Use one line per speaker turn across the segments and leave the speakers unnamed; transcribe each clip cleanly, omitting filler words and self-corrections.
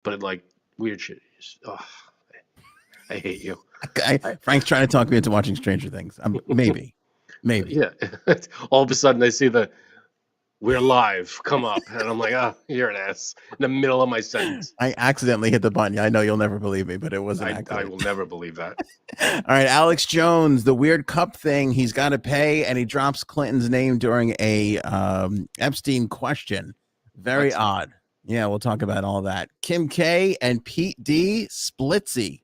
but like weird shit. Oh, I hate you.
Frank's trying to talk me into watching Stranger Things. Maybe.
Yeah. All of a sudden, I see the "We're live" come up, and I'm like, "Ah, you're an ass." In the middle of my sentence,
I accidentally hit the button. I know you'll never believe me, but it was an
I
accident.
will never believe that.
All right, Alex Jones, the weird cup thing. He's got to pay, and he drops Clinton's name during a Epstein question. Very odd. Yeah, we'll talk about all that. Kim K and Pete D. Splitsy.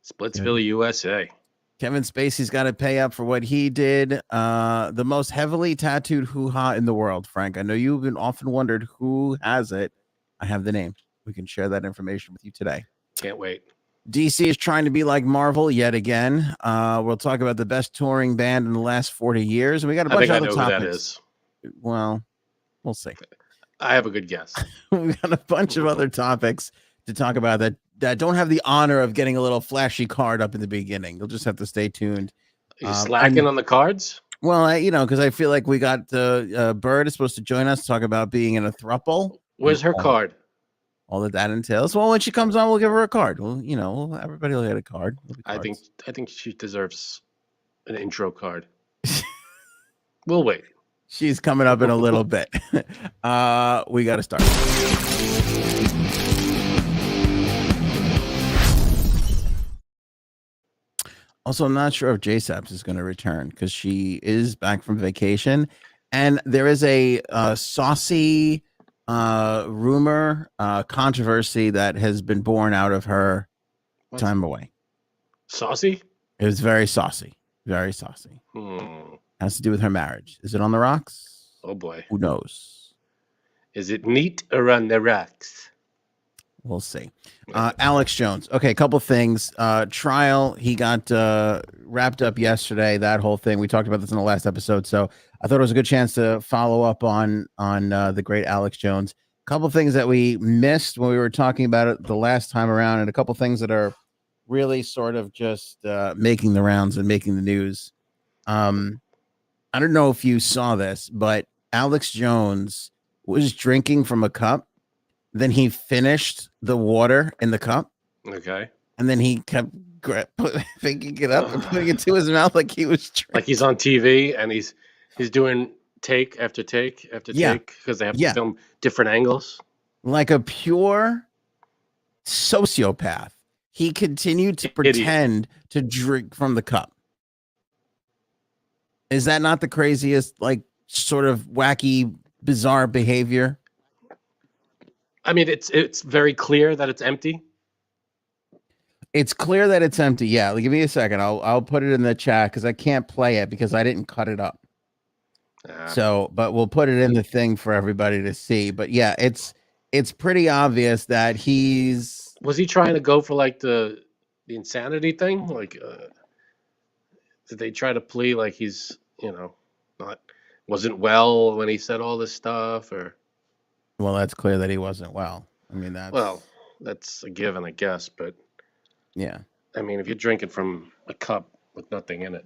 Splitsville, USA.
Kevin Spacey's got to pay up for what he did. The most heavily tattooed hoo-ha in the world, Frank. I know you've been often wondered who has it. I have the name. We can share that information with you today.
Can't wait.
DC is trying to be like Marvel yet again. We'll talk about the best touring band in the last 40 years. And we got a bunch of other topics.
Who that is.
Well, we'll see.
I have a good guess.
We got a bunch of other topics to talk about that don't have the honor of getting a little flashy card up in the beginning. You'll just have to stay tuned.
Are you slacking on the cards?
Well, because I feel like we got Bird is supposed to join us to talk about being in a throuple.
Where's her card?
All that entails. Well, when she comes on, we'll give her a card. Well, everybody will get a card.
I think she deserves an intro card. We'll wait.
She's coming up in a little bit. We got to start. Also, I'm not sure if JSAPS is going to return because she is back from vacation. And there is a saucy rumor, controversy that has been born out of her time away.
Saucy?
It was very saucy. Very saucy. Has to do with her marriage. Is it on the rocks?
Oh, boy.
Who knows?
Is it neat or on the rocks?
We'll see. Alex Jones. Okay, a couple things. Trial, he got wrapped up yesterday, that whole thing. We talked about this in the last episode, so I thought it was a good chance to follow up on the great Alex Jones. A couple things that we missed when we were talking about it the last time around, and a couple things that are really sort of just making the rounds and making the news. I don't know if you saw this, but Alex Jones was drinking from a cup. Then he finished the water in the cup.
Okay.
And then he kept picking it up and putting it to his mouth like he was drinking.
Like he's on TV and he's doing take after take after take because they have to film different angles.
Like a pure sociopath. He continued to pretend to drink from the cup. Is that not the craziest, like, sort of wacky, bizarre behavior?
I mean, it's very clear that it's empty.
It's clear that it's empty. Yeah, give me a second. I'll put it in the chat because I can't play it because I didn't cut it up. But we'll put it in the thing for everybody to see. But yeah, it's pretty obvious that
was he trying to go for like the insanity thing? Like, did they try to plea like he's wasn't well when he said all this stuff or?
Well, that's clear that he wasn't well. I mean,
that's a given, I guess. But
yeah,
I mean, if you're drinking from a cup with nothing in it.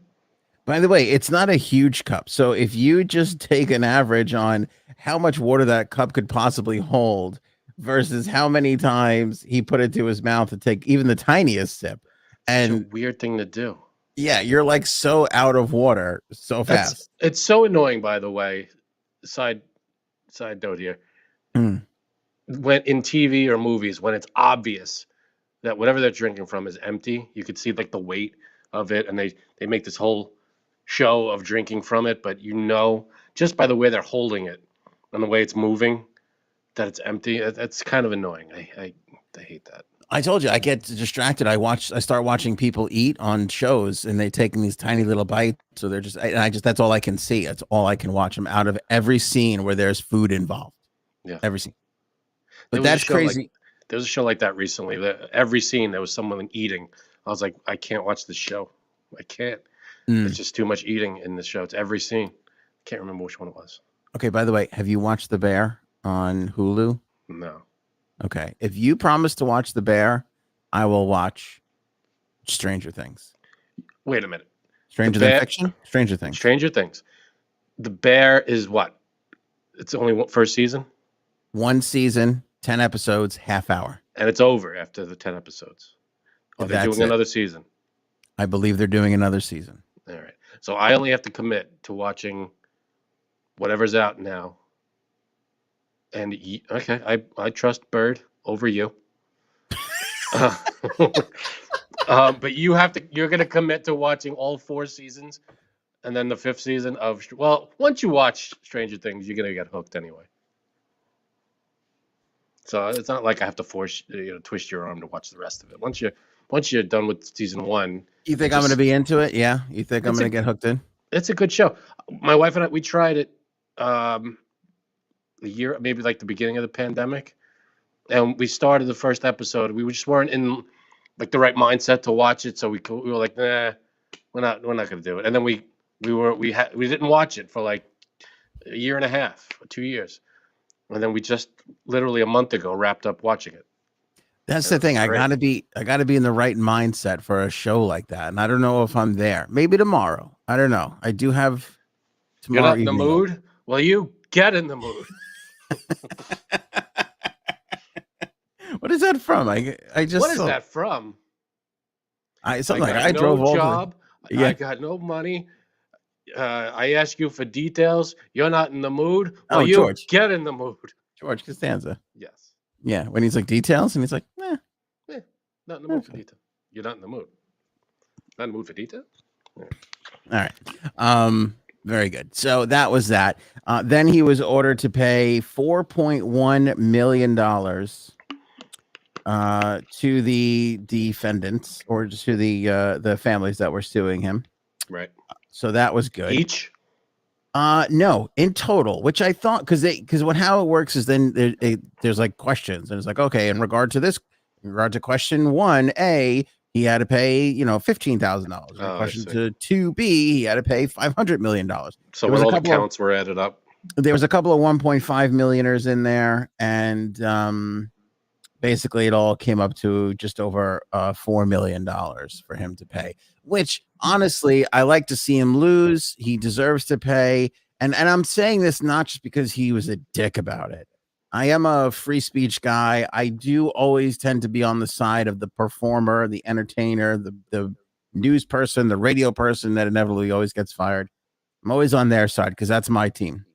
By the way, it's not a huge cup. So if you just take an average on how much water that cup could possibly hold versus how many times he put it to his mouth to take even the tiniest sip. And
it's a weird thing to do.
Yeah, you're like so out of water so fast.
It's so annoying, by the way. Side note here. When in TV or movies, when it's obvious that whatever they're drinking from is empty, you could see like the weight of it, and they make this whole show of drinking from it, but just by the way they're holding it and the way it's moving that it's empty. That's kind of annoying. I hate that.
I told you I get distracted. I start watching people eat on shows and they taking these tiny little bites. So they're that's all I can see. That's all I can watch. I'm out of every scene where there's food involved.
Yeah.
Every scene. But that's crazy.
There was a show like that recently. Every scene there was someone eating. I was like, I can't watch this show. I can't. It's just too much eating in this show. It's every scene. I can't remember which one it was.
Okay, by the way, have you watched The Bear on Hulu?
No.
Okay. If you promise to watch The Bear, I will watch Stranger Things.
Wait a minute.
Stranger Than Fiction? Stranger Things.
Stranger Things. The Bear is what? It's only first season?
One season, 10 episodes, half hour.
and it's over after the 10 episodes. Or they're
That's
doing
it.
another season.
I believe they're doing another season.
All right. So I only have to commit to watching whatever's out now. And okay, I trust Bird over you. Uh, but you're gonna commit to watching all 4 seasons, and then the 5th season of. Well, once you watch Stranger Things, you're gonna get hooked anyway. So it's not like I have to force twist your arm to watch the rest of it. Once you're done with season 1,
You think I'm going to
just
be into it? Yeah. You think I'm
it's
going
a
to get hooked in?
it's a good show. My wife and I, we tried it the year, maybe like the beginning of the pandemic, and we started the first episode. We just weren't in like the right mindset to watch it, so we were like, nah, we're not gonna do it. And then we didn't watch it for like a year and a half, 2 years, and then we just literally a month ago wrapped up watching it.
That's
And
the
it was
thing. I
great.
gotta be in the right mindset for a show like that. And I don't know if I'm there. Maybe tomorrow. I don't know. I do have
You're
tomorrow
not in the
evening.
mood? Well, you get in the mood.
What is that from? I just
What is that from?
something like
got
I drove
no
all
job.
the yeah.
I got no money. I ask you for details. You're not in the mood. Well,
Oh,
you
George
get in the mood.
Costanza.
Yes.
Yeah, when he's like details, and he's like,
Not in the mood for
okay.
detail. You're not in the mood. Not in the mood for detail.
All right. Very good. So that was that. Then he was ordered to pay $4.1 million to the defendants or to the families that were suing him.
Right.
So that was good.
Each?
No, in total, which I thought because how it works is then there's like questions, and it's like, okay, in regard to question 1A, he had to pay $15,000.
Oh,
Question to 2B, he had to pay $500 million.
So when all the counts were added up,
there was a couple of 1.5 millioners in there, and basically it all came up to just over $4 million for him to pay, which honestly, I like to see him lose. He deserves to pay. And I'm saying this not just because he was a dick about it. I am a free speech guy. I do always tend to be on the side of the performer, the entertainer, the news person, the radio person that inevitably always gets fired. I'm always on their side because that's my team.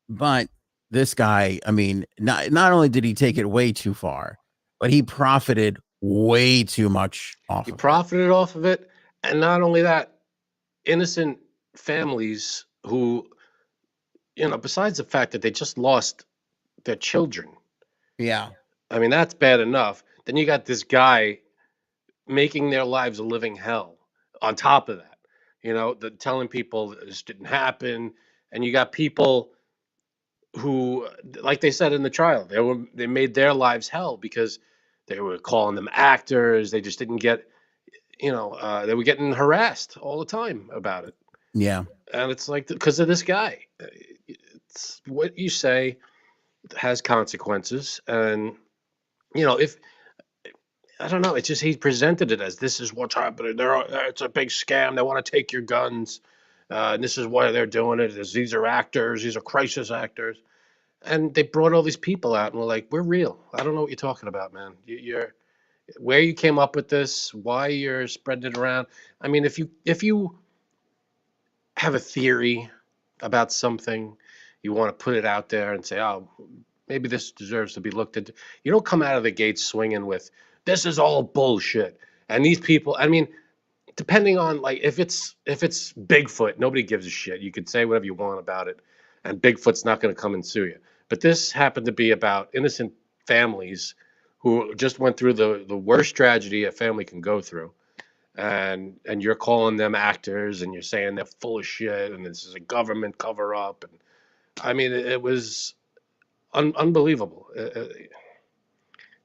But this guy, I mean, not only did he take it way too far, but he profited way too much off
he
of
profited off of it. And not only that, innocent families who, besides the fact that they just lost their children.
Yeah.
I mean, that's bad enough. Then you got this guy making their lives a living hell on top of that, telling people this didn't happen. And you got people who, like they said in the trial, they made their lives hell because they were calling them actors. They just didn't get, they were getting harassed all the time about it.
Yeah.
And it's like because of this guy. It's what you say has consequences, and if I don't know, it's just he presented it as this is what's happening. It's a big scam. They want to take your guns. And this is why they're doing it. These are actors. These are crisis actors. And they brought all these people out and were like, we're real. I don't know what you're talking about, man. You're where you came up with this, why you're spreading it around. I mean, if you have a theory about something, you want to put it out there and say, oh, maybe this deserves to be looked at. You don't come out of the gate swinging with, this is all bullshit. And these people, I mean, depending on like if it's Bigfoot, nobody gives a shit. You could say whatever you want about it, and Bigfoot's not going to come and sue you. But this happened to be about innocent families who just went through the worst tragedy a family can go through, and you're calling them actors, and you're saying they're full of shit, and this is a government cover up, and I mean it was unbelievable.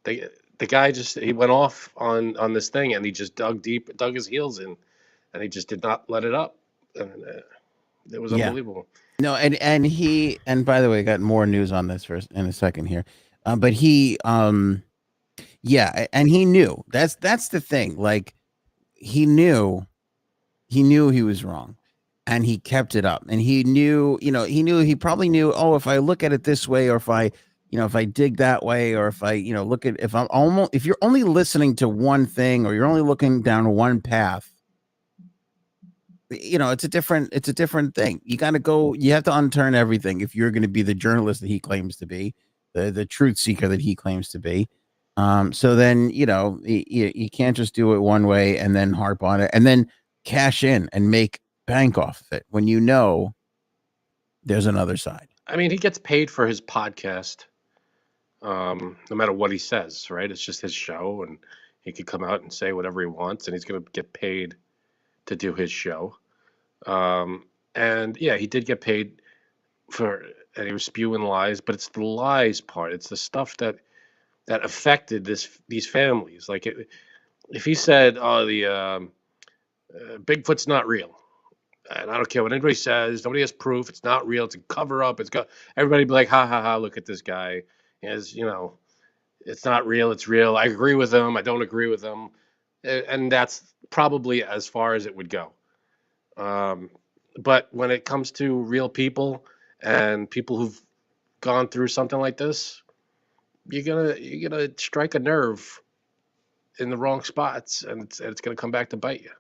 The guy he went off on this thing, and he just dug his heels in, and he just did not let it up, and it was unbelievable.
No, and by the way, I got more news on this in a second here, but he yeah, and he knew that's the thing, like he knew he was wrong, and he kept it up, and he probably knew, oh, if I look at it this way, or if I if I dig that way, or if I, look at, if you're only listening to one thing, or you're only looking down one path, it's a different thing. You got to go, you have to unturn everything if you're going to be the journalist that he claims to be, the truth seeker that he claims to be. So then, you can't just do it one way and then harp on it and then cash in and make bank off of it when there's another side.
I mean, he gets paid for his podcast, no matter what he says, right? It's just his show, and he could come out and say whatever he wants, and he's going to get paid to do his show. And yeah, he did get paid and he was spewing lies, but it's the lies part. It's the stuff that affected these families. Like if he said, "Oh, the Bigfoot's not real," and I don't care what anybody says, nobody has proof. It's not real. It's a cover up. Everybody be like, "Ha ha ha! Look at this guy. He has, it's not real. It's real. I agree with him. I don't agree with him," and that's probably as far as it would go. But when it comes to real people and people who've gone through something like this, you're gonna strike a nerve in the wrong spots, and it's gonna come back to bite you.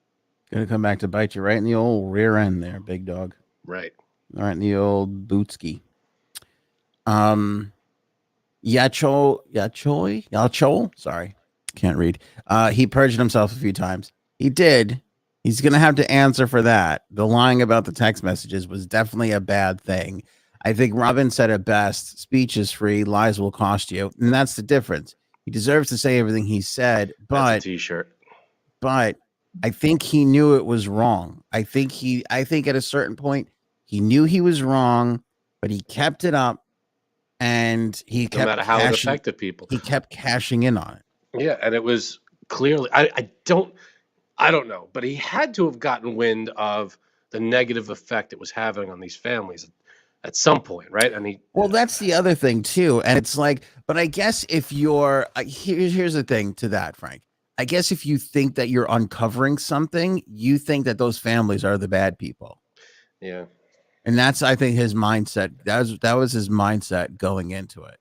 Gonna come back to bite you right in the old rear end there, big dog.
Right.
Right in the old bootski. Yachol. Sorry, can't read. He perjured himself a few times. He did. He's going to have to answer for that. The lying about the text messages was definitely a bad thing. I think Robin said it best. Speech is free. Lies will cost you. And that's the difference. He deserves to say everything he said, but
that's a t-shirt.
But I think he knew it was wrong. I think at a certain point he knew he was wrong, but he kept it up, and he kept, no
matter how it affected people,
he kept cashing in on it.
Yeah, and it was clearly, I don't know, but he had to have gotten wind of the negative effect it was having on these families at some point, right?
Well, that's the other thing too, and it's like, but I guess if you're here's the thing to that, Frank. I guess if you think that you're uncovering something, you think that those families are the bad people.
Yeah,
and that's, I think, his mindset. That was his mindset going into it,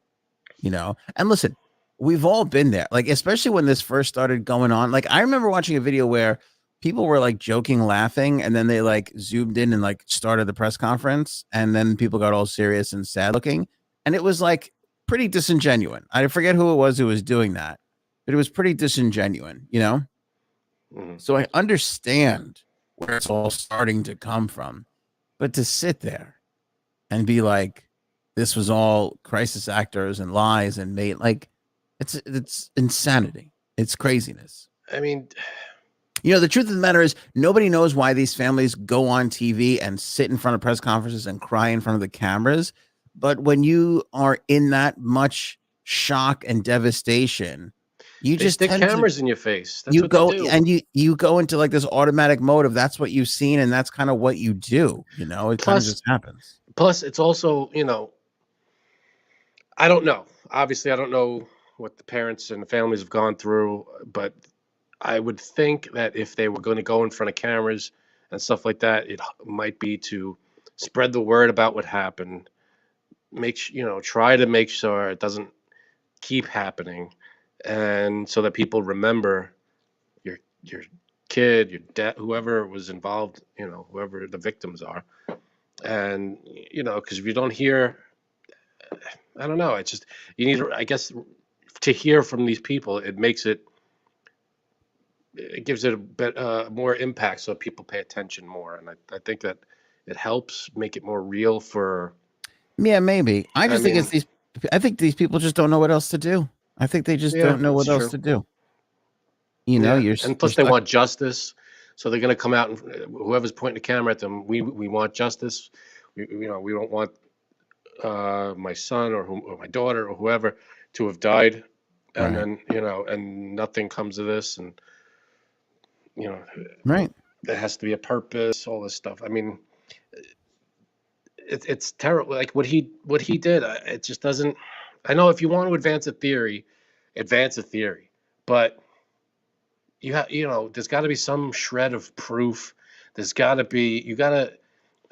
And listen, we've all been there, like, especially when this first started going on. Like, I remember watching a video where people were like joking, laughing, and then they like zoomed in and like started the press conference, and then people got all serious and sad looking, and it was like pretty disingenuous. I forget who it was who was doing that, but it was pretty disingenuous,
Mm-hmm.
So I understand where it's all starting to come from, but to sit there and be like, this was all crisis actors and lies and made, like, it's insanity. It's craziness.
I mean,
the truth of the matter is nobody knows why these families go on TV and sit in front of press conferences and cry in front of the cameras. But when you are in that much shock and devastation, you
they
just
stick cameras in your face. That's
you
what
go
they do.
and you go into like this automatic mode of that's what you've seen, and that's kind of what you do. It kind of just happens.
Plus, it's also, I don't know. Obviously, I don't know what the parents and the families have gone through, but I would think that if they were going to go in front of cameras and stuff like that, it might be to spread the word about what happened. Try to make sure it doesn't keep happening, and so that people remember your kid, your dad, whoever was involved, whoever the victims are, and because if you don't hear, I don't know, it's just you need, I guess, to hear from these people. It gives it a bit more impact, so people pay attention more, and I think that it helps make it more real for.
Yeah, maybe. I think these people just don't know what else to do. I think they just don't know what else to do.
And plus they want justice, so they're going to come out and whoever's pointing the camera at them, we want justice. We don't want my son or my daughter or whoever to have died, and then and nothing comes of this, and
right.
There has to be a purpose, all this stuff. I mean, it's terrible. Like what he did, it just doesn't. I know if you want to advance a theory, but there's got to be some shred of proof. There's got to be.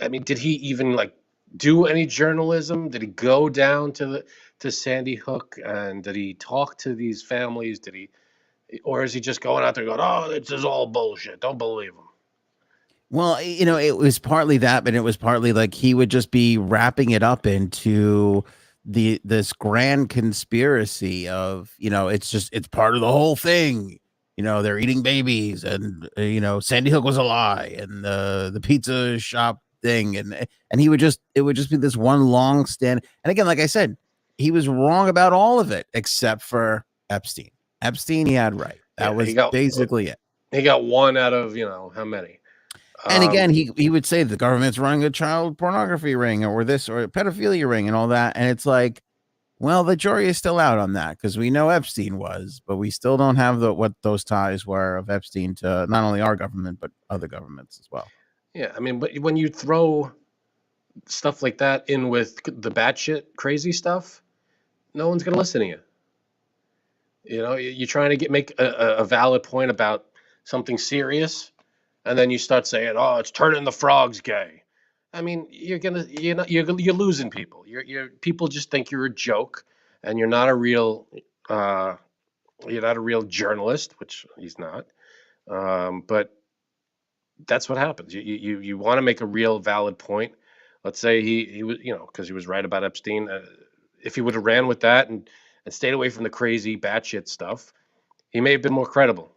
I mean, did he even like do any journalism? Did he go down to to Sandy Hook, and did he talk to these families? Or is he just going out there going, "Oh, this is all bullshit. Don't believe him."
Well, it was partly that, but it was partly like he would just be wrapping it up into this grand conspiracy of, it's part of the whole thing. They're eating babies, and Sandy Hook was a lie, and the pizza shop thing, and it would just be this one long stand. And again, like I said, he was wrong about all of it except for Epstein. Epstein, he had right. That was basically it.
He got one out of how many.
And again, he would say the government's running a child pornography ring or this or a pedophilia ring and all that. And it's like, well, the jury is still out on that because we know Epstein was, but we still don't have what those ties were of Epstein to not only our government, but other governments as well.
Yeah, I mean, but when you throw stuff like that in with the batshit crazy stuff, no one's going to listen to you. You're trying to make a valid point about something serious, and then you start saying, "Oh, it's turning the frogs gay." I mean, you're losing people. People just think you're a joke, and you're not a real journalist, which he's not. But that's what happens. You want to make a real valid point. Let's say he was, because he was right about Epstein. If he would have ran with that and stayed away from the crazy batshit stuff, he may have been more credible.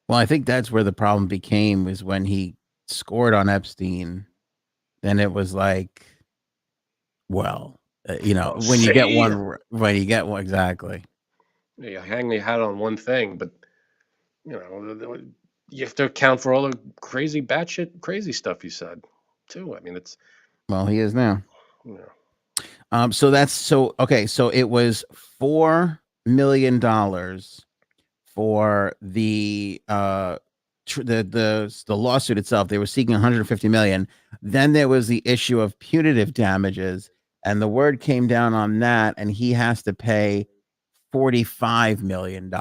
Well, I think that's where the problem became, is when he scored on Epstein. Then it was like, well, when you get one, exactly.
You hang your hat on one thing, but you have to account for all the crazy batshit crazy stuff he said too. I mean, it's
well, he is now. So okay. So it was $4 million for the lawsuit itself. They were seeking 150 million. Then there was the issue of punitive damages, and the word came down on that, and he has to pay $45 million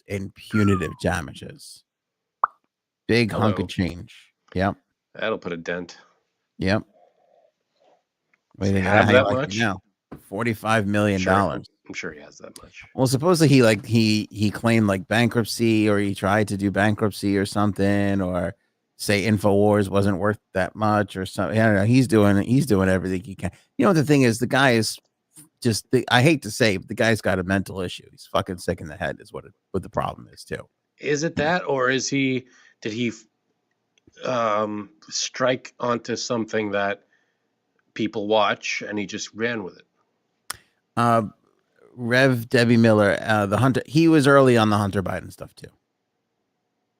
in punitive damages. Big hunk of change. Yep.
That'll put a dent.
Yep.
Does he have that much?
Now? $45 million.
I'm sure he has that much.
Well, supposedly he claimed like bankruptcy, or he tried to do bankruptcy or something, or say InfoWars wasn't worth that much or something. I don't know. He's doing everything he can. The thing is, the guy is just, I hate to say, the guy's got a mental issue. He's fucking sick in the head is what the problem is too.
Is it that, or did he strike onto something that people watch and he just ran with it?
Rev Debbie Miller, the Hunter, he was early on the Hunter Biden stuff too.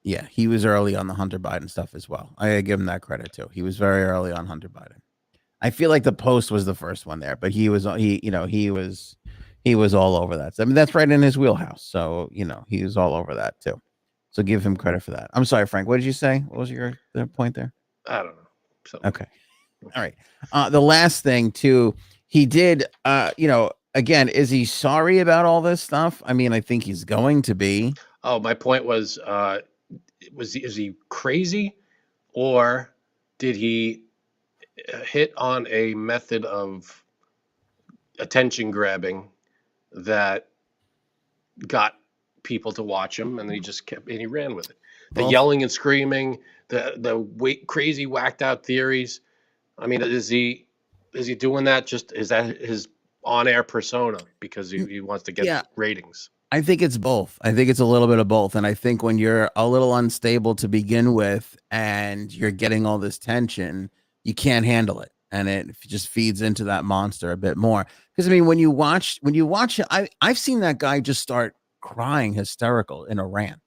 Yeah, he was early on the Hunter Biden stuff as well. I gotta give him that credit too. He was very early on Hunter Biden. I feel like the Post was the first one there, but he was all over that. I mean, that's right in his wheelhouse. So, he was all over that too. So give him credit for that. I'm sorry, Frank. What did you say? What was your point there?
I don't know. Something.
Okay. All right. The last thing too, he did, again, is he sorry about all this stuff? I mean, I think he's going to be.
Oh, my point was is he crazy, or did he hit on a method of attention grabbing that got people to watch him, and then he ran with it? The yelling and screaming, the crazy whacked out theories. I mean, is he doing that? Is that his on-air persona because he wants to get ratings?
I think it's both. I think it's a little bit of both. And I think when you're a little unstable to begin with and you're getting all this tension, you can't handle it. And it just feeds into that monster a bit more. Because I mean, when you watch it, I've seen that guy just start crying hysterical in a rant.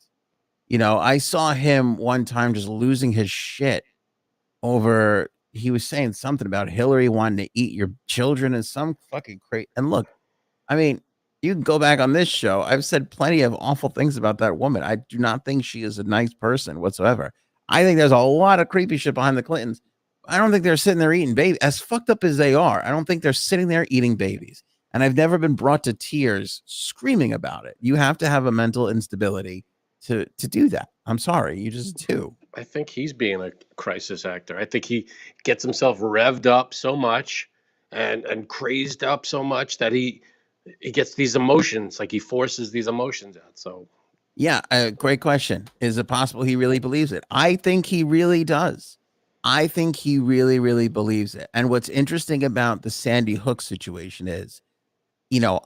I saw him one time just losing his shit over, he was saying something about Hillary wanting to eat your children and some fucking crazy. And look, I mean, you can go back on this show. I've said plenty of awful things about that woman. I do not think she is a nice person whatsoever. I think there's a lot of creepy shit behind the Clintons. I don't think they're sitting there eating babies. As fucked up as they are, I don't think they're sitting there eating babies. And I've never been brought to tears screaming about it. You have to have a mental instability to do that. I'm sorry. You just do.
I think he's being a crisis actor. I think he gets himself revved up so much and crazed up so much that he he gets these emotions, like he forces these emotions out. So
Yeah, great question. Is it possible he really believes it? I think he really does. I think he really, really believes it. And what's interesting about the Sandy Hook situation is,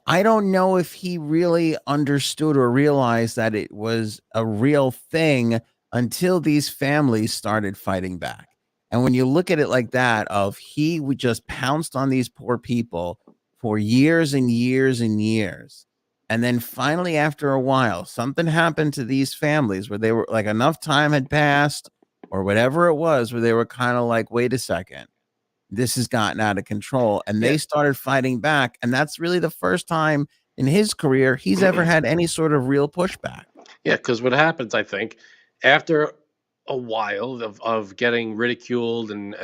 I don't know if he really understood or realized that it was a real thing until these families started fighting back. And when you look at it like that, of he would just pounced on these poor people for years and years and years. And then finally, after a while, something happened to these families where they were like, enough time had passed or whatever it was, where they were kind of like, wait a second, this has gotten out of control. And
yeah,
they started fighting back. And that's really the first time in his career he's ever had any sort of real pushback.
yeah, because what happens, I think, after a while of getting ridiculed and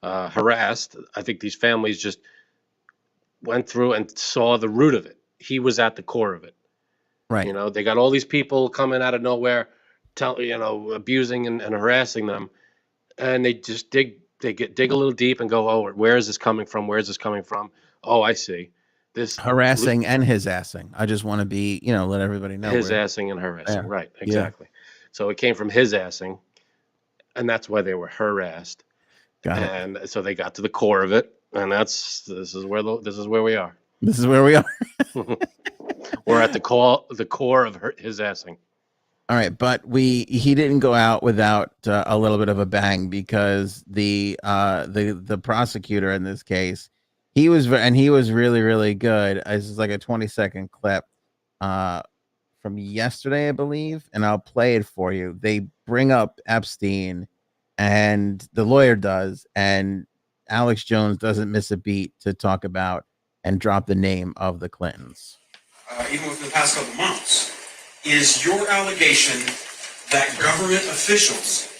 harassed, I think these families just went through and saw the root of it. He was at the core of it.
Right.
They got all these people coming out of nowhere, abusing and harassing them, and they just dig a little deep and go, oh, where is this coming from? Where is this coming from? Oh, I see. This
Harassing and his assing. I just want to be, let everybody know
his
we're
assing and harassing,
there.
right?
Yeah.
Exactly. So it came from his assing, and that's why they were harassed.
Got it.
And so they got to the core of it, and this is where we are.
This is where we are.
We're at the core of his assing.
All right, but he didn't go out without a little bit of a bang, because the prosecutor in this case, he was really, really good. This is like a 20-second clip from yesterday, I believe, and I'll play it for you. They bring up Epstein, and the lawyer does, and Alex Jones doesn't miss a beat to talk about and drop the name of the Clintons.
Even within the past couple months, is your allegation that government officials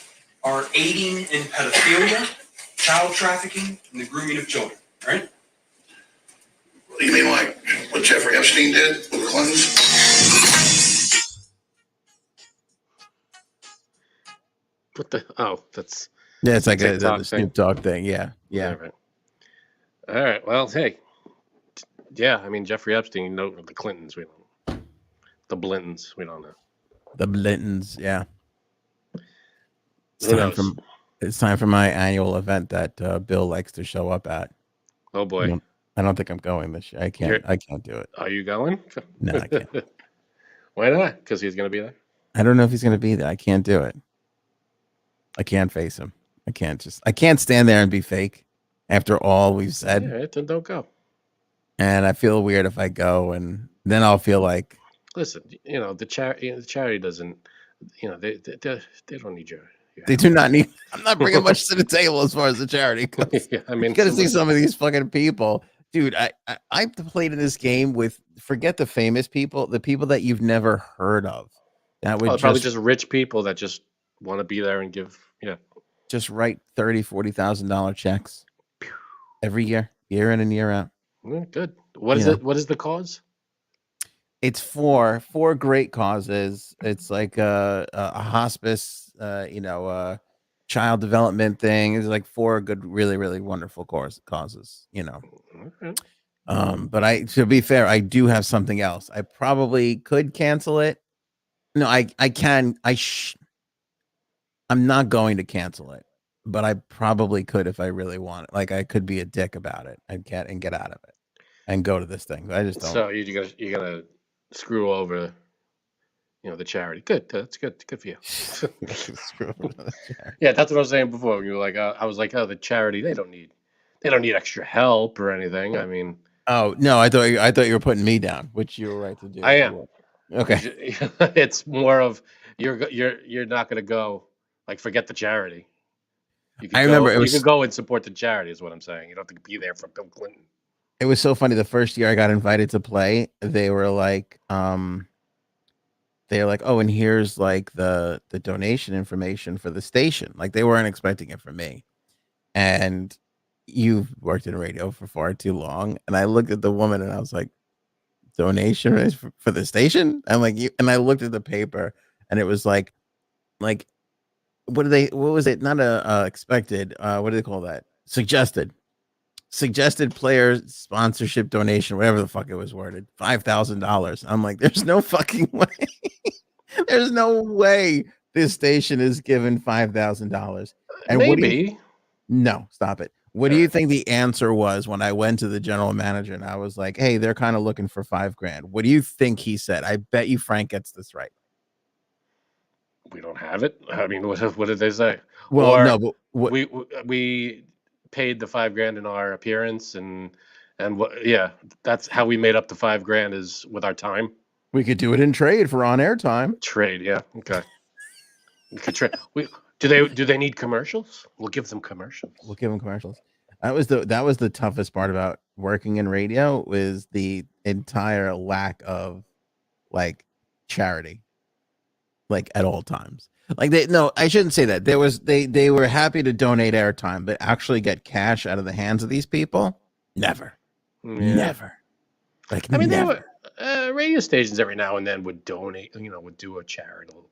are aiding in pedophilia, child trafficking, and the grooming of children, right?
You mean like what Jeffrey Epstein did with the Clintons?
What the? Oh, that's
Yeah, it's like
TikTok
the Snoop Dogg thing. Yeah.
Right. All right. Well, hey, yeah. I mean, Jeffrey Epstein, the Clintons, we don't. The Blintons, we don't know.
The Blintons, yeah.
Who knows?
It's time for my annual event that Bill likes to show up at.
Oh boy.
I don't think I'm going this year. I can't do it.
Are you going?
No, I can't.
Why not? Because he's going to be there?
I don't know if he's going to be there. I can't do it. I can't face him. I can't stand there and be fake after all we've said.
Yeah, then don't go.
And I feel weird if I go, and then I'll feel like,
listen, the charity doesn't, they don't need your
they do not need. I'm not bringing much to the table as far as the charity goes.
Yeah, I mean,
you got to see some of these fucking people, dude. I played in this game with, forget the famous people, the people that you've never heard of. That would
probably just rich people that just want to be there and give. Yeah,
just write $30,000-$40,000 checks every year in and year out.
Good. What is it? What is the cause?
It's four great causes. It's like a hospice, child development thing. It's like 4 good, really, really wonderful causes.
Okay.
But to be fair, I do have something else. I probably could cancel it. No, I can. I'm not going to cancel it, but I probably could if I really want it. Like, I could be a dick about it and get out of it and go to this thing. I just don't.
So you're gonna screw over, the charity. Good. That's good. Good for you. Yeah, that's what I was saying before. You were like, I was like, oh, the charity, they don't need extra help or anything. I mean,
oh no, I thought you were putting me down, which you were right to do.
I am.
Okay.
It's more of you're not gonna go, like, forget the charity. You can go and support the charity is what I'm saying. You don't have to be there for Bill Clinton.
It was so funny. The first year I got invited to play, they were like, oh, and here's like the donation information for the station. Like, they weren't expecting it from me. And you've worked in radio for far too long. And I looked at the woman and I was like, donation for the station? I'm like, and I looked at the paper and it was like, what was it? Not expected. What do they call that? Suggested. Suggested player sponsorship donation, whatever the fuck it was worded, $5,000. I'm like, there's no fucking way. There's no way this station is given $5,000. And what do you?
Maybe.
No, stop it. What do you think the answer was when I went to the general manager and I was like, hey, they're kind of looking for $5,000? What do you think he said? I bet you Frank gets this right.
We don't have it. I mean, what did they say?
Well,
Or
no, but what,
we paid the $5,000 in our appearance, and what? Yeah, that's how we made up the $5,000 is with our time.
we could do it in trade for on-air time.
Trade, yeah, okay. We could trade. Do they need commercials? We'll give them commercials.
We'll give them commercials. That was the toughest part about working in radio, was the entire lack of like charity, like at all times. Like I shouldn't say that. They were happy to donate airtime, but actually get cash out of the hands of these people, never, never. Like,
I mean,
never.
They were radio stations every now and then would donate. Would do a charitable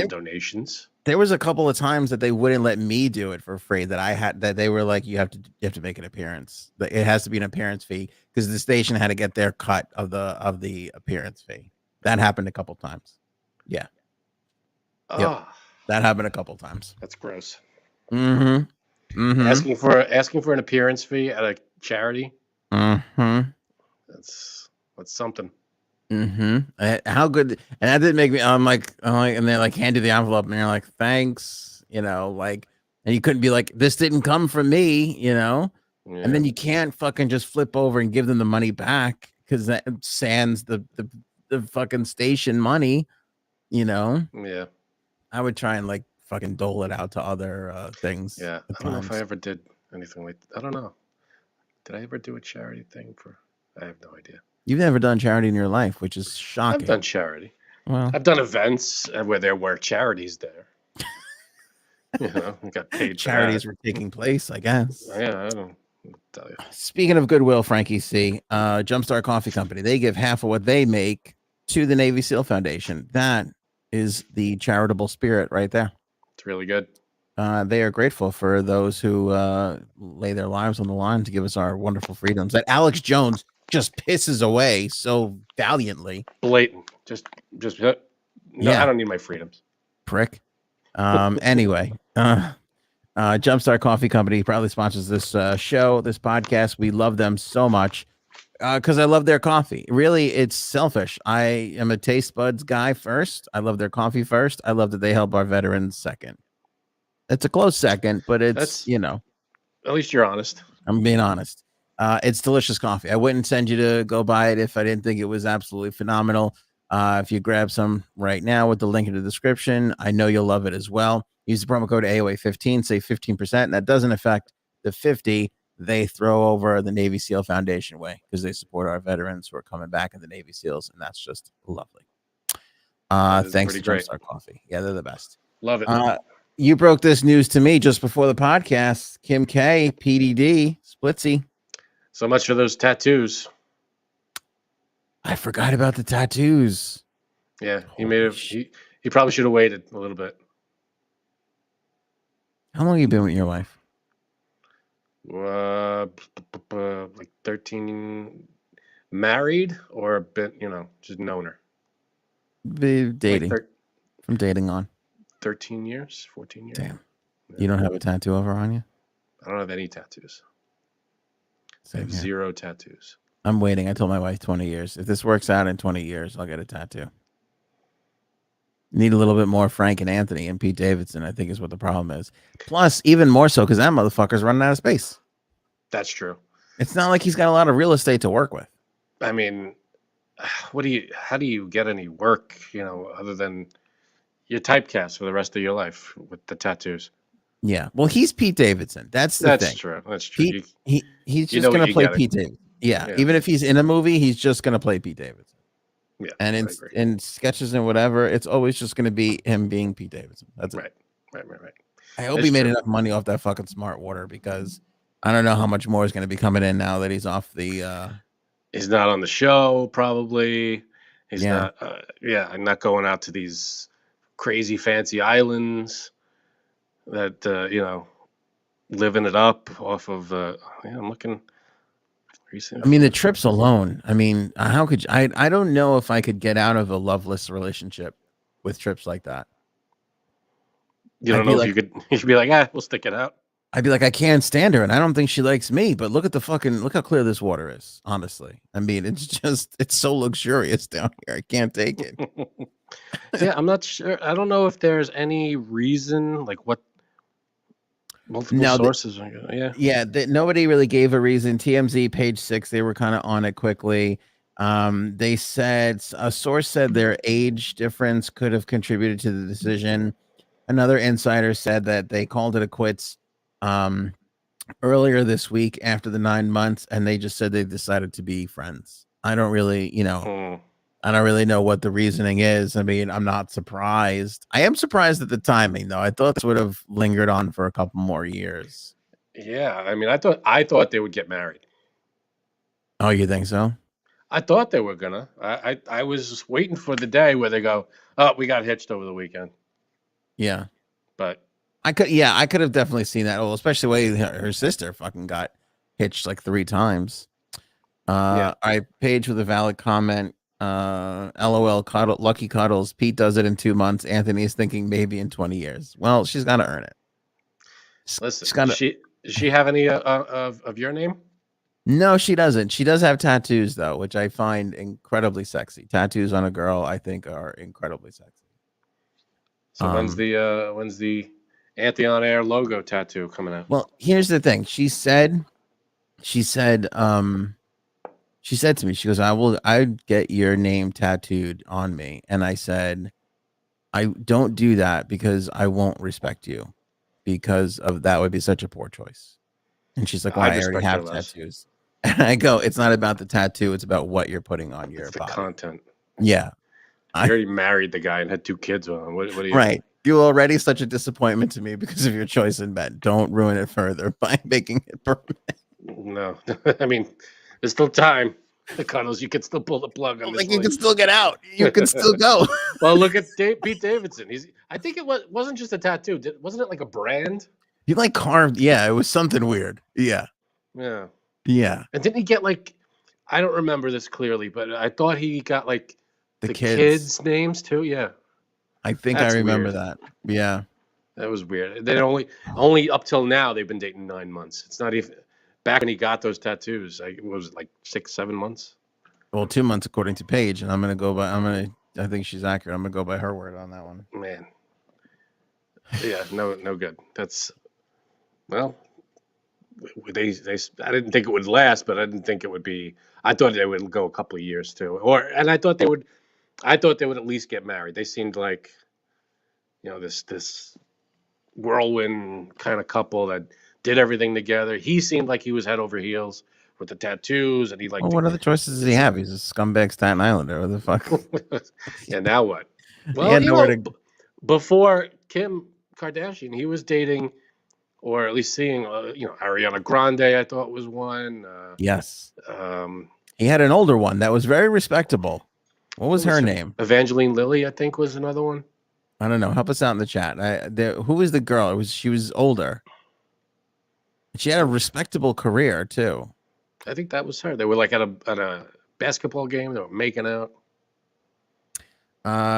donations.
There was a couple of times that they wouldn't let me do it for free. That they were like, you have to make an appearance. It has to be an appearance fee, because the station had to get their cut of the appearance fee. That happened a couple times. Yeah.
Oh,
yep. That happened a couple times.
That's gross.
Mm-hmm. Mm-hmm.
Asking for an appearance fee at a charity.
Mm-hmm.
That's something.
Mm-hmm. How good? And that didn't make me. I'm like, and they like hand you the envelope, and you're like, thanks. And you couldn't be like, this didn't come from me.
Yeah.
And then you can't fucking just flip over and give them the money back, because that sans the fucking station money.
Yeah.
I would try and like fucking dole it out to other things.
Yeah. I don't know if I ever did anything like that. I don't know. Did I ever do a charity thing I have no idea.
You've never done charity in your life, which is shocking.
I've done charity.
Well,
I've done events where there were charities there. We got paid.
Charities were taking place, I guess.
Yeah, I don't tell you.
Speaking of goodwill, Frankie C, Jumpstart Coffee Company, they give half of what they make to the Navy SEAL Foundation. That is the charitable spirit right there.
It's really good.
They are grateful for those who lay their lives on the line to give us our wonderful freedoms that Alex Jones just pisses away so valiantly.
Blatant. Just no, yeah. I don't need my freedoms.
Prick. Anyway, Jumpstart Coffee Company proudly sponsors this show, this podcast. We love them so much because I love their coffee. Really, it's selfish. I am a taste buds guy first. I love their coffee first. I love that they help our veterans second. It's a close second, but it's,
At least you're honest.
I'm being honest. It's delicious coffee. I wouldn't send you to go buy it if I didn't think it was absolutely phenomenal. If you grab some right now with the link in the description, I know you'll love it as well. Use the promo code AOA15, save 15%. And that doesn't affect the 50 they throw over the Navy SEAL Foundation way, because they support our veterans who are coming back in the Navy SEALs. And that's just lovely. Thanks to Jumpstart Coffee. Yeah, they're the best.
Love it.
You broke this news to me just before the podcast. Kim K, PDD, Splitsy.
So much for those tattoos.
I forgot about the tattoos.
Yeah, he probably should have waited a little bit.
How long have you been with your wife?
Like 13. Married or been, just known her.
Dating.
Like
from dating on.
13 years, 14 years.
Damn. Yeah. You don't have a tattoo over on you?
I don't have any tattoos. I have zero tattoos.
I'm waiting. I told my wife 20 years. If this works out in 20 years, I'll get a tattoo. Need a little bit more Frank and Anthony and Pete Davidson, I think, is what the problem is. Plus, even more so, because that motherfucker's running out of space.
That's true.
It's not like he's got a lot of real estate to work with.
I mean, how do you get any work, other than you're typecast for the rest of your life with the tattoos?
Yeah. Well, he's Pete Davidson. That's the thing.
That's true. That's true.
He's just going to play Pete Davidson. Yeah. Even if he's in a movie, he's just going to play Pete Davidson.
Yeah.
And in sketches and whatever, it's always just going to be him being Pete Davidson. That's
right.
Right.
Right.
I hope he made enough money off that fucking smart water, because I don't know how much more is going to be coming in now that he's off the.
He's not on the show, probably. He's not. I'm not going out to these crazy fancy islands that living it up off of. I'm looking.
I mean, the trips alone. I mean, how could you, I don't know if I could get out of a loveless relationship with trips like that.
You don't know if you could. You should be like, we'll stick it out.
I'd be like, I can't stand her, and I don't think she likes me. But look how clear this water is. Honestly, I mean, it's so luxurious down here. I can't take it.
Yeah, I'm not sure. I don't know if there's any reason, like what multiple sources.
Nobody really gave a reason. TMZ page 6, they were kind of on it quickly. They said a source said their age difference could have contributed to the decision. Another insider said that they called it quits earlier this week after the 9 months, and they just said they decided to be friends. I don't really, I don't really know what the reasoning is. I mean, I'm not surprised. I am surprised at the timing, though. I thought this would have lingered on for a couple more years.
Yeah, I mean, I thought they would get married.
Oh, you think so?
I thought they were gonna. I was just waiting for the day where they go, oh, we got hitched over the weekend.
Yeah,
but
I could have definitely seen that. Well, especially the way her sister fucking got hitched like 3 times. All right, Paige with a valid comment. LOL, lucky cuddles. Pete does it in 2 months. Anthony's thinking maybe in 20 years. Well, she's got to earn it.
Listen, does she have any of your name?
No, she doesn't. She does have tattoos though, which I find incredibly sexy. Tattoos on a girl, I think, are incredibly sexy.
So when's the Anthony on Air logo tattoo coming out?
Well, here's the thing. She said to me, she goes, I'd get your name tattooed on me. And I said, I don't do that because I won't respect you, because of that would be such a poor choice. And she's like, well, I already have tattoos. And I go, it's not about the tattoo. It's about what you're putting on your body. The
content.
Yeah.
I already married the guy and had 2 kids with him. What are you?
Right. You're already such a disappointment to me because of your choice in bed. Don't ruin it further by making it permanent.
No. I mean, there's still time. The cuddles, you can still pull the plug on this.
You can still get out. You can still go.
Well, look at Pete Davidson. I think it wasn't just a tattoo. Wasn't it like a brand?
He like carved. Yeah, it was something weird. Yeah.
Yeah.
Yeah.
And didn't he get like, I don't remember this clearly, but I thought he got like the kids' names too. Yeah.
I think I remember that. Yeah.
That was weird. They only up till now they've been dating 9 months. It's not even back when he got those tattoos. It was like 6-7 months.
Well, 2 months according to Paige, and I think she's accurate. I'm gonna go by her word on that one.
Man. Yeah, no good. That's well. I didn't think it would last, but I didn't think it would be. I thought they would go a couple of years too, and I thought they would at least get married. They seemed like, this whirlwind kind of couple that did everything together. He seemed like he was head over heels with the tattoos, and he like.
Well, what other choices does he have? He's a scumbag Staten Islander. What the fuck?
Yeah, now what? Well, before Kim Kardashian, he was dating. Or at least seeing, Ariana Grande, I thought was one.
Yes. He had an older one that was very respectable. What was her name?
Evangeline Lilly, I think, was another one.
I don't know. Help us out in the chat. Who was the girl? She was older. She had a respectable career too.
I think that was her. They were like at a basketball game. They were making out.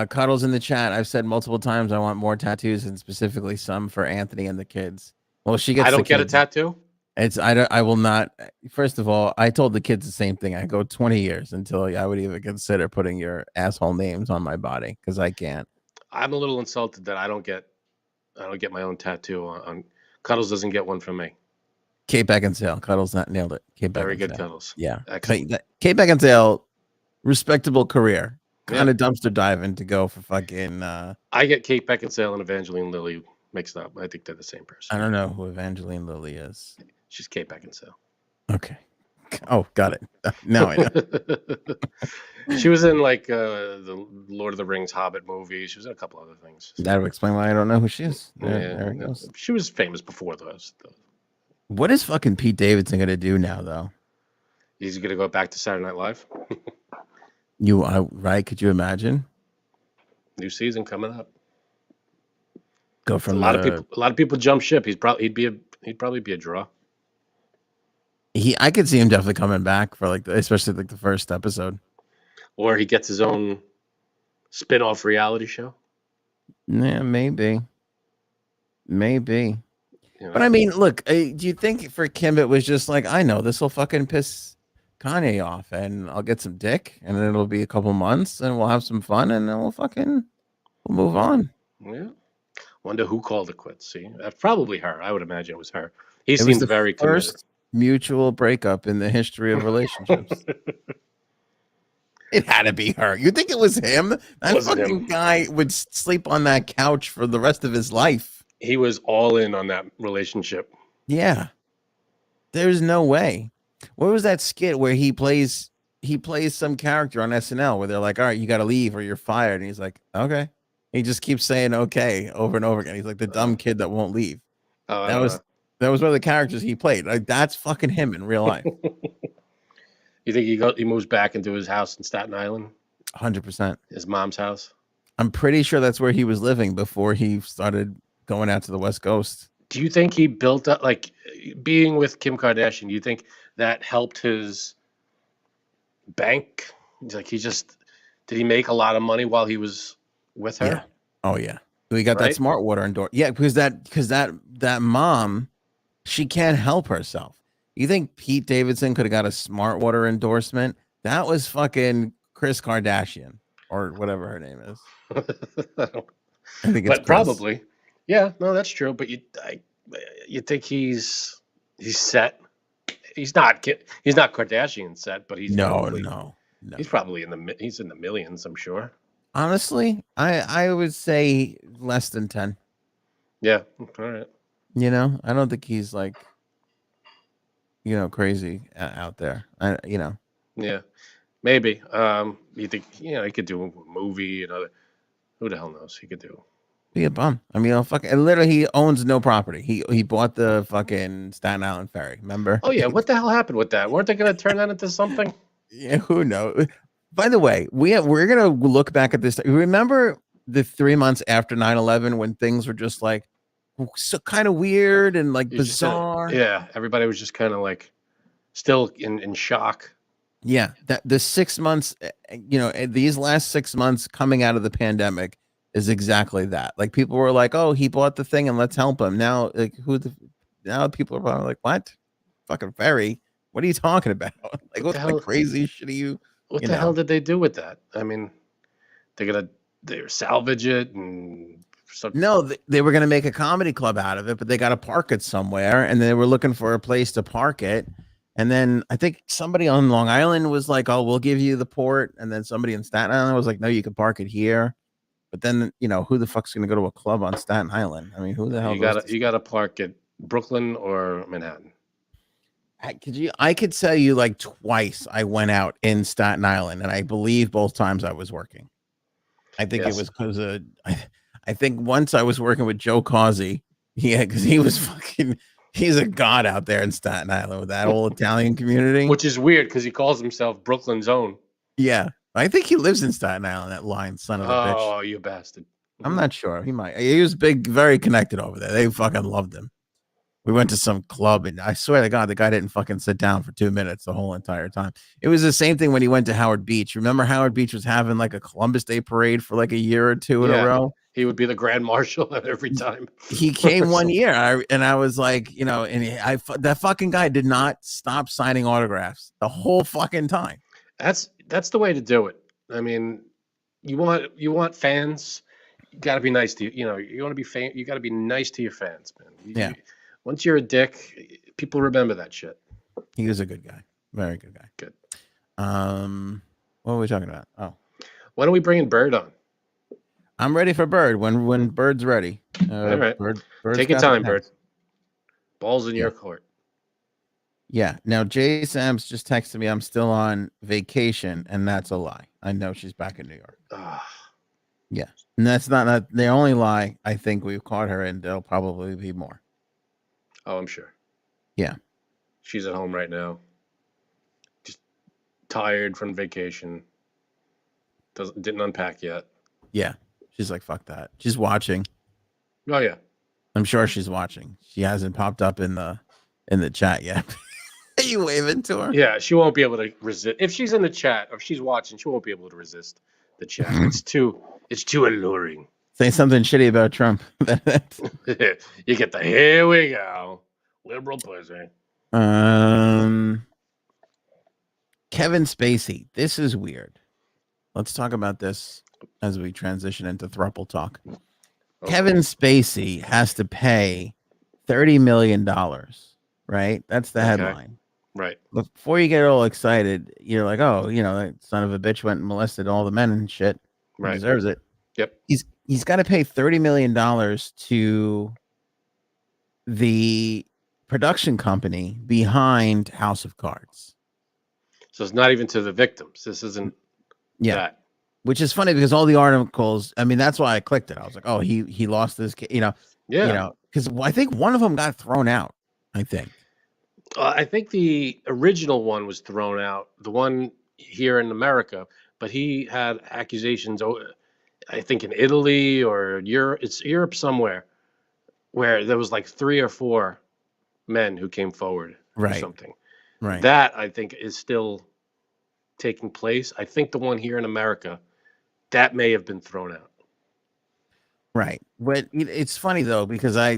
Cuddles in the chat. I've said multiple times I want more tattoos, and specifically some for Anthony and the kids. Well, she gets.
I don't get a tattoo.
I will not. First of all, I told the kids the same thing. I go 20 years until I would even consider putting your asshole names on my body, because I can't.
I'm a little insulted that I don't get my own tattoo on. Cuddles doesn't get one from me.
Kate Beckinsale. Cuddles not nailed it. Kate Beckinsale.
Very good, Cuddles.
Yeah. Kate Beckinsale, respectable career. Kind of dumpster diving to go for fucking.
I get Kate Beckinsale and Evangeline Lilly mixed up. I think they're the same person.
I don't know who Evangeline Lilly is.
She's Kate Beckinsale.
Okay. Oh, got it. Now I know.
She was in like the Lord of the Rings Hobbit movie. She was in a couple other things.
That would explain why I don't know who she is. There it goes.
She was famous before those.
What is fucking Pete Davidson gonna do now, though?
He's gonna go back to Saturday Night Live.
Right? Could you imagine?
New season coming up.
Go from
a lot of people jump ship. He'd probably be a draw.
I could see him definitely coming back for like, especially like the first episode.
Or he gets his own spin-off reality show.
Yeah, maybe.
You
But
know?
I mean, look, do you think for Kim it was just like, I know this will fucking piss Kanye off, and I'll get some dick, and then it'll be a couple months, and we'll have some fun, and then we'll move on.
Yeah. Wonder who called it quits. See, that's probably her. I would imagine it was her. He
It was
seems
the
very committed.
first mutual breakup in the history of relationships. It had to be her. You think it was him? That
Wasn't
fucking
him.
guy would sleep on that couch for the rest of his life.
He was all in on that relationship.
Yeah. There's no way. What was that skit where he plays some character on SNL where they're like, all right, you got to leave or you're fired. And he's like, okay. He just keeps saying okay over and over again. He's like the dumb kid that won't leave.
Oh,
That was one of the characters he played. Like, that's fucking him in real life.
You think he moves back into his house in Staten Island?
100%.
His mom's house?
I'm pretty sure that's where he was living before he started going out to the West Coast.
Do you think he built up, like, being with Kim Kardashian, do you think that helped his bank? Like, did he make a lot of money while he was with her?
Yeah. Oh yeah. We got
Right?
that smart water endorsement. Yeah, because that mom, she can't help herself. You think Pete Davidson could have got a smart water endorsement? That was fucking Kris Kardashian or whatever her name is. I think it's
But probably. Yeah, no, that's true. But you think he's set? He's not Kardashian set, but he's
no.
He's probably in the millions, I'm sure.
Honestly, I would say less than 10.
Yeah. All right.
You know, I don't think he's like, crazy out there.
Yeah. Maybe. You think he could do a movie and other? Who the hell knows? He could do.
Be a bum. I mean, literally, he owns no property. He bought the fucking Staten Island ferry. Remember?
Oh yeah. What the hell happened with that? Weren't they going to turn that into something?
Yeah, who knows? By the way, we're gonna look back at this. Remember the 3 months after 9/11 when things were just like so kind of weird and like bizarre.
Yeah, everybody was just kind of like still in shock.
Yeah, that the 6 months, these last 6 months coming out of the pandemic is exactly that. Like people were like, "Oh, he bought the thing, and let's help him." Now, now people are probably like, "What? Fucking ferry? What are you talking about? Like what the crazy shit are you?"
What the hell did they do with that? I mean, they salvage it and
no, they were gonna make a comedy club out of it, but they got to park it somewhere, and they were looking for a place to park it. And then I think somebody on Long Island was like, "Oh, we'll give you the port," and then somebody in Staten Island was like, "No, you can park it here." But then who the fuck's gonna go to a club on Staten Island? I mean, who the hell?
You gotta park at Brooklyn or Manhattan.
I could tell you like twice I went out in Staten Island, and I believe both times I was working. I think it was because I think once I was working with Joe Causey. Yeah, because he's a god out there in Staten Island with that whole Italian community.
Which is weird because he calls himself Brooklyn's own.
Yeah. I think he lives in Staten Island, that lying son of a bitch.
Oh, you bastard.
I'm not sure. He might. He was very connected over there. They fucking loved him. We went to some club, and I swear to God, the guy didn't fucking sit down for 2 minutes the whole entire time. It was the same thing when he went to Howard Beach. Remember Howard Beach was having like a Columbus Day parade for like a year or two in a row?
He would be the grand marshal every time.
He came one year, and I was like, that fucking guy did not stop signing autographs the whole fucking time.
That's the way to do it. I mean, you want fans. You got to be nice to you want to be you got to be nice to your fans, man. Once you're a dick, people remember that shit.
He was a good guy. Very good guy.
Good.
What were we talking about? Oh.
When are we bringing Bird on?
I'm ready for Bird. When Bird's ready.
All right.
Bird's
take your time, Bird. Ball's in your court.
Yeah. Now, Jay Sams just texted me, I'm still on vacation, and that's a lie. I know she's back in New York. Yeah. And that's not the only lie I think we've caught her in. There'll probably be more.
Oh, I'm sure.
Yeah.
She's at home right now. Just tired from vacation. Didn't unpack yet.
Yeah. She's like, fuck that. She's watching.
Oh, yeah.
I'm sure she's watching. She hasn't popped up in the chat yet. you waving to her?
Yeah, she won't be able to resist. If she's in the chat or if she's watching, she won't be able to resist the chat. It's too alluring.
Say something shitty about Trump.
You get the here we go. Liberal pussy.
Kevin Spacey. This is weird. Let's talk about this as we transition into throuple talk. Okay. Kevin Spacey has to pay $30 million, right? That's the headline.
Right.
Before you get all excited, you're like, oh, that son of a bitch went and molested all the men and shit. Right. He deserves it.
Yep.
He's got to pay $30 million to the production company behind House of Cards.
So it's not even to the victims. This isn't that.
Which is funny because all the articles, I mean, that's why I clicked it. I was like, oh, he lost this, because I think one of them got thrown out, I think.
I think the original one was thrown out, the one here in America, but he had accusations, I think in Italy or Europe, it's Europe somewhere, where there was like 3 or 4 men who came forward or something.
Right.
That, I think, is still taking place. I think the one here in America, that may have been thrown out.
Right. But it's funny, though, because I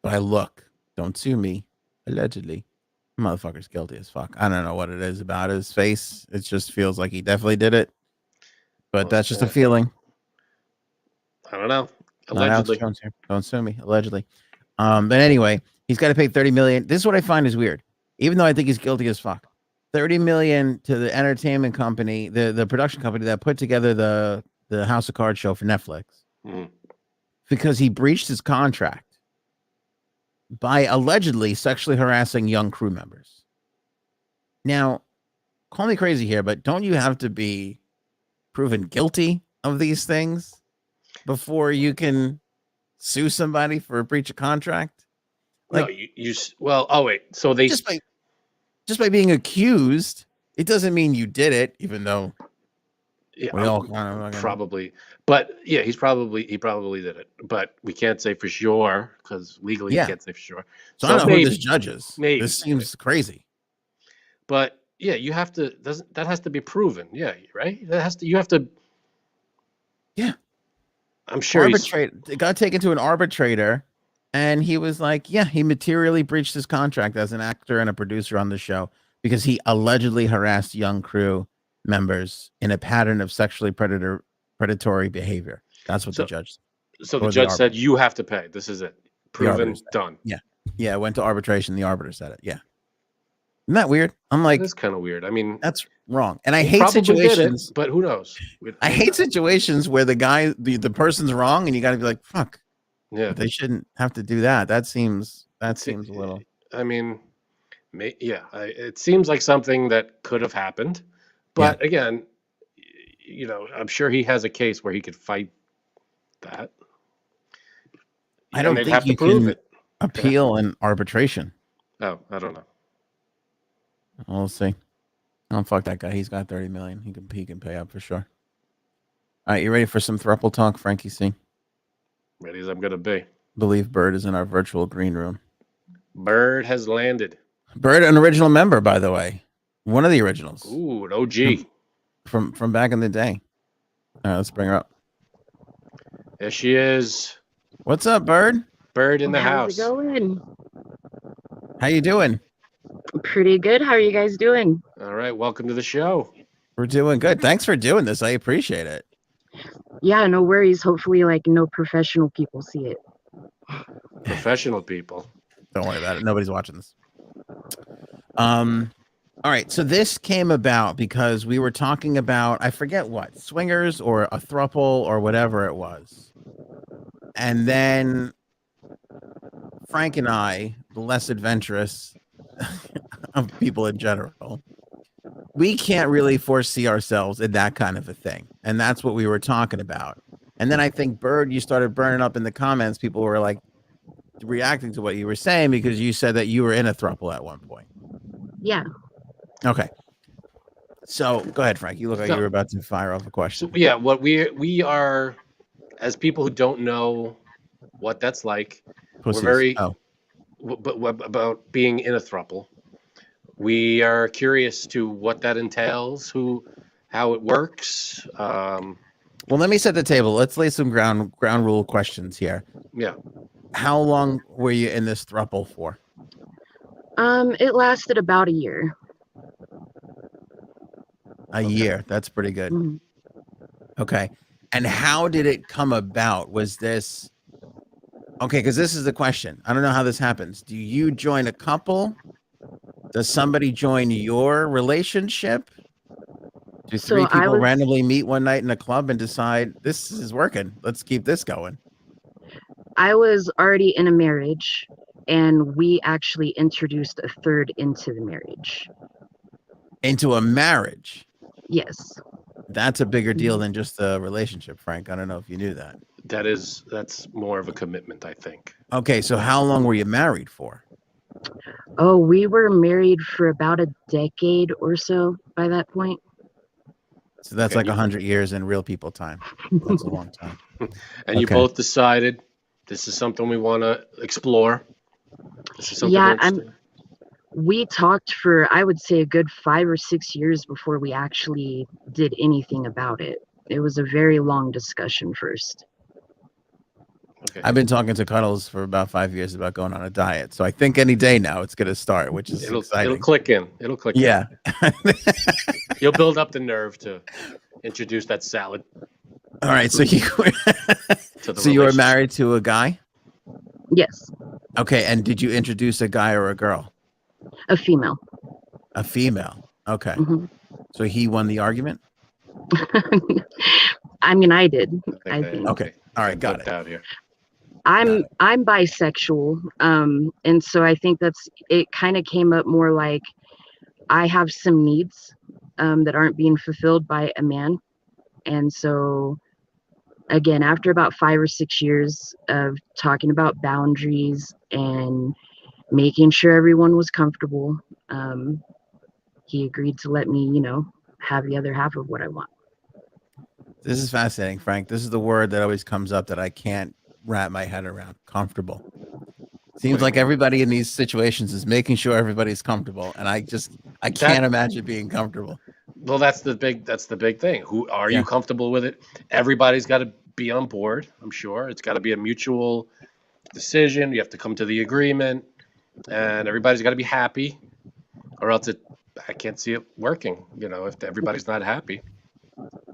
look, don't sue me. Allegedly, motherfucker's guilty as fuck. I don't know what it is about his face. It just feels like he definitely did it, but that's just a feeling.
I don't know. Allegedly,
don't sue me. Allegedly, but anyway, he's got to pay $30 million. This is what I find is weird. Even though I think he's guilty as fuck, $30 million to the entertainment company, the production company that put together the House of Cards show for Netflix, because he breached his contract by allegedly sexually harassing young crew members. Now, call me crazy here, but don't you have to be proven guilty of these things before you can sue somebody for a breach of contract?
Like, no, so they
just by being accused, it doesn't mean you did it, even though we all kind of
probably. But yeah, he probably did it. But we can't say for sure because legally you can't say for sure.
So I don't know who this judge is. Maybe this seems crazy.
But yeah, you have to. That has to be proven? Yeah, right. You have to.
Yeah,
I'm sure.
It got taken to an arbitrator, and he was like, "Yeah, he materially breached his contract as an actor and a producer on the show because he allegedly harassed young crew members in a pattern of sexually predatory behavior." That's what the judge said.
So the judge said you have to pay. This is it. Proven, done.
Yeah, it went to arbitration. The arbiter said it. Yeah. Isn't that weird? I'm like,
that's kind of weird. I mean,
that's wrong. And I hate situations,
but who knows?
I hate situations where the person's wrong and you got to be like, fuck.
Yeah.
They shouldn't have to do that. That seems a little.
I mean, it seems like something that could have happened. But again, I'm sure he has a case where he could fight that.
I don't think have you to prove can appeal in arbitration.
Oh, I don't know.
We'll see. Oh, fuck that guy. He's got $30 million. He can pay up for sure. All right, you ready for some throuple talk, Frankie C?
Ready as I'm gonna be.
Believe Bird is in our virtual green room.
Bird has landed.
Bird, an original member, by the way. One of the originals.
Ooh, an OG.
From back in the day. All right, let's bring her up.
There she is.
What's up, Bird?
Bird in the house.
How's it going?
How you doing?
Pretty good. How are you guys doing?
All right, welcome to the show.
We're doing good. Thanks for doing this. I appreciate it.
Yeah, no worries. Hopefully, no professional people see it.
Professional people.
Don't worry about it. Nobody's watching this. All right, so this came about because we were talking about, I forget what, swingers or a throuple or whatever it was. And then Frank and I, the less adventurous of people in general, we can't really foresee ourselves in that kind of a thing. And that's what we were talking about. And then I think, Bird, you started burning up in the comments. People were like reacting to what you were saying because you said that you were in a throuple at one point.
Yeah.
Okay. So go ahead, Frank. You look like you were about to fire off a question.
So, yeah, what we are, as people who don't know what that's like,
Pussies.
we're very but about being in a throuple. we are curious to what that entails, how it works.
Well, let me set the table. Let's lay some ground rule questions here.
Yeah.
How long were you in this throuple for?
It lasted about a year.
A year. That's pretty good.
Mhm.
Okay. And how did it come about? Was this okay? Because this is the question. I don't know how this happens. Do you join a couple? Does somebody join your relationship? Do three
So I
people
was
randomly meet one night in a club and decide this is working? Let's keep this going.
I was already in a marriage, and we actually introduced a third into the marriage.
Into a marriage.
Yes.
That's a bigger deal than just a relationship, Frank. I don't know if you knew that.
That's more of a commitment, I think.
Okay, so how long were you married for?
Oh, we were married for about a decade or so by that point.
So that's
Okay,
like 100 years in real people time. That's a long time.
And you
Okay.
both decided this is something we want to explore. This is something
Yeah,
we're interested in.
We talked for, I would say, a good 5 or 6 years before we actually did anything about it. It was a very long discussion first.
Okay.
I've been talking to Cuddles for about 5 years about going on a diet. So I think any day now it's going to start, which is exciting.
It'll click in. It'll click
Yeah.
in. You'll build up the nerve to introduce that salad
All right. So you
to the
so you were
relationship.
married to a guy?
Yes,
Okay. And did you introduce a guy or a girl?
a female.
A female. Okay.
Mhm.
So he won the argument?
I mean, I did. I
they-
think.
Okay. All right. Got
worked
it.
out here.
I'm bisexual, and so I think it kind of came up more like I have some needs that aren't being fulfilled by a man, and so again, after about 5 or 6 years of talking about boundaries and making sure everyone was comfortable, he agreed to let me, have the other half of what I want.
This is fascinating, Frank. This is the word that always comes up that I can't wrap my head around. Comfortable. Seems like everybody in these situations is making sure everybody's comfortable, and I can't imagine being comfortable.
Well, that's the big thing. Who are
Yeah.
you comfortable with it? Everybody's got to be on board. I'm sure it's got to be a mutual decision. You have to come to the agreement, and everybody's got to be happy, or else I can't see it working. If everybody's not happy.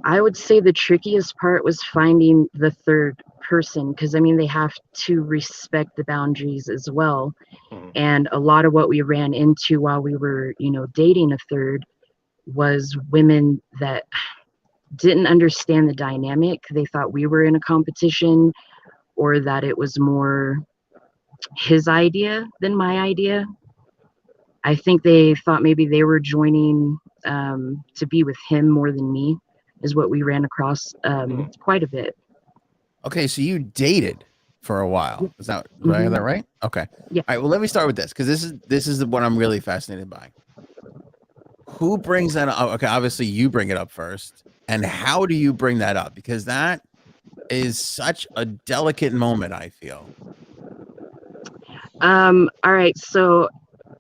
I would say the trickiest part was finding the third person, because I mean, they have to respect the boundaries as well.
Mhm.
And a lot of what we ran into while we were, dating a third was women that didn't understand the dynamic. They thought we were in a competition, or that it was more his idea than my idea. I think they thought maybe they were joining to be with him more than me, is what we ran across quite a bit.
Okay, so you dated for a while. Is that right? Is that right? Okay.
Yeah.
All right. Well, let me start with this, because this is what I'm really fascinated by. Who brings that up? Okay, obviously you bring it up first. And how do you bring that up? Because that is such a delicate moment, I feel.
All right, so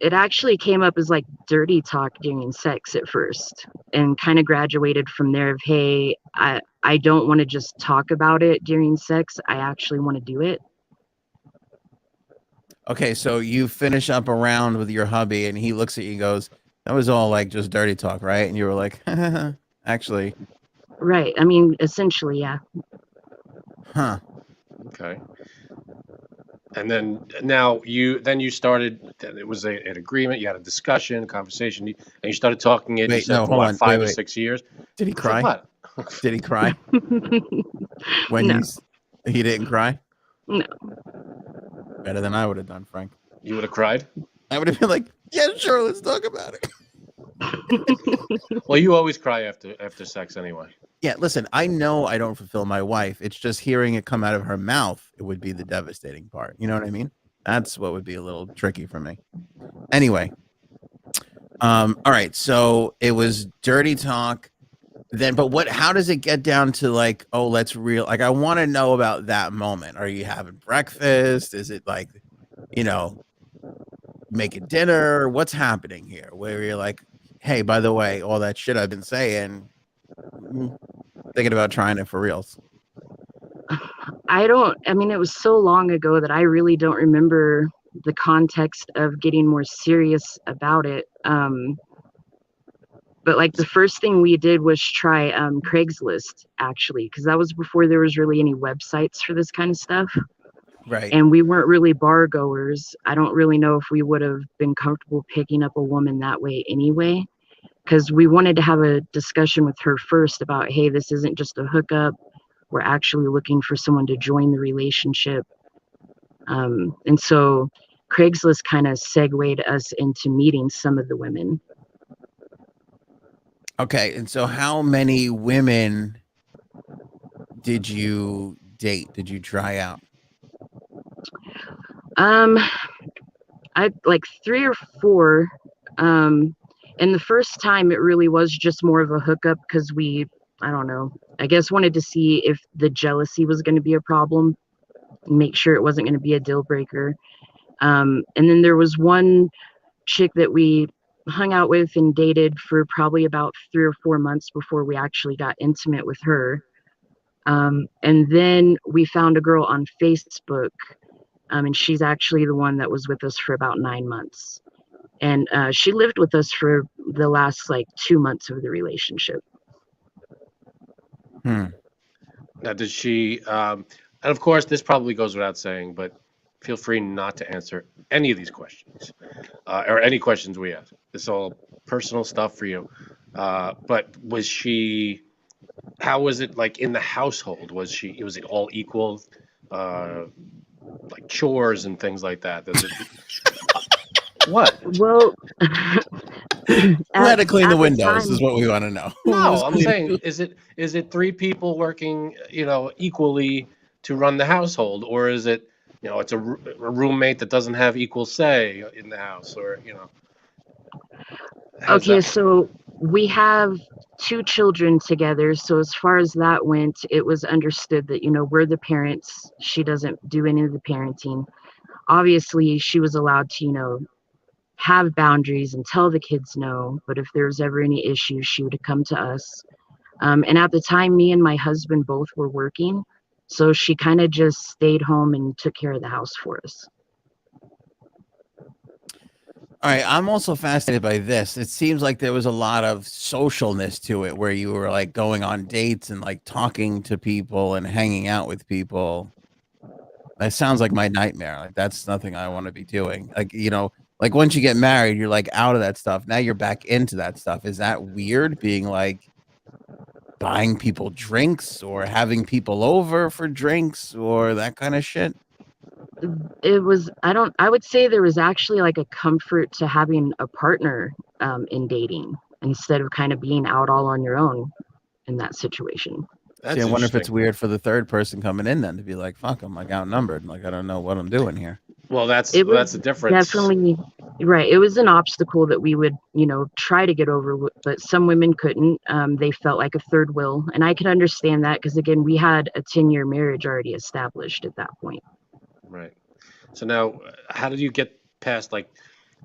it actually came up as like dirty talk during sex at first, and kind of graduated from there of, hey, I don't want to just talk about it during sex. I actually want to do it.
Okay, so you finish up a round with your hubby, and he looks at you and goes, that was all like just dirty talk, right? And you were like, actually.
Right. I mean, essentially, yeah.
Huh.
Okay. And then you started. It was an agreement. You had a discussion, conversation, and you started talking it.
Wait,
you said
no,
for
hold
what,
on.
5 or
Wait.
6 years.
Did he
For
cry?
what?
Did he cry? When
No.
he didn't cry?
No.
Better than I would have done, Frank.
You would have cried.
I would have been like, yeah, sure, let's talk about it.
Well, you always cry after sex anyway.
Yeah, listen, I know I don't fulfill my wife. It's just hearing it come out of her mouth. It would be the devastating part. You know what I mean? That's what would be a little tricky for me. Anyway. All right. So it was dirty talk. Then, but how does it get down to like, oh, let's like, I want to know about that moment. Are you having breakfast? Is it like, making dinner? What's happening here? Where you're like, hey, by the way, all that shit I've been saying, thinking about trying it for reals.
I mean, it was so long ago that I really don't remember the context of getting more serious about it. But like the first thing we did was try Craigslist, actually, because that was before there was really any websites for this kind of stuff.
Right.
And we weren't really bar goers. I don't really know if we would have been comfortable picking up a woman that way anyway, because we wanted to have a discussion with her first about, hey, this isn't just a hookup. We're actually looking for someone to join the relationship. And so Craigslist kind of segued us into meeting some of the women.
Okay. And so how many women did you date? Did you try out?
I like 3 or 4. And the first time it really was just more of a hookup because I don't know, I guess wanted to see if the jealousy was going to be a problem and make sure it wasn't going to be a deal breaker. And then there was one chick that we hung out with and dated for probably about 3 or 4 months before we actually got intimate with her. And then we found a girl on Facebook, and she's actually the one that was with us for about 9 months. And she lived with us for the last like 2 months of the relationship.
Now, did she, and of course, this probably goes without saying, but feel free not to answer any of these questions or any questions we ask. This is all personal stuff for you. But how was it like in the household? Was it all equal, like chores and things like that? What?
Well,
Who had to clean the windows
time,
is what we want to know.
No, I'm saying, is it 3 people working, equally to run the household, or is it, it's a roommate that doesn't have equal say in the house, or
Okay, so we have 2 children together. So as far as that went, it was understood that, we're the parents. She doesn't do any of the parenting. Obviously, she was allowed to, have boundaries and tell the kids no. But if there was ever any issues, she would come to us. And at the time, me and my husband both were working. So she kind of just stayed home and took care of the house for us.
All right, I'm also fascinated by this. It seems like there was a lot of socialness to it, where you were like going on dates and like talking to people and hanging out with people. That sounds like my nightmare. Like that's nothing I want to be doing. Like, like once you get married, you're like out of that stuff. Now you're back into that stuff. Is that weird, being like buying people drinks or having people over for drinks or that kind of shit?
It was, I would say there was actually like a comfort to having a partner in dating instead of kind of being out all on your own in that situation.
See, I wonder if it's weird for the third person coming in then to be like, fuck, I'm like outnumbered. Like, I don't know what I'm doing here.
Well, that's the difference.
Definitely right. It was an obstacle that we would, try to get over, but some women couldn't. They felt like a third wheel. And I could understand that because, again, we had a 10-year marriage already established at that point.
Right. So now, how did you get past, like,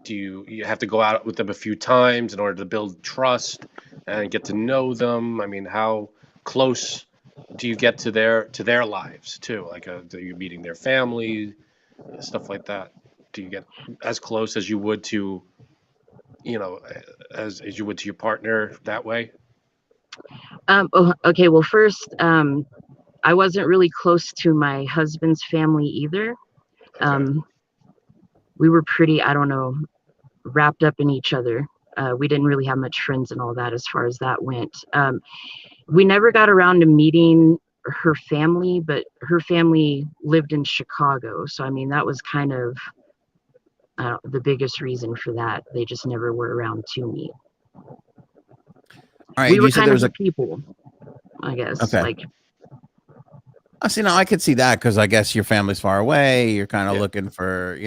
do you have to go out with them a few times in order to build trust and get to know them? I mean, how close do you get to their lives too? Like, are you meeting their family, stuff like that? Do you get as close as you would to, as you would to your partner that way?
Okay. Well, first, I wasn't really close to my husband's family either.
Okay.
We were pretty, I don't know, wrapped up in each other. We didn't really have much friends and all that as far as that went. We never got around to meeting her family, but her family lived in Chicago. So, I mean, that was kind of the biggest reason for that. They just never were around to meet.
All right,
We were
you said
kind
there
of
was
the people, I guess.
Okay.
Like,
I see. Now I could see that because I guess your family's far away. You're kind of
Yeah.
looking for,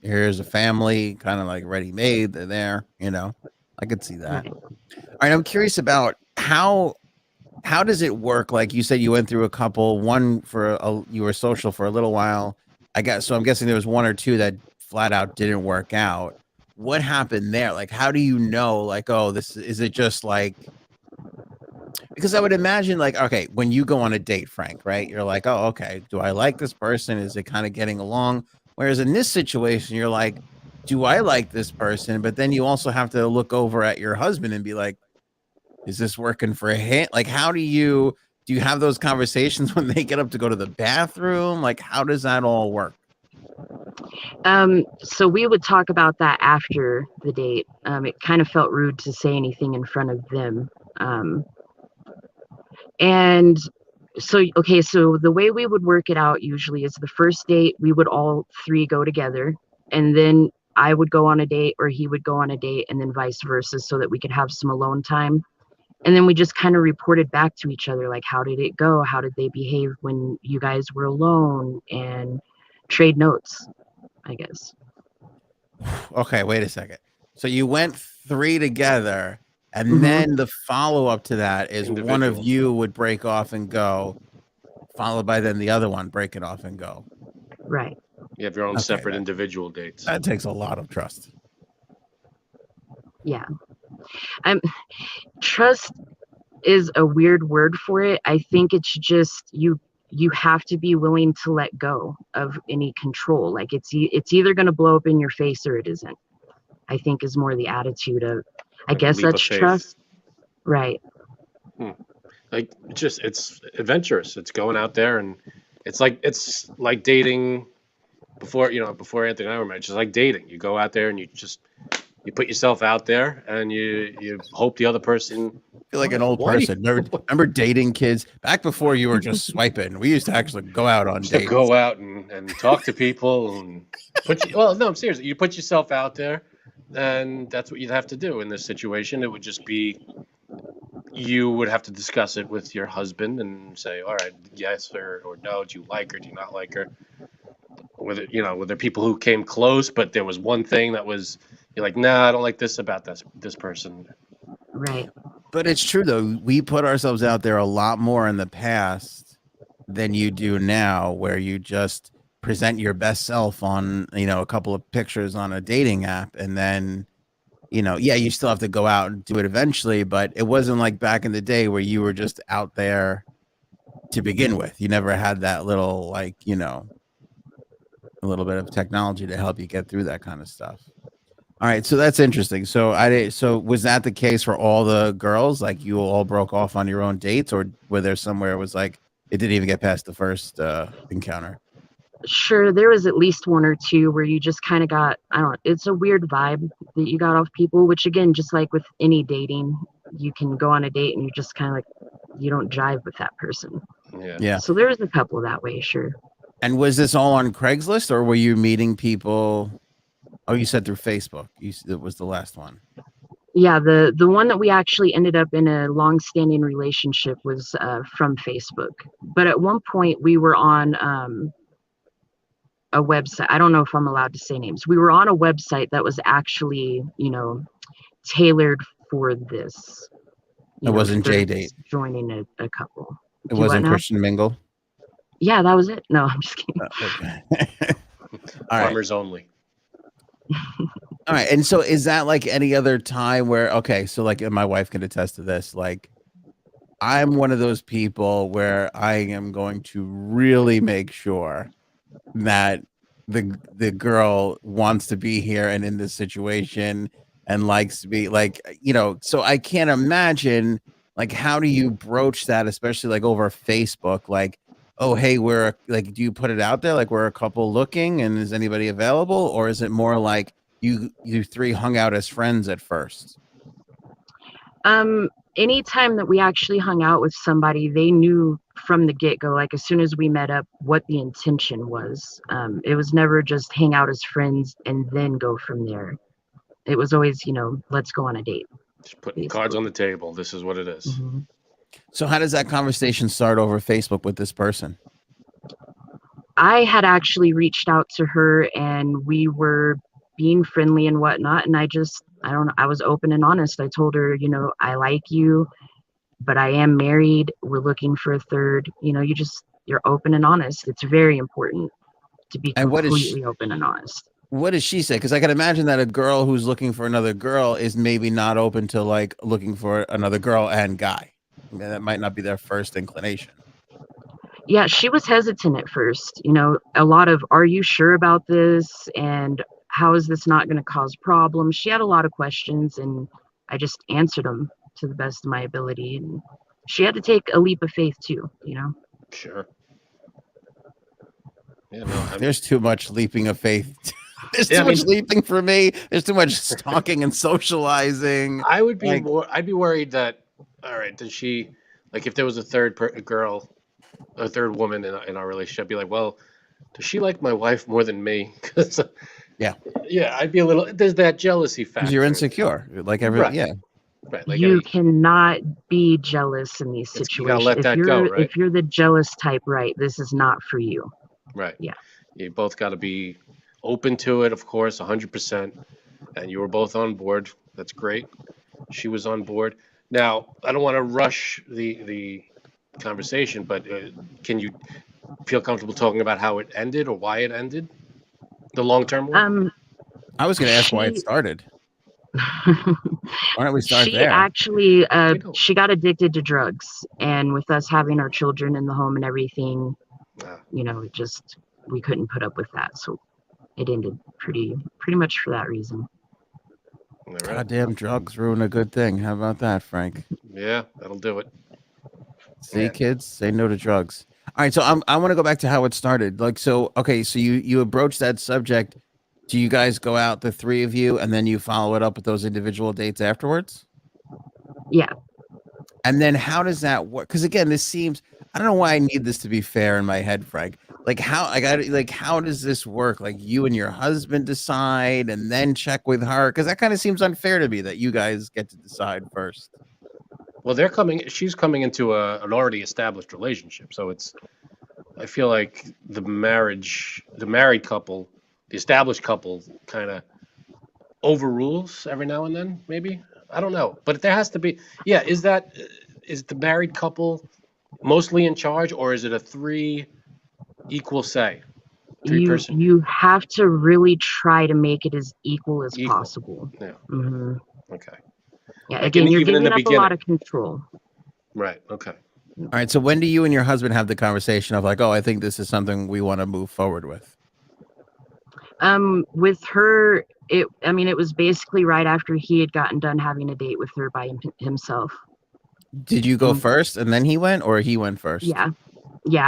here's a family, kind of like ready made. They're there. I could see that.
right.
All right, I'm curious about how does it work? Like you said, you went through a couple. One you were social for a little while. I guess so. I'm guessing there was 1 or 2 that flat out didn't work out. what happened there? Like, how do you know, like, oh, this is it just like, because I would imagine, like, okay, when you go on a date, Frank, right? You're like, oh, okay, do I like this person? Is it kind of getting along? Whereas in this situation, you're like, do I like this person? But then you also have to look over at your husband and be like, is this working for him? Like, how do you have those conversations when they get up to go to the bathroom? Like, how does that all work?
So we would talk about that after the date. It kind of felt rude to say anything in front of them. And so, okay, so the way we would work it out usually is the first date, we would all three go together, and then I would go on a date or he would go on a date, and then vice versa, so that we could have some alone time. And then we just kind of reported back to each other, like, how did it go? How did they behave when you guys were alone? And trade notes, I guess.
Okay, wait a second. So you went 3 together, and then the follow-up to that is one of you would break off and go, followed by then the other one break it off and go.
Right.
You have your own separate individual dates.
That takes a lot of trust.
Yeah. Trust is a weird word for it. I think it's just you have to be willing to let go of any control. Like it's either going to blow up in your face or it isn't. I think is more the attitude of, I guess that's trust. Right.
Like it's adventurous. It's going out there, and it's like dating before Anthony and I were married. It's just like dating. You go out there and you put yourself out there, and you hope the other person.
I feel like an old person. Remember dating kids back before you were just swiping? We used to actually go out on dates.
Go out and talk to people and I'm serious. You put yourself out there, and that's what you'd have to do in this situation. It would just be, you would have to discuss it with your husband and say, all right, yes or no, do you like her, do you not like her? Were there people who came close, but there was one thing that was, you're like, nah, I don't like this about this person.
Right.
But it's true, though. We put ourselves out there a lot more in the past than you do now, where you just present your best self on, a couple of pictures on a dating app. And then, you still have to go out and do it eventually. But it wasn't like back in the day where you were just out there to begin with. You never had that little, a little bit of technology to help you get through that kind of stuff. All right, so that's interesting. So was that the case for all the girls? Like you all broke off on your own dates, or were there somewhere it was like it didn't even get past the first encounter?
Sure, there was at least one or two where you just kind of got, it's a weird vibe that you got off people, which again, just like with any dating, you can go on a date and you just kind of like, you don't jive with that person.
Yeah.
So there was a couple that way, sure.
And was this all on Craigslist, or were you meeting people? Oh, you said through Facebook. It was the last one.
Yeah, the one that we actually ended up in a long-standing relationship was from Facebook. But at one point we were on a website. I don't know if I'm allowed to say names. We were on a website that was actually, tailored for this.
It wasn't J-Date.
Joining a couple.
It wasn't Christian Mingle.
Yeah, that was it. No, I'm just kidding.
Okay.
Farmers only.
All right. And so is that like any other time where, okay, so like my wife can attest to this, like I'm one of those people where I am going to really make sure that the girl wants to be here and in this situation and likes to be like, so I can't imagine, like, how do you broach that, especially like over Facebook? Like, oh, hey, do you put it out there? Like, we're a couple looking and is anybody available? Or is it more like you three hung out as friends at first?
Anytime that we actually hung out with somebody, they knew from the get-go, like as soon as we met up, what the intention was. It was never just hang out as friends and then go from there. It was always, let's go on a date.
Just putting cards on the table. This is what it is.
Mm-hmm.
So how does that conversation start over Facebook with this person?
I had actually reached out to her and we were being friendly and whatnot. And I was open and honest. I told her, I like you, but I am married. We're looking for a third. You're open and honest. It's very important to be completely open and honest.
What does she say? Because I can imagine that a girl who's looking for another girl is maybe not open to like looking for another girl and guy. I mean, that might not be their first inclination.
Yeah, she was hesitant at first. A lot of, are you sure about this? And how is this not going to cause problems? She had a lot of questions, and I just answered them to the best of my ability. And she had to take a leap of faith too.
Sure. Yeah, no,
There's too much leaping of faith. There's too much leaping for me. There's too much stalking and socializing.
I would be I'd be worried that, all right, does she, like, if there was a third girl, a third woman in our relationship, I'd be like, well, does she like my wife more than me?
Yeah,
I'd be a little. There's that jealousy factor.
Because you're insecure, like
Right.
yeah.
Right. Like
you cannot be jealous in these situations.
You gotta let that go, right?
If you're the jealous type, right, this is not for you.
Right.
Yeah.
You both got to be open to it, of course, 100%. And you were both on board. That's great. She was on board. Now, I don't want to rush the conversation, but can you feel comfortable talking about how it ended or why it ended? The long-term one?
I was going to ask why it started. Why don't we start
she
there?
Actually, she got addicted to drugs, and with us having our children in the home and everything, it just, we couldn't put up with that, so it ended pretty much for that reason.
Right.
Goddamn drugs ruin a good thing. How about that, Frank?
Yeah, that'll do it.
See, kids, say no to drugs. All right, so I want to go back to how it started. Like, so okay, so you approach that subject. Do you guys go out, the three of you, and then you follow it up with those individual dates afterwards?
Yeah.
And then how does that work? Because again, this seems, I don't know why I need this to be fair in my head, Frank. Like how does this work? Like you and your husband decide and then check with her? Because that kind of seems unfair to me that you guys get to decide first.
Well, she's coming into an already established relationship. So I feel like the married couple, the established couple kind of overrules every now and then, maybe. I don't know. But there has to be, is the married couple mostly in charge, or is it a three equal say? Three-person?
You have to really try to make it as equal as possible.
Yeah.
Mm-hmm.
Okay.
Yeah, like again, you're giving up a lot of control.
Right, okay.
All right, so when do you and your husband have the conversation of like, oh, I think this is something we want to move forward with?
With her, it was basically right after he had gotten done having a date with her by himself.
Did you go first and then he went, or he went first?
Yeah,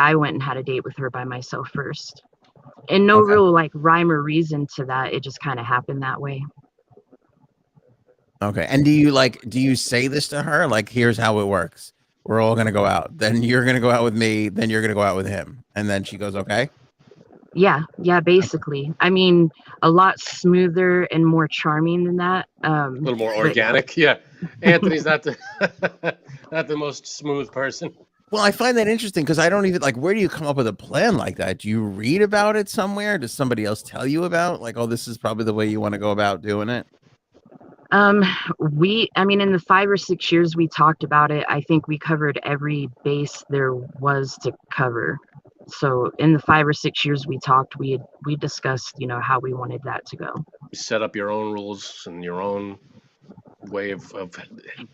I went and had a date with her by myself first. And no real like rhyme or reason to that. It just kind of happened that way.
Okay. And do you say this to her? Like, here's how it works. We're all going to go out. Then you're going to go out with me. Then you're going to go out with him. And then she goes, okay.
Yeah, basically. I mean, a lot smoother and more charming than that.
A little more organic. Yeah. Anthony's not the most smooth person.
Well, I find that interesting because I don't even where do you come up with a plan like that? Do you read about it somewhere? Does somebody else tell you about oh, this is probably the way you want to go about doing it?
In the 5 or 6 years we talked about it, I think we covered every base there was to cover. So in the 5 or 6 years we talked, we discussed, how we wanted that to go.
You set up your own rules and your own way of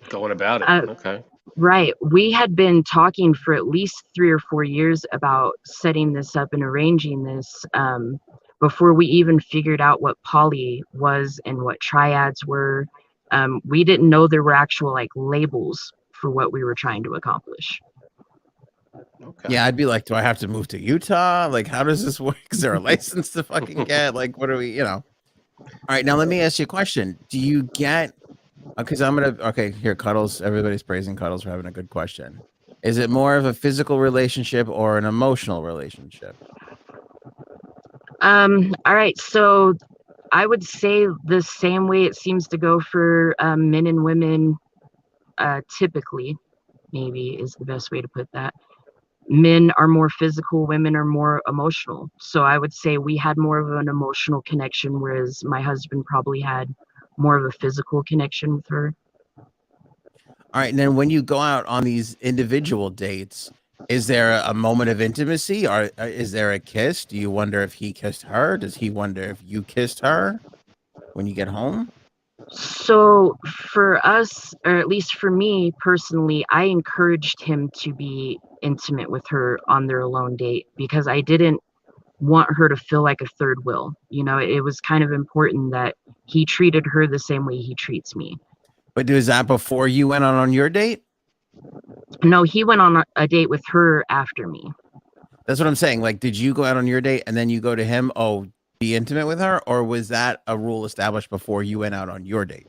going about it. Okay.
Right. We had been talking for at least 3 or 4 years about setting this up and arranging this before we even figured out what poly was and what triads were. We didn't know there were actual labels for what we were trying to accomplish.
Okay. Yeah, I'd be like, do I have to move to Utah? How does this work? Is there a license to fucking get? What are we, All right, now let me ask you a question. Do you get, because here, Cuddles, everybody's praising Cuddles for having a good question. Is it more of a physical relationship or an emotional relationship?
All right, so I would say the same way it seems to go for men and women, typically, maybe is the best way to put that. Men are more physical, women are more emotional. So I would say we had more of an emotional connection, whereas my husband probably had more of a physical connection with her.
All right, and then when you go out on these individual dates, Is there a moment of intimacy, or is there a kiss? Do you wonder if he kissed her? Does he wonder if you kissed her when you get home?
So for us, or at least for me personally, I encouraged him to be intimate with her on their alone date because I didn't want her to feel like a third wheel. You know, it was kind of important that he treated her the same way he treats me.
But was that before you went on your date?
No, he went on a date with her after me.
That's what I'm saying. Like, did you go out on your date and then you go to him? Oh, be intimate with her, or was that a rule established before you went out on your date?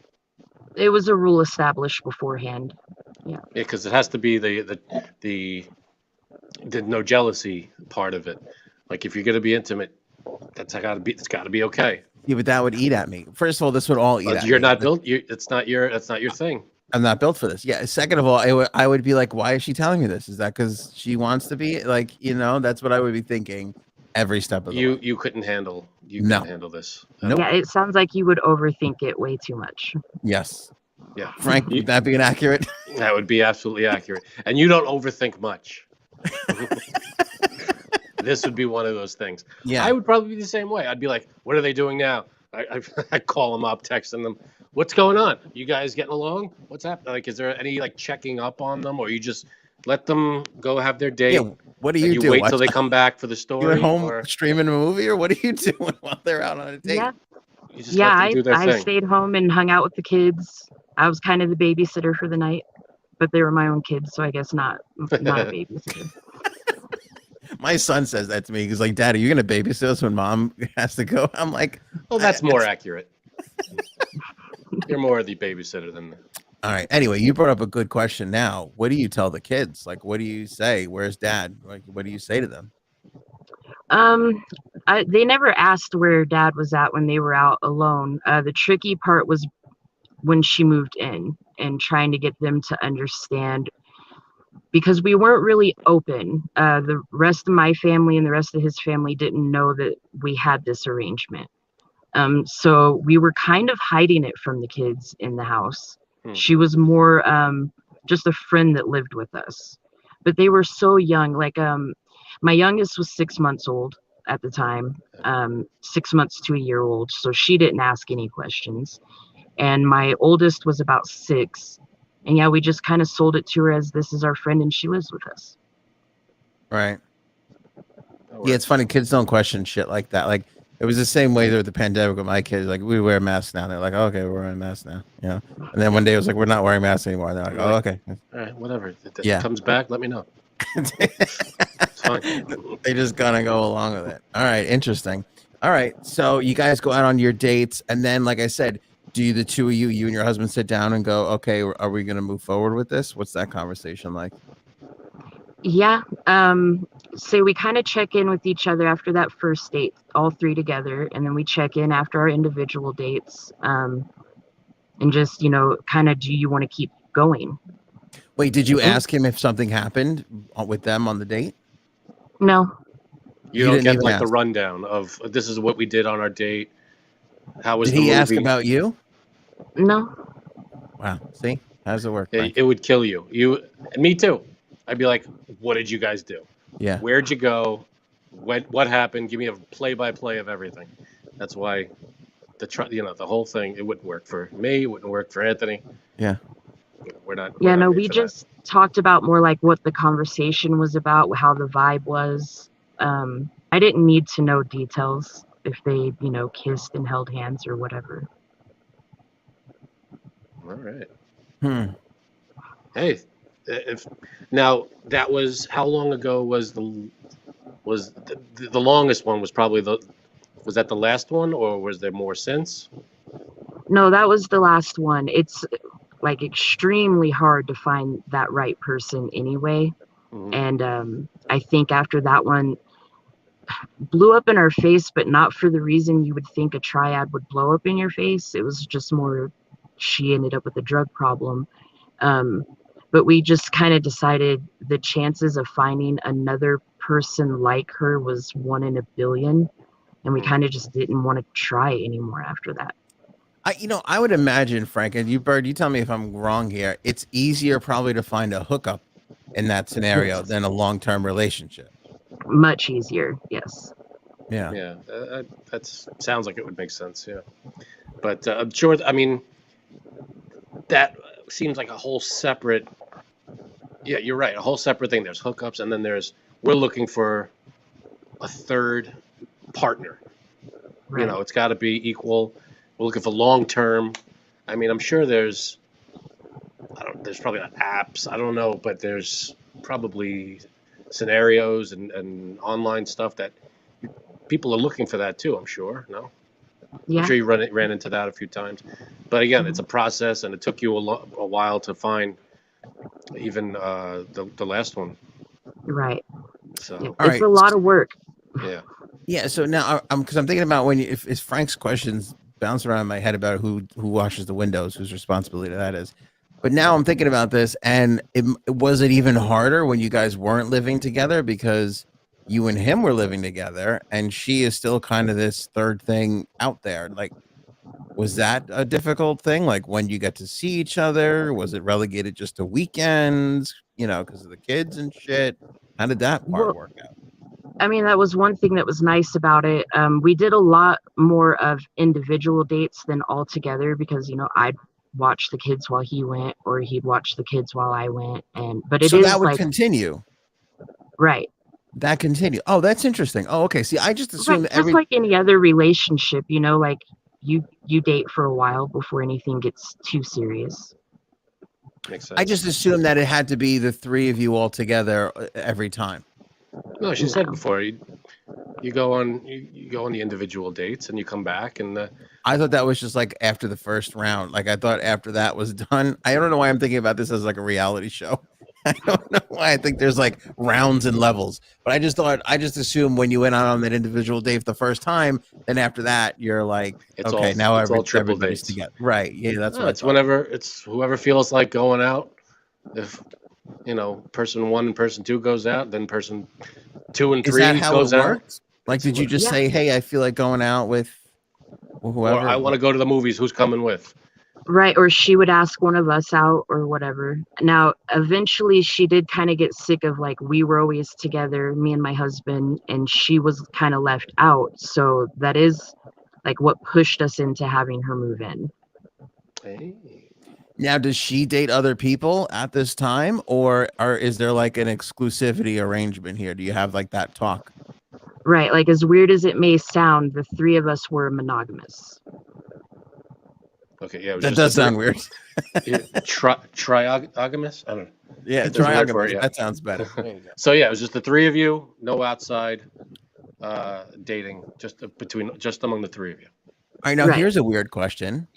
It was a rule established beforehand.
Yeah, because it has to be the no jealousy part of it. Like if you're gonna be intimate, it's got to be okay.
Yeah, but that would eat at me. First of all, this would all eat at
You're
me.
not built. That's not your thing.
I'm not built for this. Yeah. Second of all, I would be like, why is she telling me this? Is that because she wants to be like, that's what I would be thinking every step of the way.
You couldn't handle.
No.
Couldn't handle this.
Nope.
Yeah, it sounds like you would overthink it way too much.
Yes.
Yeah.
Frank, would that be inaccurate?
That would be absolutely accurate. And you don't overthink much. This would be one of those things.
Yeah.
I would probably be the same way. I'd be like, what are they doing now? I call them up, texting them. What's going on? You guys getting along? What's happening? Like, is there any like checking up on them, or you just let them go have their date?
Yeah. What do you do?
Wait till they come back for the story.
You're at home streaming a movie, or what are you doing while they're out on a date?
Yeah.
You just let them do their
I
thing.
stayed home and hung out with the kids. I was kind of the babysitter for the night, but they were my own kids, so I guess not a babysitter.
My son says that to me. He's like, Dad, are you going to babysit us when Mom has to go? I'm like,
well, that's more accurate. You're more the babysitter than.
All right. Anyway, you brought up a good question. Now, what do you tell the kids? Like, what do you say? Where's Dad? Like, what do you say to them?
They never asked where Dad was at when they were out alone. The tricky part was when she moved in and trying to get them to understand, because we weren't really open. The rest of my family and the rest of his family didn't know that we had this arrangement. So we were kind of hiding it from the kids in the house. She was more just a friend that lived with us. But they were so young. Like my youngest was 6 months old at the time, 6 months to a year old. So she didn't ask any questions. And my oldest was about 6. And yeah, we just kind of sold it to her as this is our friend and she lives with us.
Right. Yeah, it's funny. Kids don't question shit like that. Like, it was the same way with the pandemic with my kids. Like, we wear masks now. They're like, oh, okay, we're wearing masks now. And then one day it was like, we're not wearing masks anymore. And they're like, oh, okay.
All right, whatever. If it comes back, let me know.
It's fine. They just gotta go along with it. All right, interesting. All right, so you guys go out on your dates, and then, like I said, do the two of you and your husband sit down and go, okay, are we gonna move forward with this? What's that conversation like?
Yeah. So we kind of check in with each other after that first date, all three together, and then we check in after our individual dates, and just, kind of, do you want to keep going?
Wait, did you ask him if something happened with them on the date?
No.
You don't get like the rundown of this is what we did on our date. How was
did
the
he
movie?
Ask about you?
No.
Wow. See, how does it work?
It would kill you. Me too. I'd be like, what did you guys do?
Yeah.
Where'd you go? What happened? Give me a play-by-play of everything. That's why the whole thing, it wouldn't work for me. It wouldn't work for Anthony.
Yeah.
We're not.
Yeah, no, we just talked about more like what the conversation was about, how the vibe was. I didn't need to know details if they, kissed and held hands or whatever.
All right. Hey, now that was how long ago was the longest one? Was probably was that the last one, or was there more since?
No, that was the last one. It's like extremely hard to find that right person anyway. Mm-hmm. And I think after that one blew up in our face, but not for the reason you would think a triad would blow up in your face. It was just more she ended up with a drug problem. But we just kind of decided the chances of finding another person like her was 1 in a billion. And we kind of just didn't want to try anymore after that.
I would imagine, Frank, and you tell me if I'm wrong here. It's easier probably to find a hookup in that scenario than a long-term relationship.
Much easier, yes.
Yeah.
Yeah, that sounds like it would make sense. Yeah, but I'm sure. I mean, that seems like a whole separate. Yeah, you're right. A whole separate thing. There's hookups, and then we're looking for a third partner.
Right.
It's got to be equal. We're looking for long term. I mean, I'm sure there's probably not apps. I don't know, but there's probably scenarios and online stuff that people are looking for that too. I'm sure. No.
Yeah.
I'm sure you ran into that a few times, but again, it's a process, and it took you a while to find even the last one.
Right.
So
yeah. It's a lot of work.
Yeah.
Yeah. So now I'm thinking about if Frank's questions bounce around in my head about who washes the windows, whose responsibility that is. But now I'm thinking about this, and was it even harder when you guys weren't living together, because you and him were living together, and she is still kind of this third thing out there. Like, was that a difficult thing? Like, when you get to see each other, was it relegated just to weekends, because of the kids and shit? How did that part work out?
I mean, that was one thing that was nice about it. We did a lot more of individual dates than all together, because, I'd watch the kids while he went, or he'd watch the kids while I went. But it
so
is
that would
like,
continue.
Right.
That continue. Oh, that's interesting. Oh, okay. See, I just assumed
just like any other relationship, like you date for a while before anything gets too serious.
Makes sense.
I just assumed that it had to be the three of you all together every time.
No, she said before you go on the individual dates and you come back, and
I thought that was just like after the first round. Like, I thought after that was done. I don't know why I'm thinking about this as like a reality show. I don't know why I think there's like rounds and levels, but I just assumed when you went out on that individual date the first time, then after that you're like,
it's
okay,
all,
now
it's all triple
everybody's
dates
together, right? Yeah, that's what
it's whenever it's whoever feels like going out. If person 1 and person 2 goes out, then person 2 and 3
Is that how
goes
it
out.
works? Like, did you just say, hey, I feel like going out with whoever?
Or I want to go to the movies. Who's coming with?
Right, or she would ask one of us out or whatever. Now, eventually she did kind of get sick of, like, we were always together, me and my husband, and she was kind of left out. So that is like what pushed us into having her move in.
Hey.
Now, does she date other people at this time, or is there like an exclusivity arrangement here? Do you have like that talk?
Right, like, as weird as it may sound, the three of us were monogamous.
Okay, yeah,
that does sound weird.
Triogamous? I don't know.
Yeah, triogamous. That sounds better.
So yeah, it was just the three of you, no outside dating, just among the three of you.
All right, now here's a weird question.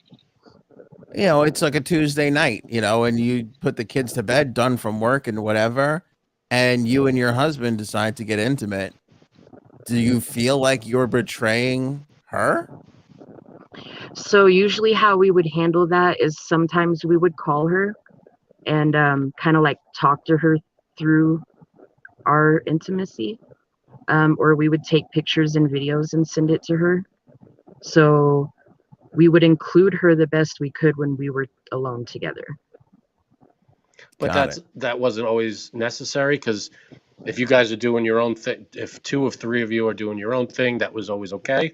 It's like a Tuesday night, and you put the kids to bed, done from work and whatever, and you and your husband decide to get intimate. Do you feel like you're betraying her?
So usually how we would handle that is sometimes we would call her and kind of like talk to her through our intimacy, or we would take pictures and videos and send it to her. So we would include her the best we could when we were alone together.
But that wasn't always necessary, because if you guys are doing your own thing, if 2 of 3 of you are doing your own thing, that was always okay.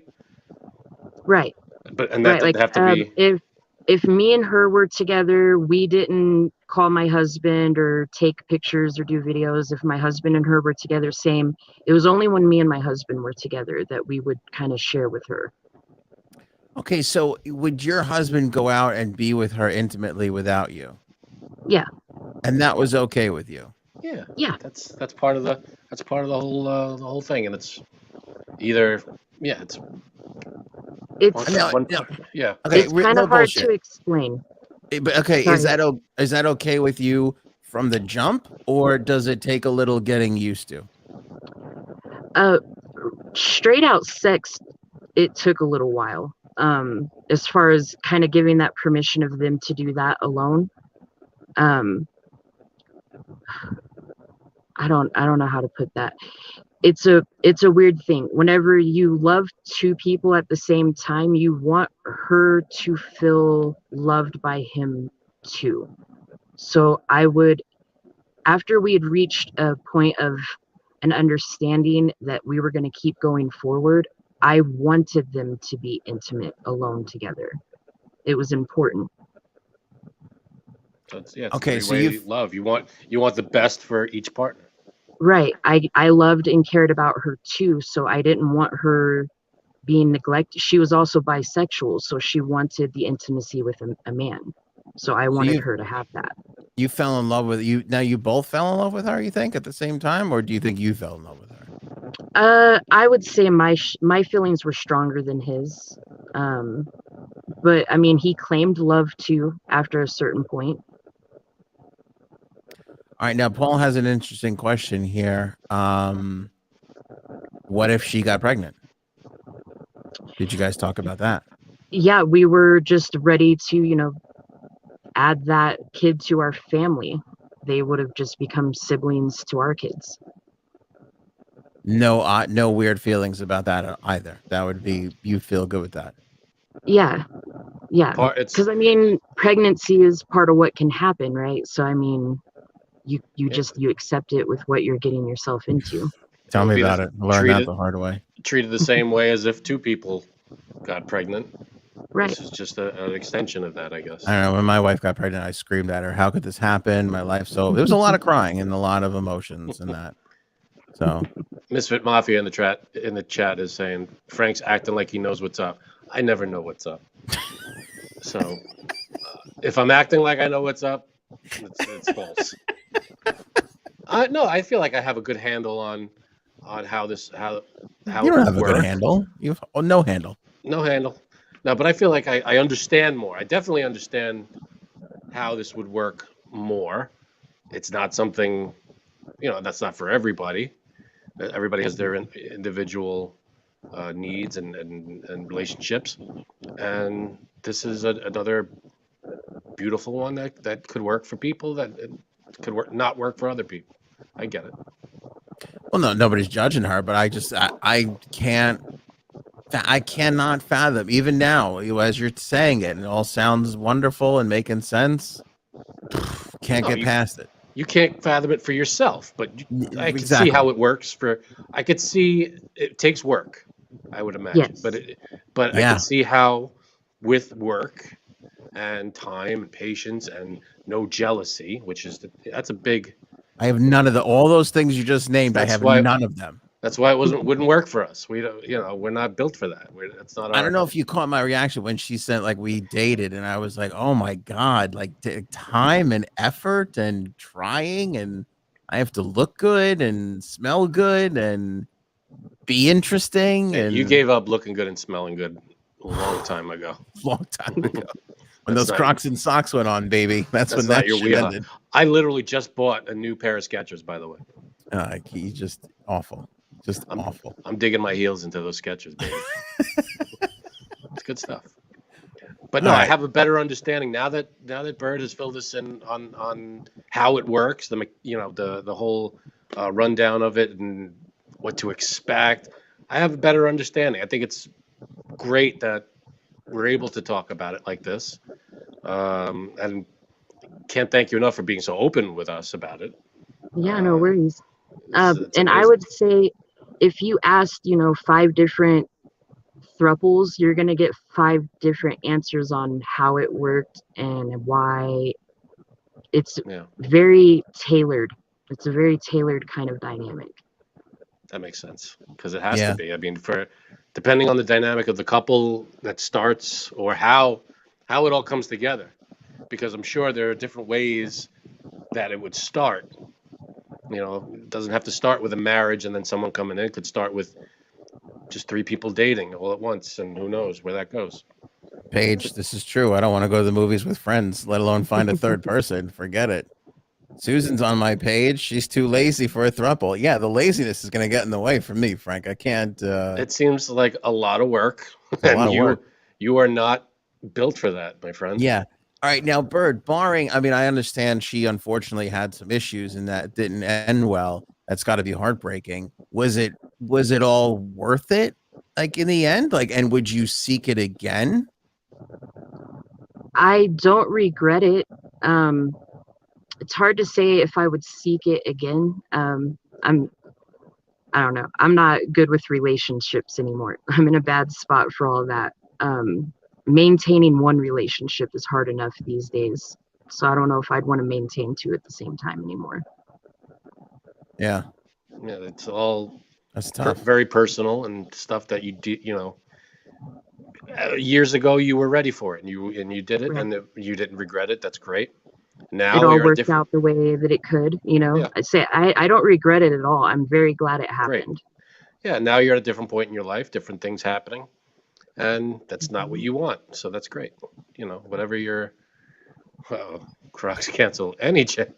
Right.
But that would have to be.
If me and her were together, we didn't call my husband or take pictures or do videos. If my husband and her were together, same. It was only when me and my husband were together that we would kind of share with her.
Okay, so would your husband go out and be with her intimately without you?
Yeah.
And that was okay with you?
Yeah.
Yeah.
That's part of the whole thing, and it's either it's yeah.
Okay,
it's kind of hard to explain.
But okay, is that okay with you from the jump, or does it take a little getting used to?
Straight out sex, it took a little while. As far as kind of giving that permission of them to do that alone. I don't know how to put that. It's a weird thing. Whenever you love 2 people at the same time, you want her to feel loved by him too. So I would after we had reached a point of an understanding that we were going to keep going forward, I wanted them to be intimate alone together. It was important.
So it's
Okay, so
three-way love. You want the best for each partner.
Right. I loved and cared about her too, so I didn't want her being neglected. She was also bisexual, so she wanted the intimacy with a man. So I wanted her to have that.
You fell in love with you. Now you both fell in love with her, you think, at the same time, or do you think you fell in love with her?
I would say my feelings were stronger than his. But I mean, he claimed love too after a certain point.
All right, now Paul has an interesting question here. What if she got pregnant? Did you guys talk about that?
Yeah, we were just ready to, add that kid to our family. They would have just become siblings to our kids.
No, no weird feelings about that either. That would be, you feel good with that.
Yeah. Because I mean, pregnancy is part of what can happen, right? So I mean, you accept it with what you're getting yourself into.
Tell me about it. Learn that the hard way.
Treated the same way as if two people got pregnant.
Right.
This is just an extension of that, I guess.
I don't know. When my wife got pregnant, I screamed at her, "How could this happen? My life." So there was a lot of crying and a lot of emotions in that. So
Misfit Mafia in the chat is saying Frank's acting like he knows what's up. I never know what's up. So if I'm acting like I know what's up, it's false. No, I feel like I have a good handle on how
you don't have a good handle. You have no handle.
No handle. No, but I feel like I understand more. I definitely understand how this would work more. It's not something, that's not for everybody. Everybody has their individual needs and relationships, and this is another beautiful one that could work for people that could not work for other people. I get it.
Well, no, nobody's judging her, but I cannot fathom, even now, as you're saying it, and it all sounds wonderful and making sense. Can't get past it.
You can't fathom it for yourself, but I can see how it works. I could see it takes work, I would imagine. Yes. But I can see how, with work and time and patience and no jealousy, which is that's a big.
I have none of all those things you just named. I have none of them.
That's why it wouldn't work for us. We don't, we're not built for that. That's not.
I don't know if you caught my reaction when she said like we dated, and I was like, oh my god, like time and effort and trying, and I have to look good and smell good and be interesting. And
you gave up looking good and smelling good a long time ago.
Long time ago. When those Crocs and socks went on, baby. That's when that shit ended.
I literally just bought a new pair of Skechers, by the way.
He's just awful. Just awful.
I'm digging my heels into those Skechers, baby. It's good stuff. But no, I have a better understanding now that Bird has filled us in on how it works, the whole rundown of it and what to expect. I have a better understanding. I think it's great that we're able to talk about it like this, and can't thank you enough for being so open with us about it.
Yeah, no worries. And I would say, if you asked, 5 different throuples, you're going to get 5 different answers on how it worked and why. It's very tailored. It's a very tailored kind of dynamic.
That makes sense, because it has to be. I mean, depending on the dynamic of the couple that starts, or how it all comes together, because I'm sure there are different ways that it would start. It doesn't have to start with a marriage and then someone coming in. It could start with just 3 people dating all at once, and who knows where that goes.
Paige, this is true. I don't want to go to the movies with friends, let alone find a third person. Forget it. Susan's on my page. She's too lazy for a throuple. Yeah, the laziness is going to get in the way for me, Frank. I can't.
It seems like a lot of work. You are not built for that, my friend.
Yeah. All right. Now, Bird, I understand she unfortunately had some issues and that didn't end well. That's got to be heartbreaking. Was it all worth it? Like in the end, and would you seek it again?
I don't regret it. it's hard to say if I would seek it again. I don't know. I'm not good with relationships anymore. I'm in a bad spot for all of that. Maintaining one relationship is hard enough these days. So I don't know if I'd want to maintain two at the same time anymore.
Yeah.
Yeah, it's all
That's tough.
very personal and stuff that you do, years ago you were ready for it and you did it,
Right.
and you didn't regret it. That's great. Now
It all
you're
worked out the way that it could,
Yeah.
I don't regret it at all. I'm very glad it happened.
Yeah, now you're at a different point in your life, different things happening, and that's not what you want. So that's great. Whatever your Crocs cancel any check.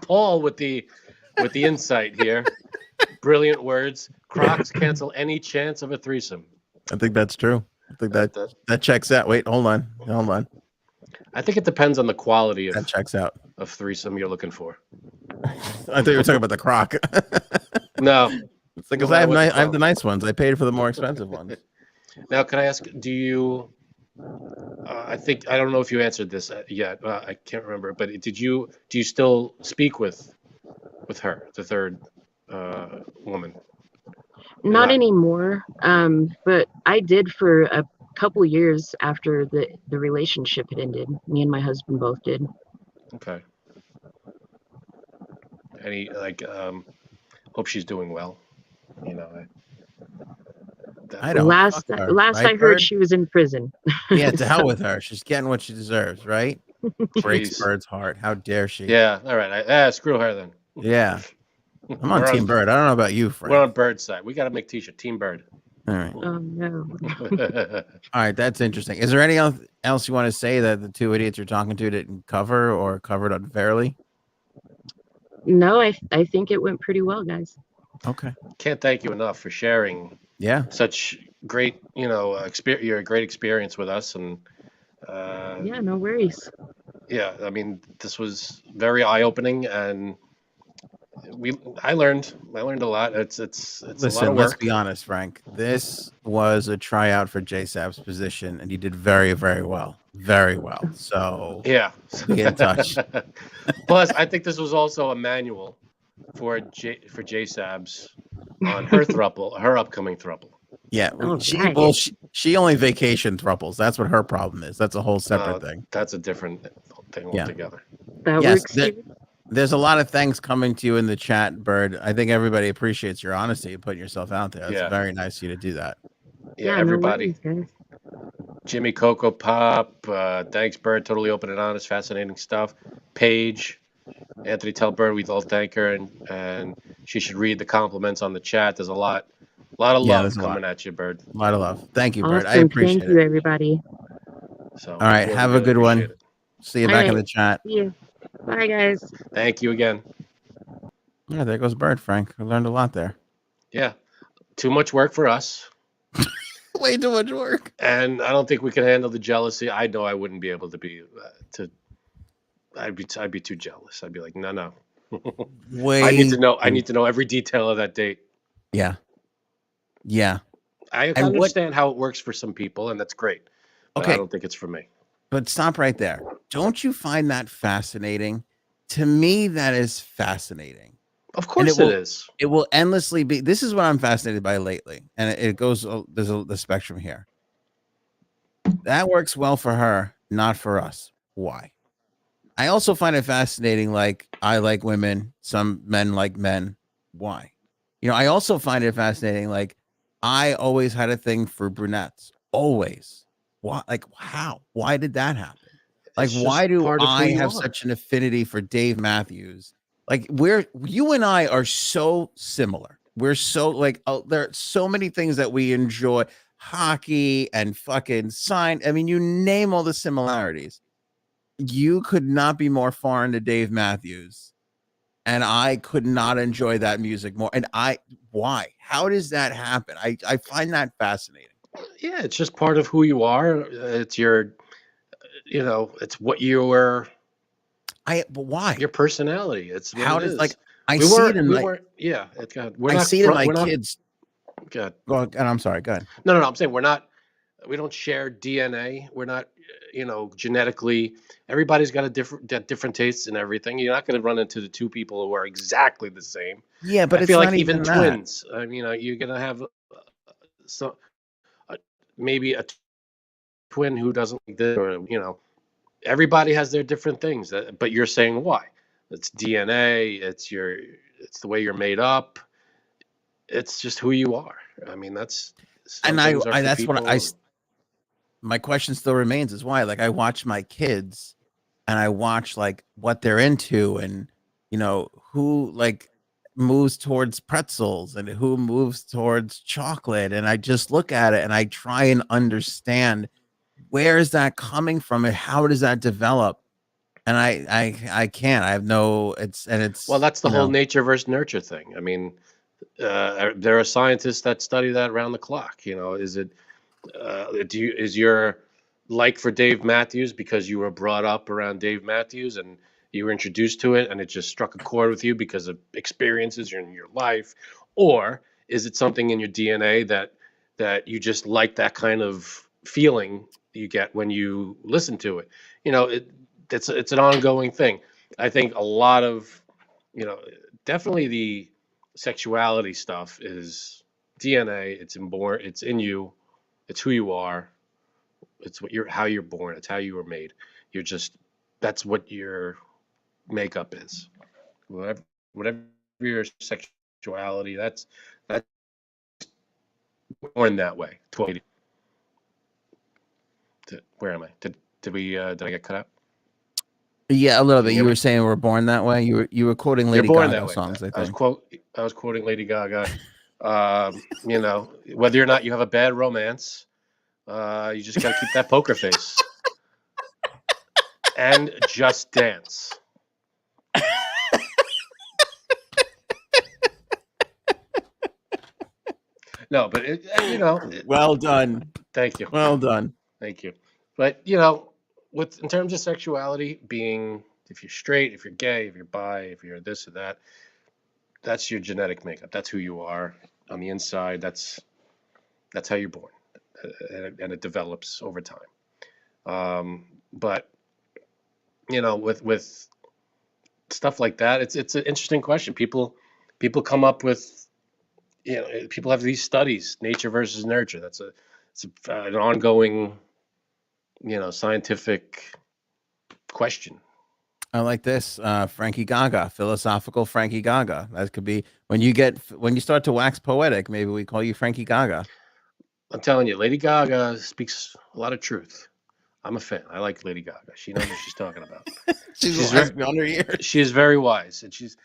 Paul with the insight here. Brilliant words. Crocs cancel any chance of a threesome.
I think that's true. I think that checks out. Wait, hold on.
I think it depends on the quality
That checks out.
of threesome you're looking for.
I thought you were talking about the Croc.
No.
It's like, 'cause I have the nice ones. I paid for the more expensive ones.
Now, can I ask, do you, I don't know if you answered this yet. I can't remember, but do you still speak with her, the third woman?
Not anymore. But I did for a couple years after the relationship had ended. Me and my husband both did.
Okay. Any hope she's doing well.
Last I heard, she was in prison.
Yeah, to hell with her. She's getting what she deserves, right? Breaks Bird's heart. How dare she?
Yeah. All right. Screw her then.
Yeah. I'm on Team Bird. I don't know about you, Frank.
We're on Bird's side. We got to make T-shirt Team Bird.
All right.
Oh no.
All right, that's interesting. Is there anything else you want to say that the two idiots you're talking to didn't cover or covered unfairly?
No, I think it went pretty well, guys.
Okay.
Can't thank you enough for sharing.
Yeah.
Such great, your great experience with us, and
yeah, no worries.
Yeah, I mean, this was very eye-opening, and I learned a lot. It's
Listen,
a lot of work.
let's be honest, Frank. This was a tryout for JSAB's position, and you did very, very well. Very well. So
yeah,
be in touch.
Plus, I think this was also a manual for JSAB's on her throuple, her upcoming throuple.
Yeah,
right.
she only vacation throuples. That's what her problem is. That's a whole separate thing.
That's a different thing altogether.
That works.
There's a lot of things coming to you in the chat, Bird. I think everybody appreciates your honesty and putting yourself out there. It's very nice of you to do that.
Yeah, everybody.
No worries, guys.
Jimmy Coco Pop, thanks, Bird. Totally open and honest, fascinating stuff. Paige, Anthony, tell Bird we all thank her, and she should read the compliments on the chat. There's a lot of love coming at you, Bird.
A lot of love. Thank you, Bird.
Awesome.
I appreciate it.
Thank you, everybody.
So,
all right, have a good one. See you back in the chat.
See you. Bye, guys.
Thank you again.
Yeah, there goes Bird, Frank. I learned a lot there.
Yeah, too much work for us.
Way too much work.
And I don't think we can handle the jealousy. I know I wouldn't be able to be I'd be too jealous. I'd be like, no. I need to know every detail of that date.
Yeah.
I understand how it works for some people, and that's great. But I don't think it's for me.
But stop right there. Don't you find that fascinating? To me, that is fascinating.
Of course it is.
It will endlessly be. This is what I'm fascinated by lately. And it goes, there's the spectrum here. That works well for her, not for us. Why? I also find it fascinating. Like, I like women. Some men like men. Why? I also find it fascinating. Like, I always had a thing for brunettes. Always. Why? Like, how? Why did that happen? Like, why do I have such an affinity for Dave Matthews? Like, you and I are so similar. We're so there are so many things that we enjoy. Hockey and fucking sign. I mean, you name all the similarities. You could not be more foreign to Dave Matthews. And I could not enjoy that music more. And why? How does that happen? I find that fascinating.
Yeah, it's just part of who you are. It's your, it's what you were.
But why?
Your personality. It's what
how
it
does
is.
like I see it in
yeah. I
see it in my kids.
Good.
Go ahead, and I'm sorry. Go ahead.
No. I'm saying we're not We don't share DNA. We're not, genetically. Everybody's got different tastes and everything. You're not going to run into the two people who are exactly the same.
Yeah, but
I
it's
feel
not
like even
even that.
twins. You're going to have so maybe a twin who doesn't like this, or everybody has their different things. But you're saying why? It's DNA. It's the way you're made up. It's just who you are. I mean, that's some
And
things are
I
for
that's what
people.
my question still remains is why. Like I watch my kids and I watch like what they're into and who like moves towards pretzels and who moves towards chocolate, and I just look at it and I try and understand where is that coming from and how does that develop, and I can't. I have no.
Well,
It's
that's the whole nature versus nurture thing. I mean, there are scientists that study that around the clock. Is it is your like for Dave Matthews because you were brought up around Dave Matthews and you were introduced to it and it just struck a chord with you because of experiences in your life, or is it something in your DNA that you just like that kind of feeling you get when you listen to it? It's an ongoing thing. I think a lot of you know definitely the sexuality stuff is DNA. It's in you. It's who you are. It's how you're born. It's how you were made. You're just that's what your makeup is. Whatever your sexuality, that's born that way. 1280. Where am I? Did I get cut out?
Yeah, a little
Can
bit.
you hear
You were
me?
saying we're born that way. You were quoting
You're
Lady
born that
Gaga
way.
songs, I
I was
think.
quoting Lady Gaga. Whether or not you have a bad romance, you just got to keep that poker face and just dance. No, but
Well done.
thank you,
Well done.
thank you. But with in terms of sexuality, being if you're straight, if you're gay, if you're bi, if you're this or that, that's your genetic makeup. That's who you are on the inside. That's how you're born, and it develops over time. But with stuff like that, it's an interesting question. People come up with people have these studies, nature versus nurture. An ongoing scientific question.
I like this. Frankie Gaga, philosophical Frankie Gaga. That could be when you start to wax poetic, maybe we call you Frankie Gaga.
I'm telling you, Lady Gaga speaks a lot of truth. I'm a fan. I like Lady Gaga. She knows what she's talking about.
She's
She's
wise
very,
beyond her years.
she is very wise, and she's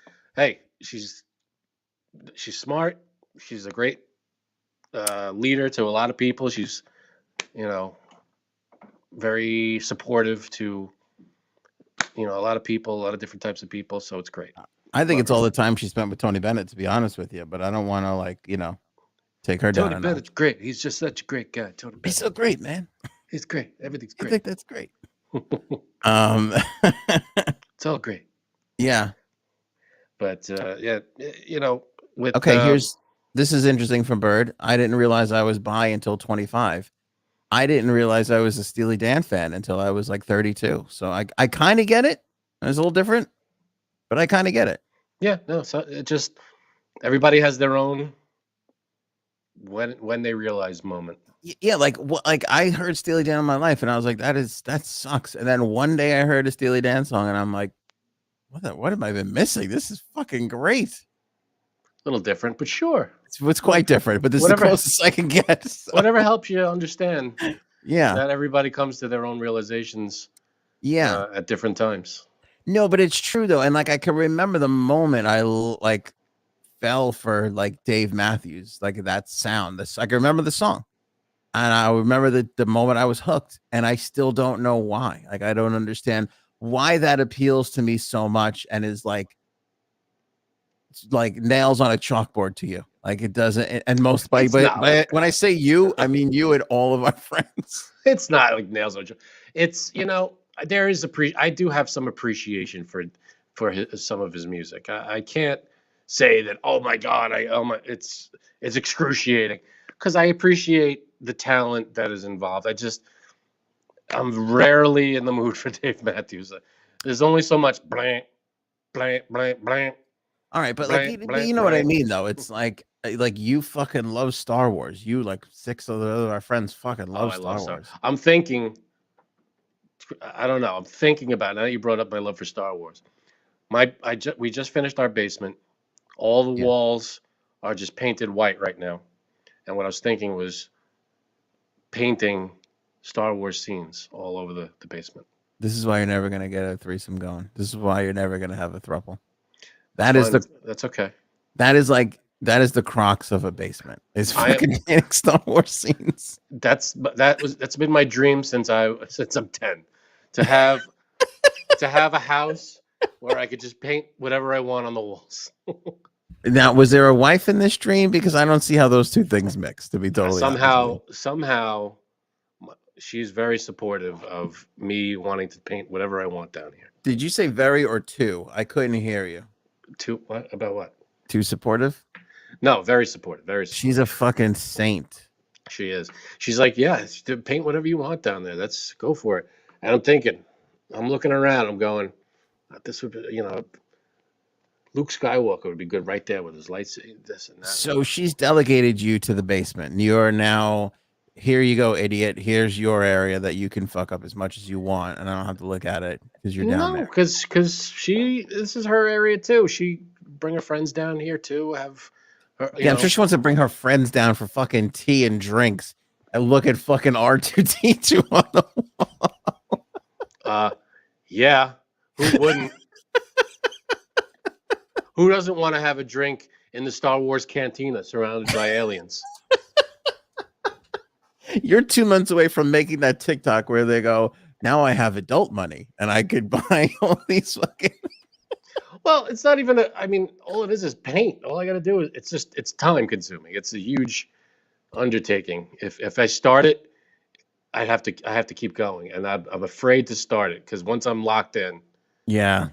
smart. She's a great leader to a lot of people. She's you know very supportive to a lot of people, a lot of different types of people. So it's great.
I think
Love
it's
her.
all the time she spent with Tony Bennett, to be honest with you, but I don't want to take her down
Tony
a
Bennett's
notch.
great. He's just such a great guy. Tony
He's
Bennett.
so great, man.
He's great. Everything's
I
great.
think that's great. Um,
It's all great.
yeah.
But yeah, with
Okay, this is interesting from Bird. I didn't realize I was bi until 25. I didn't realize I was a Steely Dan fan until I was like 32. So I kind of get it. It's a little different, but I kind of get it.
yeah, no, so it just everybody has their own when they realize moment.
Yeah, like what? Like I heard Steely Dan in my life, and I was like, that sucks. And then one day I heard a Steely Dan song, and I'm like, what have I been missing? This is fucking great.
A little different, but sure.
It's quite different, but this is the closest I can get. So.
Whatever helps you understand.
Yeah.
That everybody comes to their own realizations.
Yeah.
At different times.
No, but it's true though, and like I can remember the moment I fell for like Dave Matthews, like that sound. I can remember the song, and I remember the moment I was hooked, and I still don't know why. Like I don't understand why that appeals to me so much, and is like nails on a chalkboard to you. Like it doesn't, and most by when I say you, I mean you and all of our friends.
It's not like nails on a chalkboard. It's there is I do have some appreciation for some of his music. I can't say that oh my god it's excruciating because I appreciate the talent that is involved. I'm rarely in the mood for Dave Matthews. There's only so much blank, blank, blank, blank.
All right, but
blank,
but
blank,
you know what I
blank.
mean, though. It's like you fucking love Star Wars. You like 6 of our friends fucking love
I
Star
love
Wars.
I'm thinking. I don't know. I'm thinking about, now that you brought up my love for Star Wars. We just finished our basement. All the
Yeah.
walls are just painted white right now. And what I was thinking was painting Star Wars scenes all over the basement.
This is why you're never gonna get a threesome going. This is why you're never gonna have a throuple.
That's okay.
That is the crux of a basement. Is fucking painting Star Wars scenes.
That's been my dream since I'm 10, to have a house where I could just paint whatever I want on the walls.
Now, was there a wife in this dream? Because I don't see how those two things mix. To be totally honest
somehow, she's very supportive of me wanting to paint whatever I want down here.
Did you say very or two? I couldn't hear you.
What about what?
Too supportive?
No, very supportive. Very supportive.
She's a fucking saint.
She is. She's like, yeah, paint whatever you want down there. Let's go for it. And I'm looking around. I'm going, this would be, Luke Skywalker would be good right there with his lights, this and that.
So she's delegated you to the basement. You're now, here you go, idiot. Here's your area that you can fuck up as much as you want, and I don't have to look at it because you're down there.
No, because this is her area too. She bring her friends down here too. Have her,
I'm sure she wants to bring her friends down for fucking tea and drinks and look at fucking R2D2 on the
wall. Yeah, who wouldn't? Who doesn't want to have a drink in the Star Wars cantina surrounded by aliens?
You're 2 months away from making that TikTok where they go, now I have adult money and I could buy all these fucking.
Well, it's not even all it is paint. All I got to do is, it's time consuming. It's a huge undertaking. If I start it, I have to keep going. And I'm afraid to start it because once I'm locked in.
Yeah.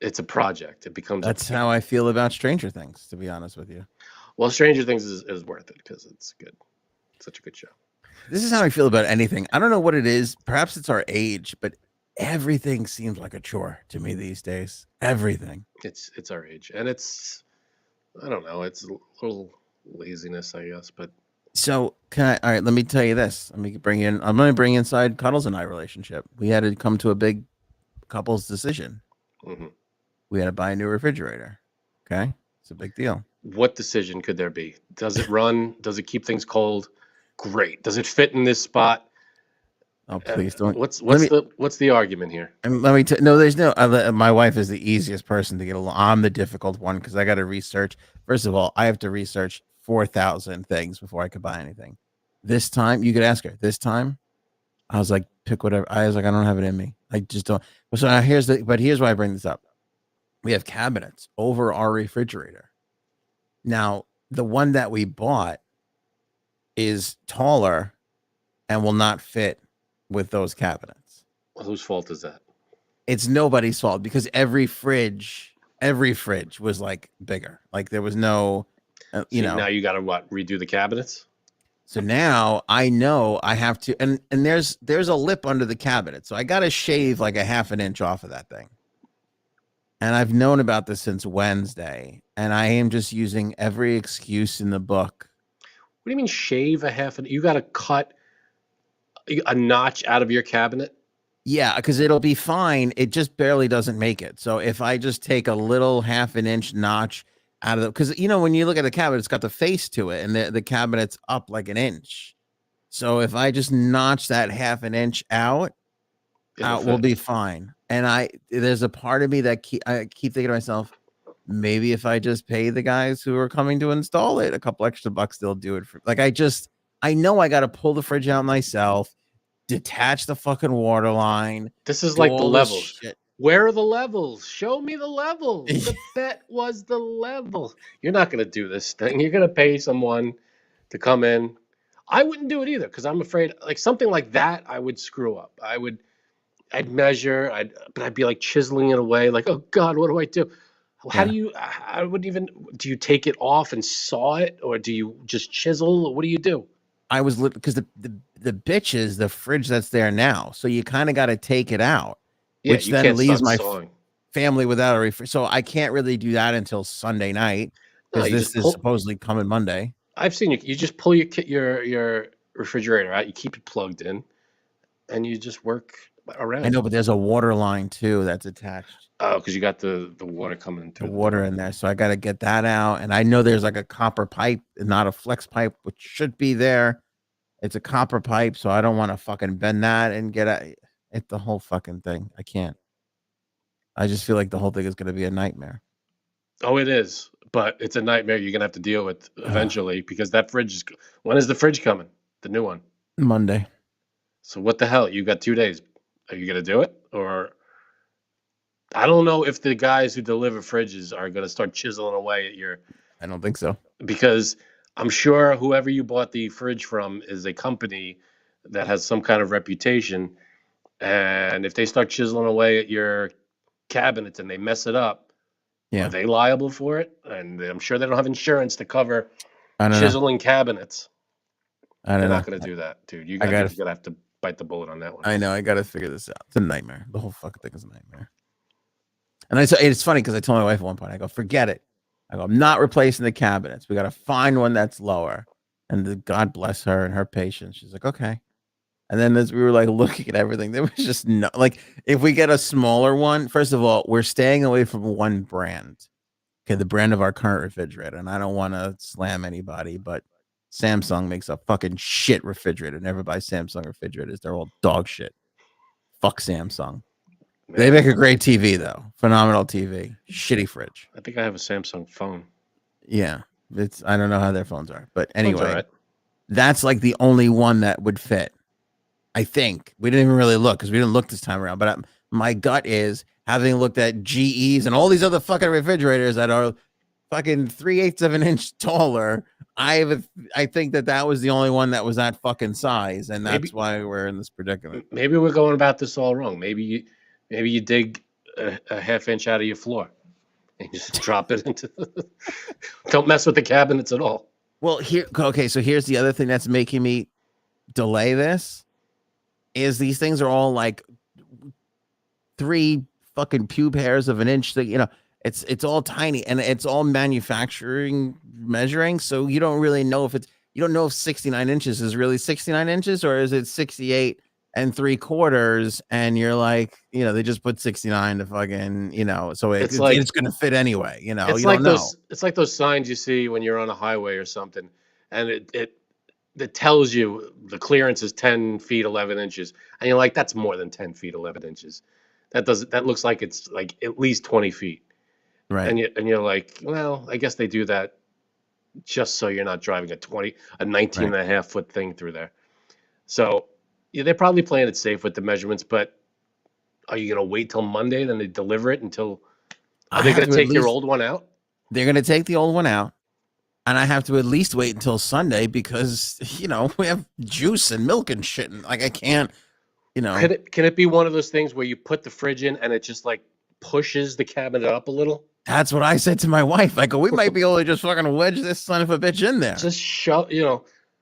It's a project. It becomes.
That's how I feel about Stranger Things, to be honest with you.
Well, Stranger Things is worth it because it's good. It's such a good show.
This is how I feel about anything. I don't know what it is. Perhaps it's our age, but everything seems like a chore to me these days. Everything.
It's our age, and I don't know. It's a little laziness, I guess. But
so all right. Let me tell you this. I'm going to bring inside Cuddles and I relationship. We had to come to a big couples decision.
Mm-hmm.
We had to buy a new refrigerator. Okay. It's a big deal.
What decision could there be? Does it run? Does it keep things cold? Great. Does it fit in this spot?
Oh, please don't.
What's the argument here?
Let me no, there's no, my wife is the easiest person to get along. I'm the difficult one because I got to research. First of all, I have to research 4,000 things before I could buy anything. This time, you could ask her. This time, I was like, pick whatever. I was like, I don't have it in me. I just don't. So now here's why I bring this up. We have cabinets over our refrigerator. Now, the one that we bought is taller and will not fit with those cabinets.
Well, whose fault is that?
It's nobody's fault because every fridge was like bigger. Like there was no,
Now you got to redo the cabinets?
So now I know I have to, and there's a lip under the cabinet. So I got to shave like a half an inch off of that thing. And I've known about this since Wednesday, and I am just using every excuse in the book.
What do you mean shave a half? You got to cut a notch out of your cabinet?
Yeah, because it'll be fine. It just barely doesn't make it. So if I just take a little half an inch notch out of the, because when you look at the cabinet, it's got the face to it, and the cabinet's up like an inch. So if I just notch that half an inch out we'll be fine. And there's a part of me that I keep thinking to myself, maybe if I just pay the guys who are coming to install it a couple extra bucks, they'll do it for like I know I got to pull the fridge out myself, detach the fucking water line.
This is like the levels. Where are the levels? Show me the levels. The bet was the level. You're not going to do this thing. You're going to pay someone to come in. I wouldn't do it either because I'm afraid like something like that I would screw up. I'd measure, but I'd be like chiseling it away like, oh God, what do I do? How do you, do you take it off and saw it or do you just chisel? What do you do?
I was because the bitch is the fridge that's there now, so you kind of got to take it out,
Yeah,
which
you
then
can't
leaves
start
my
sawing.
family without a refrigerator. So I can't really do that until Sunday night
No,
because
you
this
just
is
pull.
supposedly coming Monday.
I've seen you. You just pull your refrigerator out. You keep it plugged in, and you just work
I
around.
know, but there's a water line too that's attached.
Oh, because you got the water coming
The
through the
water
door.
in there, so I got to get that out. And I know there's like a copper pipe, not a flex pipe, which should be there. It's a copper pipe, so I don't want to fucking bend that and get it. The whole fucking thing. I can't. I just feel like the whole thing is going to be a nightmare.
Oh, it is, but it's a nightmare you're gonna have to deal with
Ugh.
eventually because that fridge is. When is the fridge coming? The new one.
Monday.
So what the hell? You got 2 days. Are you gonna do it? Or I don't know if the guys who deliver fridges are gonna start chiseling away at your
I don't think so.
because I'm sure whoever you bought the fridge from is a company that has some kind of reputation, and if they start chiseling away at your cabinets and they mess it up, are
Yeah,
they liable for it? And I'm sure they don't have insurance to cover
I don't know.
chiseling cabinets.
I
They're
don't know.
not going to do that, dude.
I
I think
gotta.
you're going to have to bite the bullet on that one.
I know. I gotta figure this out. It's a nightmare. The whole fucking thing is a nightmare. And it's funny because I told my wife at one point, I go, forget it. I go, I'm not replacing the cabinets. We got to find one that's lower. And God bless her and her patience. She's like, okay. And then as we were like looking at everything, there was just no like if we get a smaller one, first of all, we're staying away from one brand. Okay, the brand of our current refrigerator. And I don't want to slam anybody, but Samsung makes a fucking shit refrigerator. Never buy Samsung refrigerators. They're all dog shit. Fuck Samsung. They make a great TV though. Phenomenal TV. Shitty fridge.
I think I have a Samsung phone.
Yeah. I don't know how their phones are. But
Phone's
anyway,
all right.
that's like the only one that would fit. I think. We didn't even really look because we didn't look this time around. But my gut is having looked at GEs and all these other fucking refrigerators that are fucking 3/8 of an inch taller. I think that was the only one that was that fucking size, and that's why we're in this predicament.
Maybe we're going about this all wrong. Maybe you dig a half inch out of your floor and you just drop it into. Don't mess with the cabinets at all.
Well, so here's the other thing that's making me delay this. Is these things are all like 3 fucking pube hairs of an inch that it's all tiny and it's all manufacturing measuring, so you don't really know if 69 inches is really 69 inches or is it 68 3/4, and you're like, they just put 69 to fucking, so it's gonna fit anyway,
It's
you
like
don't know.
it's like those signs you see when you're on a highway or something, and it tells you the clearance is 10 feet 11 inches, and you're like, that's more than 10 feet 11 inches. That looks like it's like at least 20 feet.
Right.
And you're like, well, I guess they do that just so you're not driving a 19 and a half foot thing through there. So yeah, they're probably playing it safe with the measurements, but are you going to wait till Monday, then they deliver it until, are they going to take your old one out?
They're going to take the old one out. And I have to at least wait until Sunday because, we have juice and milk and shit. And like, I can't,
Can it be one of those things where you put the fridge in and it just like pushes the cabinet up a little?
That's what I said to my wife. I go, we might be able to just fucking wedge this son of a bitch in there.
Just shove,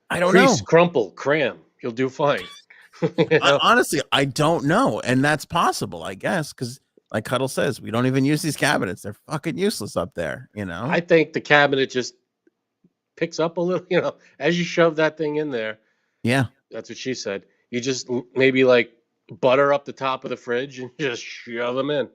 I don't know.
Crumple, cram. You'll do fine.
Honestly, I don't know. And that's possible, I guess, because like Cuddle says, we don't even use these cabinets. They're fucking useless up there, I
think the cabinet just picks up a little, as you shove that thing in there.
Yeah.
That's what she said. You just maybe like butter up the top of the fridge and just shove them in.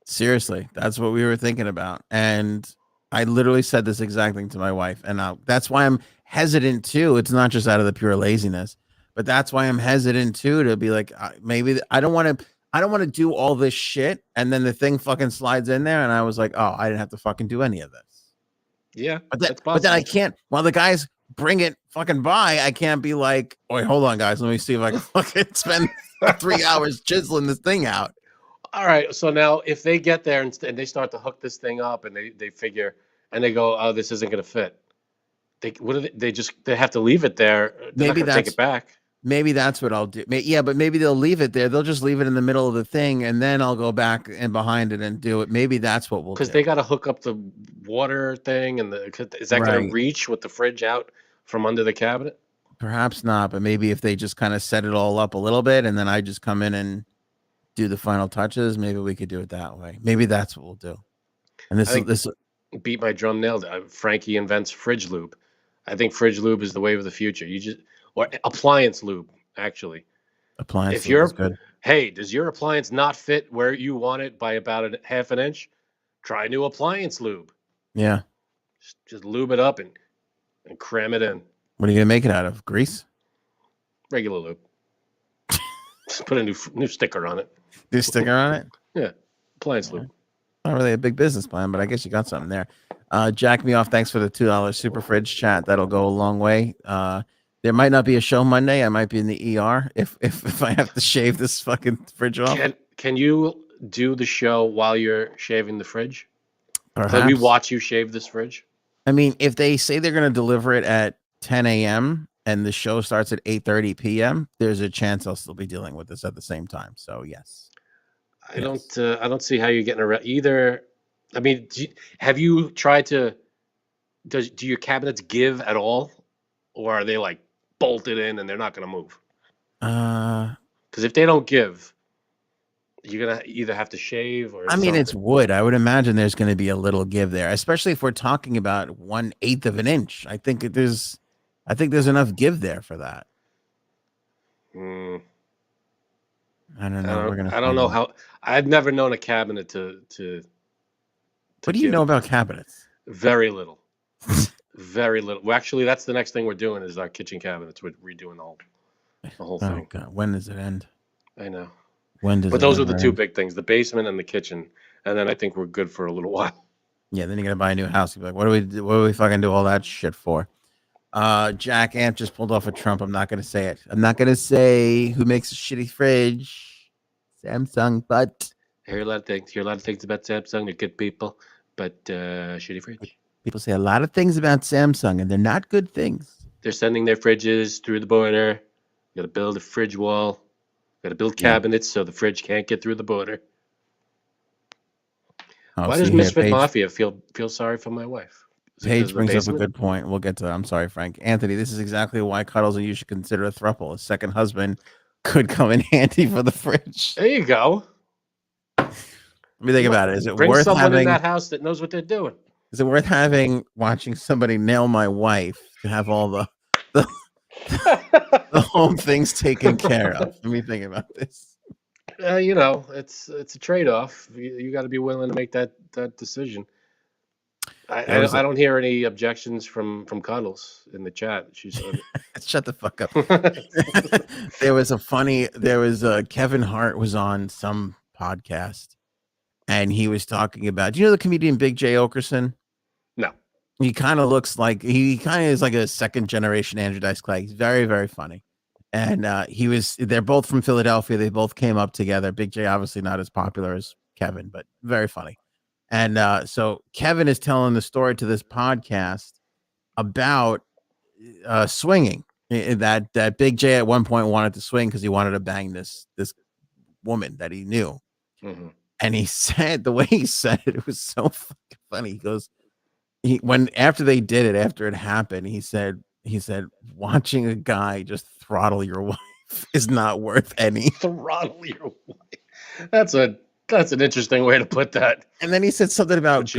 Seriously, that's what we were thinking about. And I literally said this exact thing to my wife. And that's why I'm hesitant too. It's not just out of the pure laziness, but that's why I'm hesitant too, to be like, maybe I don't want to do all this shit. And then the thing fucking slides in there. And I was like, oh, I didn't have to fucking do any of this.
Yeah.
But then I can't, while the guys bring it fucking by, I can't be like, wait, hold on, guys. Let me see if I can fucking spend 3 hours chiseling this thing out.
All right. So now if they get there and they start to hook this thing up and they figure and they go, oh, this isn't going to fit. They have to leave it there. They're not gonna take it back.
Maybe that's what I'll do. Yeah, but maybe they'll leave it there. They'll just leave it in the middle of the thing, and then I'll go back and behind it and do it. Maybe that's what we'll do.
Because they got to hook up the water thing, and is that going to reach with the fridge out from under the cabinet?
Perhaps not, but maybe if they just kind of set it all up a little bit, and then I just come in and do the final touches, maybe we could do it that way. Maybe that's what we'll do. And
I think beat my drum nailed it. Frankie invents fridge lube. I think fridge lube is the wave of the future. Or appliance lube, actually.
appliance
If
lube is
you're,
good.
hey, does your appliance not fit where you want it by about a half an inch? Try new appliance lube.
Yeah.
Just lube it up and cram it in.
What are you gonna make it out of? Grease?
Regular lube. Just put a new sticker on it.
Do a sticker on it?
Yeah, appliance lube.
Not really a big business plan, but I guess you got something there. Jack me off. Thanks for the $2 super fridge chat. That'll go a long way. There might not be a show Monday. I might be in the ER if I have to shave this fucking fridge off.
Can you do the show while you're shaving the fridge?
Perhaps.
Can we watch you shave this fridge?
I mean, if they say they're going to deliver it at 10 a.m. and the show starts at 8:30 p.m., there's a chance I'll still be dealing with this at the same time. So yes.
I don't see how you're getting around either. I mean, have you tried to? Do your cabinets give at all, or are they like bolted in and they're not going to move? Because if they don't give, you're gonna either have to shave or.
I mean, it's wood. I would imagine there's going to be a little give there, especially if we're talking about 1/8 of an inch. I think there's enough give there for that. I don't know.
I don't know how. I've never known a cabinet to
what do you know about cabinets?
Very little. Very little. Well, actually, that's the next thing we're doing is our kitchen cabinets. We're redoing the whole thing.
God. When does it end?
I know.
When does?
But those are the two big things: the basement and the kitchen. And then I think we're good for a little while.
Yeah. Then you gotta buy a new house. You're like, what do we fucking do all that shit for? Jack Amp just pulled off a Trump. I'm not gonna say it. I'm not gonna say who makes a shitty fridge. Samsung, but
I hear a lot of things. About Samsung. They're good people, but shitty fridge.
People say a lot of things about Samsung, and they're not good things.
They're sending their fridges through the border. You got to build a fridge wall. Got to build cabinets so the fridge can't get through the border. Why does Misfit Mafia feel sorry for my wife?
Paige brings up a good point. We'll get to that. I'm sorry, Frank. Anthony, this is exactly why Cuddles and you should consider a throuple. A second husband could come in handy for the fridge.
There you go.
Let me think about it. Is it
Bring
worth
someone
having
in that house that knows what they're doing?
Is it worth watching somebody nail my wife to have all the home things taken care of? Let me think about this.
It's a trade-off. You got to be willing to make that decision. I don't hear any objections from Cuddles in the chat. She said,
"Shut the fuck up." Kevin Hart was on some podcast, and he was talking about. Do you know the comedian Big J Okerson?
No.
He kind of is like a second generation Andrew Dice Clay. He's very, very funny. And they're both from Philadelphia. They both came up together. Big J, obviously not as popular as Kevin, but very funny. And so Kevin is telling the story to this podcast about swinging. That Big J at one point wanted to swing because he wanted to bang this woman that he knew. Mm-hmm. And he said, the way he said it, it was so fucking funny. He goes, after it happened, he said, watching a guy just throttle your wife is not worth any.
Throttle your wife. That's an interesting way to put that.
And then he said something about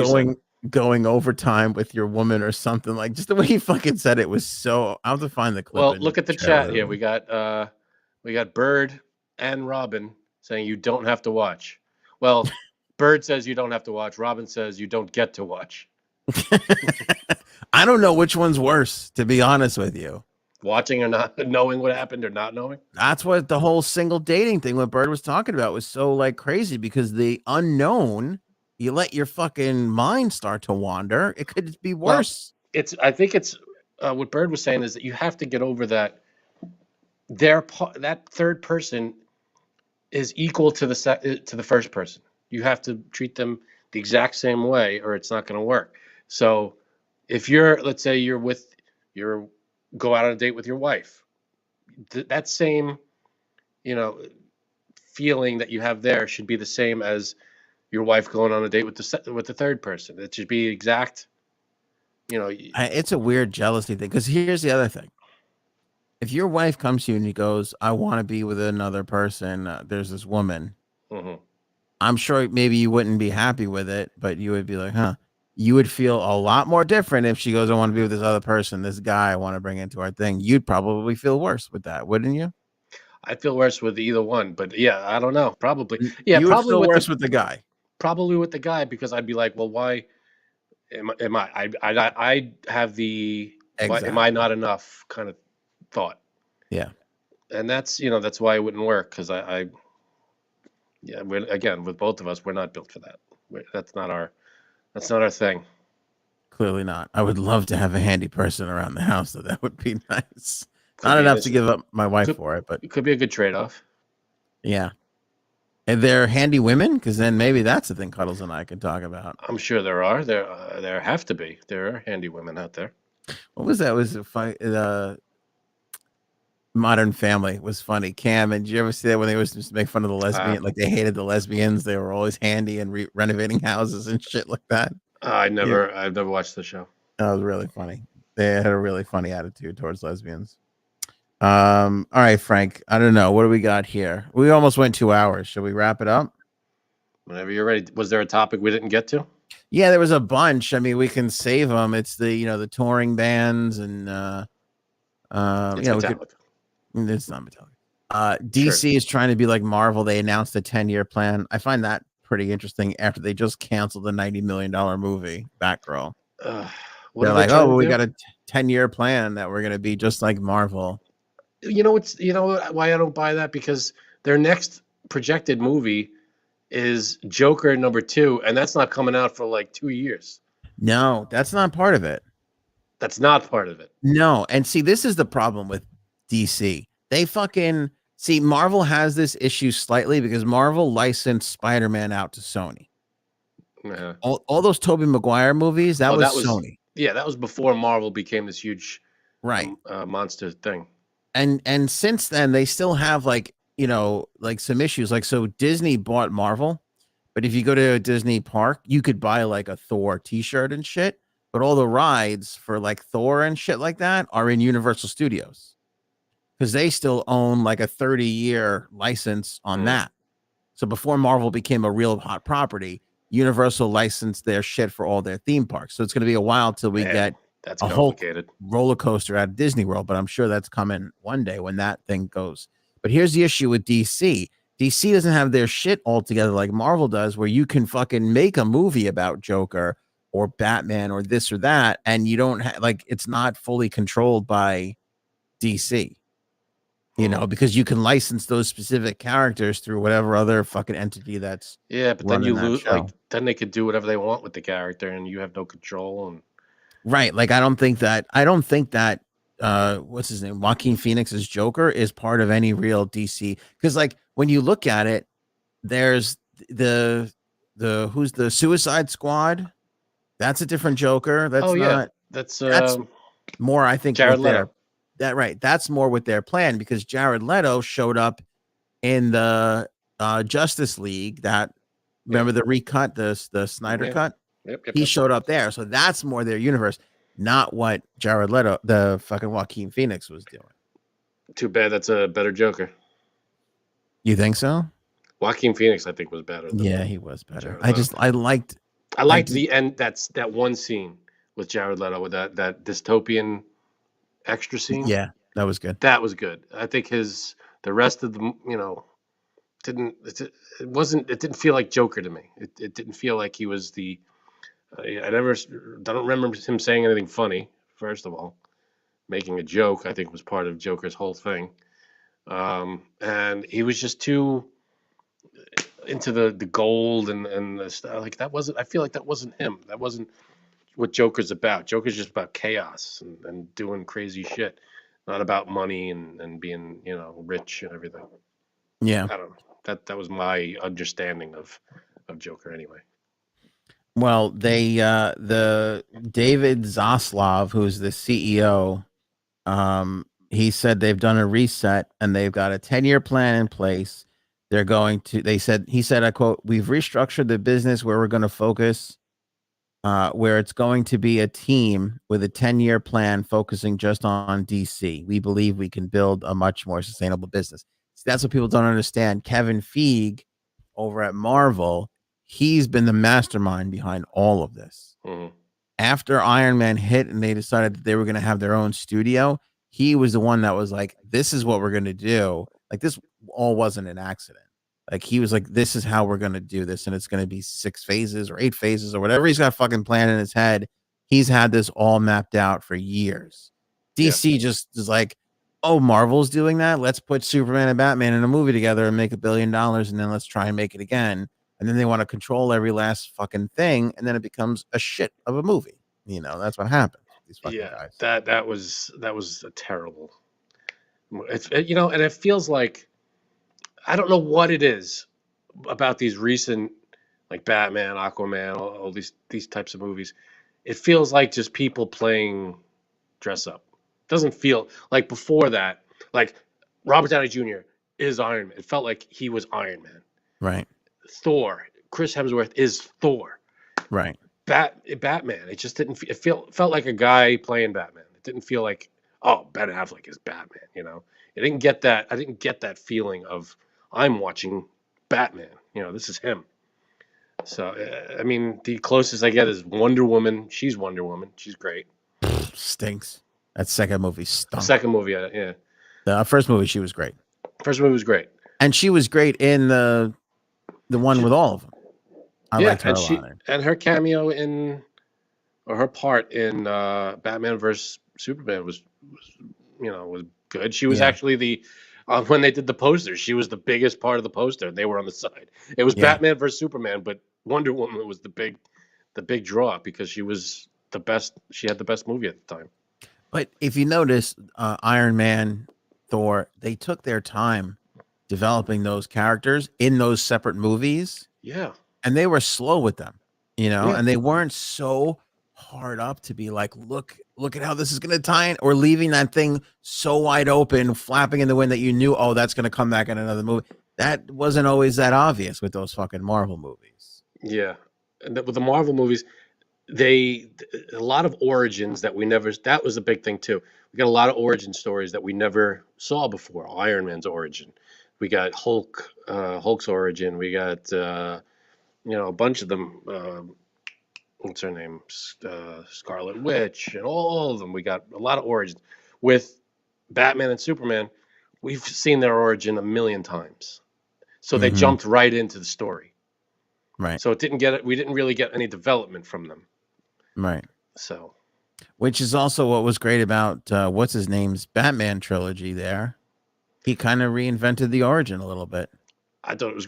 going overtime with your woman or something, like just the way he fucking said it was so. I'll have to find the clip.
Well, look at the chat here. We got Bird and Robin saying you don't have to watch. Well, Bird says you don't have to watch. Robin says you don't get to watch.
I don't know which one's worse, to be honest with you.
Watching or not knowing what happened or not knowing?
That's what the whole single dating thing what Bird was talking about was so like crazy, because the unknown, you let your fucking mind start to wander. It could be worse.
Well, I think it's what Bird was saying is that you have to get over that that third person is equal to the first person. You have to treat them the exact same way or it's not going to work. So if let's say you're go out on a date with your wife, that same, feeling that you have there should be the same as your wife going on a date with the third person. It should be exact.
It's a weird jealousy thing, because here's the other thing. if your wife comes to you and he goes, I want to be with another person, there's this woman,
Mhm.
I'm sure maybe you wouldn't be happy with it, but you would be like, huh. You would feel a lot more different if she goes, I want to be with this other person, this guy I want to bring into our thing. You'd probably feel worse with that, wouldn't you?
I feel worse with either one, but yeah, I don't know. Probably, yeah,
You would feel worse with the guy.
probably with the guy because I'd be like, well, why am I have the why am I
Exactly.
not enough kind of thought,
Yeah.
and that's why it wouldn't work because yeah, we're, again, with both of us, we're not built for that. That's not our thing.
Clearly not. I would love to have a handy person around the house, so that would be nice.
Could
Not
be
enough
this
to give up my wife
could
for it, but
it could be a good trade off.
yeah. And they're handy women, because then maybe that's the thing Cuddles and I could talk about.
I'm sure there have to be there are handy women out there.
What was that? Was it funny? Modern Family was funny. Cam, and did you ever see that when they was just make fun of the lesbian? Like they hated the lesbians. They were always handy and renovating houses and shit like that.
I've
Yeah.
never watched the show.
That was really funny. They had a really funny attitude towards lesbians. All right, Frank. I don't know. What do we got here? We almost went 2 hours. Should we wrap it up?
Whenever you're ready. Was there a topic we didn't get to?
Yeah, there was a bunch. I mean, we can save them. It's the touring bands and
It's
Metallica. It's not Metallica. DC is trying to be like Marvel. They announced a 10-year plan. I find that pretty interesting after they just canceled the $90 million movie Batgirl.
What
They're
are
like,
they trying to
we
do?
got a 10-year plan that we're gonna be just like Marvel.
You know why I don't buy that? Because their next projected movie is Joker #2, and that's not coming out for like 2 years.
No, that's not part of it.
That's not part of it.
No, and see, this is the problem with DC. They fucking see Marvel has this issue slightly because Marvel licensed Spider-Man out to Sony.
Uh-huh.
All those Tobey Maguire movies, that was Sony.
Yeah, that was before Marvel became this huge monster thing.
And since then, they still have like some issues. Like, so Disney bought Marvel, but if you go to a Disney park, you could buy like a Thor t-shirt and shit. But all the rides for like Thor and shit like that are in Universal Studios because they still own like a 30-year license on that. So before Marvel became a real hot property, Universal licensed their shit for all their theme parks. So it's going to be a while till we get
that's
a whole
complicated
roller coaster at Disney World, but I'm sure that's coming one day when that thing goes. But here's the issue with DC. DC doesn't have their shit all together like Marvel does, where you can fucking make a movie about Joker or Batman or this or that, and you don't have it's not fully controlled by DC. Because you can license those specific characters through whatever other fucking entity that's
but then you lose then they could do whatever they want with the character and you have no control and
right. Like I don't think that what's his name? Joaquin Phoenix's Joker is part of any real DC. Because like when you look at it, there's the who's the Suicide Squad? That's a different Joker. That's that's more, I think,
Jared Leto.
That's more with their plan because Jared Leto showed up in the Justice League remember the recut, the Snyder cut?
Yep.
He showed up there. So that's more their universe, not what Jared Leto, the fucking Joaquin Phoenix was doing.
Too bad that's a better Joker.
You think so?
Joaquin Phoenix, I think, was better.
Yeah, he was better.
I
liked
the end. That one scene with Jared Leto with that dystopian extra scene.
Yeah, that was good.
That was good. I think the rest of the it didn't feel like Joker to me. It didn't feel like he was the. I don't remember him saying anything funny. First of all, making a joke I think was part of Joker's whole thing, and he was just too into the gold and the stuff like that. I feel like that wasn't him. That wasn't what Joker's about. Joker's just about chaos and doing crazy shit, not about money and being rich and everything.
Yeah,
I don't know. That was my understanding of Joker anyway.
Well, the David Zaslav, who's the CEO, he said they've done a reset and they've got a 10-year plan in place. He said, I quote, "We've restructured the business where we're going to focus where it's going to be a team with a 10-year plan focusing just on DC. We believe we can build a much more sustainable business. See, that's what people don't understand. Kevin Feige over at Marvel, he's been the mastermind behind all of this.
Mm-hmm.
After Iron Man hit and they decided that they were going to have their own studio, he was the one that was like, this is what we're going to do. Like, this all wasn't an accident. Like, he was like, this is how we're going to do this. And it's going to be 6 phases or 8 phases or whatever he's got fucking planned in his head. He's had this all mapped out for years. DC just is like, oh, Marvel's doing that. Let's put Superman and Batman in a movie together and make $1 billion. And then let's try and make it again. And then they want to control every last fucking thing. And then it becomes a shit of a movie. You know, that's what happens. These fucking guys.
That was a terrible. It's, and it feels like, I don't know what it is about these recent, like Batman, Aquaman, all these types of movies. It feels like just people playing dress up. It doesn't feel like before that, like Robert Downey Jr. is Iron Man. It felt like he was Iron Man.
Right.
Thor, Chris Hemsworth is Thor.
Right.
Batman. It just didn't. It felt like a guy playing Batman. It didn't feel like, oh, Ben Affleck is Batman. It didn't get that. I didn't get that feeling of, I'm watching Batman. This is him. So, I mean, the closest I get is Wonder Woman. She's Wonder Woman. She's great.
Stinks. That second movie stunk.
Second movie, yeah.
The first movie, she was great.
First movie was great.
And she was great in the one with all of them. I liked her a lot.
And her cameo or her part in Batman vs. Superman was good. She was actually when they did the posters, she was the biggest part of the poster. They were on the side. It was Batman versus Superman, but Wonder Woman was the big draw because she was the best. She had the best movie at the time.
But if you notice, Iron Man, Thor, they took their time developing those characters in those separate movies.
Yeah.
And they were slow with them, and they weren't so hard up to be like, look at how this is going to tie in, or leaving that thing so wide open, flapping in the wind that you knew, oh, that's going to come back in another movie. That wasn't always that obvious with those fucking Marvel movies.
Yeah. And with the Marvel movies, a lot of origins that that was a big thing too. We got a lot of origin stories that we never saw before. Iron Man's origin. We got Hulk's origin. We got, a bunch of them. What's her name? Scarlet Witch, and all of them. We got a lot of origins. With Batman and Superman, we've seen their origin a million times. So they jumped right into the story.
Right.
So we didn't really get any development from them.
Right.
So.
Which is also what was great about what's his name's Batman trilogy there. He kind of reinvented the origin a little bit.
I thought it was,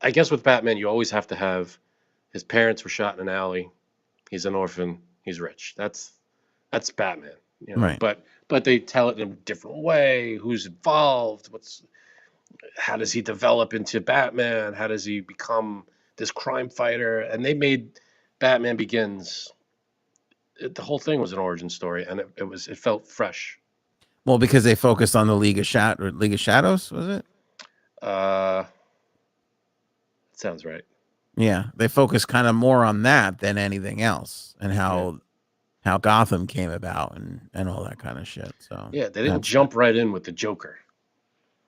I guess with Batman, you always have to have his parents were shot in an alley. He's an orphan. He's rich. That's Batman.
Right.
But they tell it in a different way. Who's involved? How does he develop into Batman? How does he become this crime fighter? And they made Batman Begins. The whole thing was an origin story, and it felt fresh.
Well, because they focused on the League of Shadows, was it?
Sounds right.
Yeah, they focused kind of more on that than anything else, and how Gotham came about and all that kind of shit. So
yeah, they didn't jump right in with the Joker.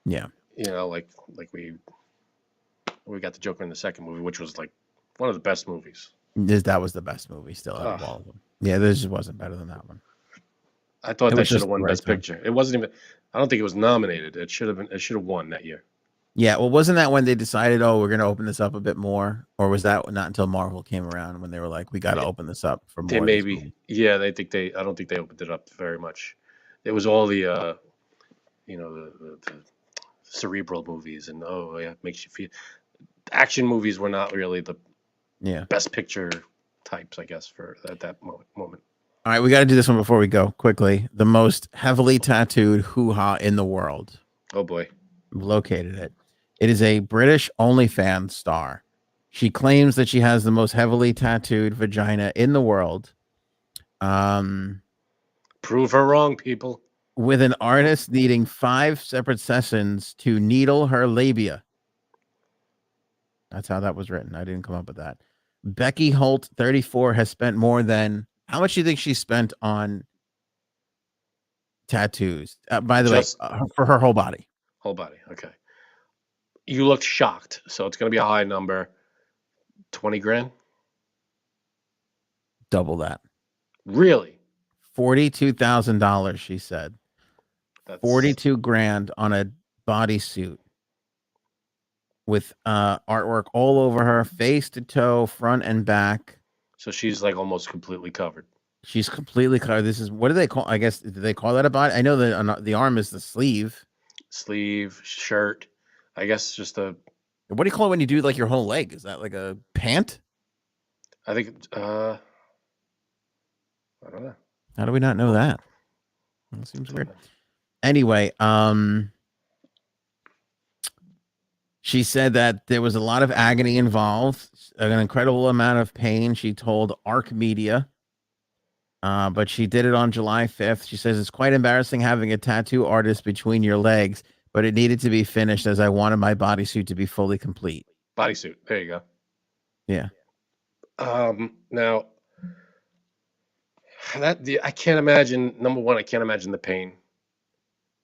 Yeah,
like we got the Joker in the second movie, which was like one of the best movies.
That was the best movie still out of all of them. Yeah, this just wasn't better than that one.
I thought that should have won Best Picture. It wasn't even. I don't think it was nominated. It should have won that year.
Yeah, well, wasn't that when they decided, oh, we're going to open this up a bit more, or was that not until Marvel came around when they were like, we got to open this up for more?
Yeah, I don't think they opened it up very much. It was all the, the cerebral movies, and it makes you feel. Action movies were not really the Best Picture types, I guess, for at that moment.
All right, we got to do this one before we go quickly. The most heavily tattooed hoo-ha in the world.
Oh boy,
I've located it. It is a British OnlyFans star. She claims that she has the most heavily tattooed vagina in the world.
Prove her wrong, people.
With an artist needing 5 separate sessions to needle her labia. That's how that was written. I didn't come up with that. Becky Holt, 34, has spent more than, how much do you think she spent on tattoos? By the way,
Just
for her whole body.
whole body. Okay. You looked shocked, so it's going to be a high number. 20 grand?
Double that.
Really?
$42,000, she said.
That's
42 grand on a bodysuit with artwork all over her, face to toe, front and back.
so she's like almost completely covered.
She's completely covered. This is, what do they call? I guess, do they call that a body? I know that the arm is the sleeve.
Sleeve, shirt. I guess just a.
What do you call it when you do like your whole leg? Is that like a pant?
I think. I don't know.
How do we not know that? That seems weird. Anyway, she said that there was a lot of agony involved, an incredible amount of pain. She told Arc Media, but she did it on July 5th. She says, it's quite embarrassing having a tattoo artist between your legs, but it needed to be finished as I wanted my bodysuit to be fully complete.
Bodysuit. There you go.
Yeah.
Now, I can't imagine. Number one, I can't imagine the pain.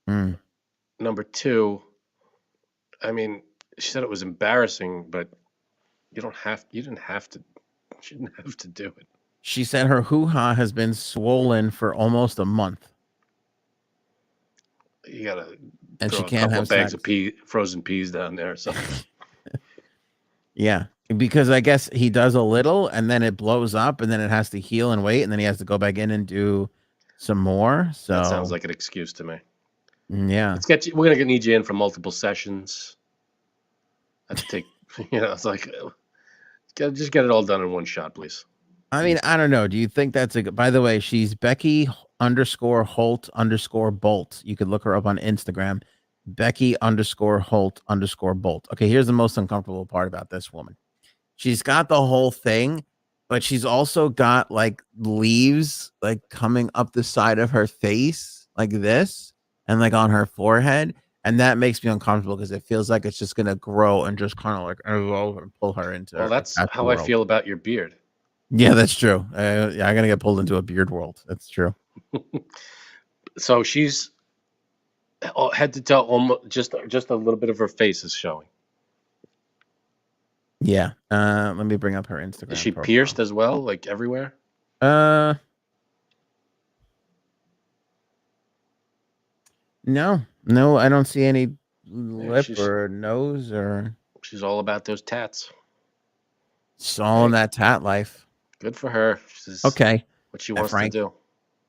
Mm.
Number two, I mean, she said it was embarrassing, but you didn't have to. She didn't have to do it.
She said her hoo-ha has been swollen for almost a month.
You gotta
And
throw
she
a
can't
couple
have
of bags
sex.
of frozen peas down there or something.
Yeah, because I guess he does a little and then it blows up and then it has to heal and wait and then he has to go back in and do some more. So
That sounds like an excuse to me.
Yeah.
Let's get you. We're gonna need you in for multiple sessions. Have to take. It's like, just get it all done in one shot, please.
I mean, I don't know. Do you think that's a good? By the way, she's Becky_Holt_Bolt. You could look her up on Instagram. Becky_Holt_Bolt. Okay, here's the most uncomfortable part about this woman. She's got the whole thing, but she's also got like leaves like coming up the side of her face like this and like on her forehead. And that makes me uncomfortable because it feels like it's just going to grow and just kind of like over and pull her into.
Well, that's how I feel about your beard.
Yeah, that's true. Yeah, I'm going to get pulled into a beard world. That's true.
So she's head to toe, almost just a little bit of her face is showing.
Yeah. Let me bring up her Instagram.
Is she
profile.
pierced as well, like everywhere?
No, I don't see any lip or nose or.
She's all about those tats.
It's all in that tat life.
Good for her. She's
okay.
What she wants to do.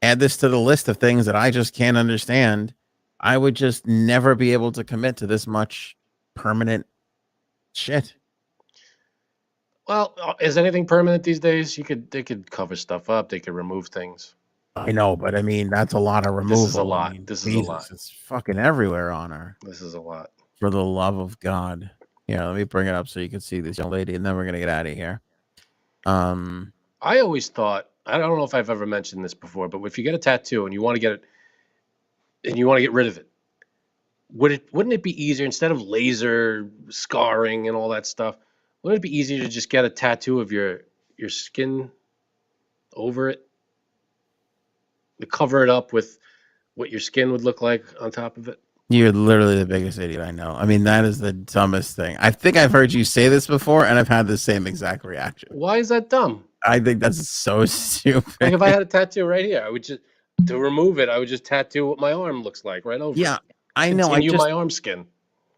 Add this to the list of things that I just can't understand. I would just never be able to commit to this much permanent shit.
Well, is anything permanent these days? They could cover stuff up. They could remove things.
I know, but I mean, that's a lot of removal.
This is a lot.
I mean,
this
Jesus,
is a lot.
It's fucking everywhere on her.
This is a lot.
For the love of God. Yeah, let me bring it up so you can see this young lady, and then we're gonna get out of here.
I always thought, I don't know if I've ever mentioned this before, but if you get a tattoo and you want to get it, and you want to get rid of it, wouldn't it be easier instead of laser scarring and all that stuff? Wouldn't it be easier to just get a tattoo of your skin over it, to cover it up with what your skin would look like on top of it?
You're literally the biggest idiot I know. I mean, that is the dumbest thing. I think I've heard you say this before, and I've had the same exact reaction.
Why is that dumb?
I think that's so stupid.
Like if I had a tattoo right here, I would just, to remove it, I would just tattoo what my arm looks like right over.
Yeah,
it.
I know.
Continue my arm skin.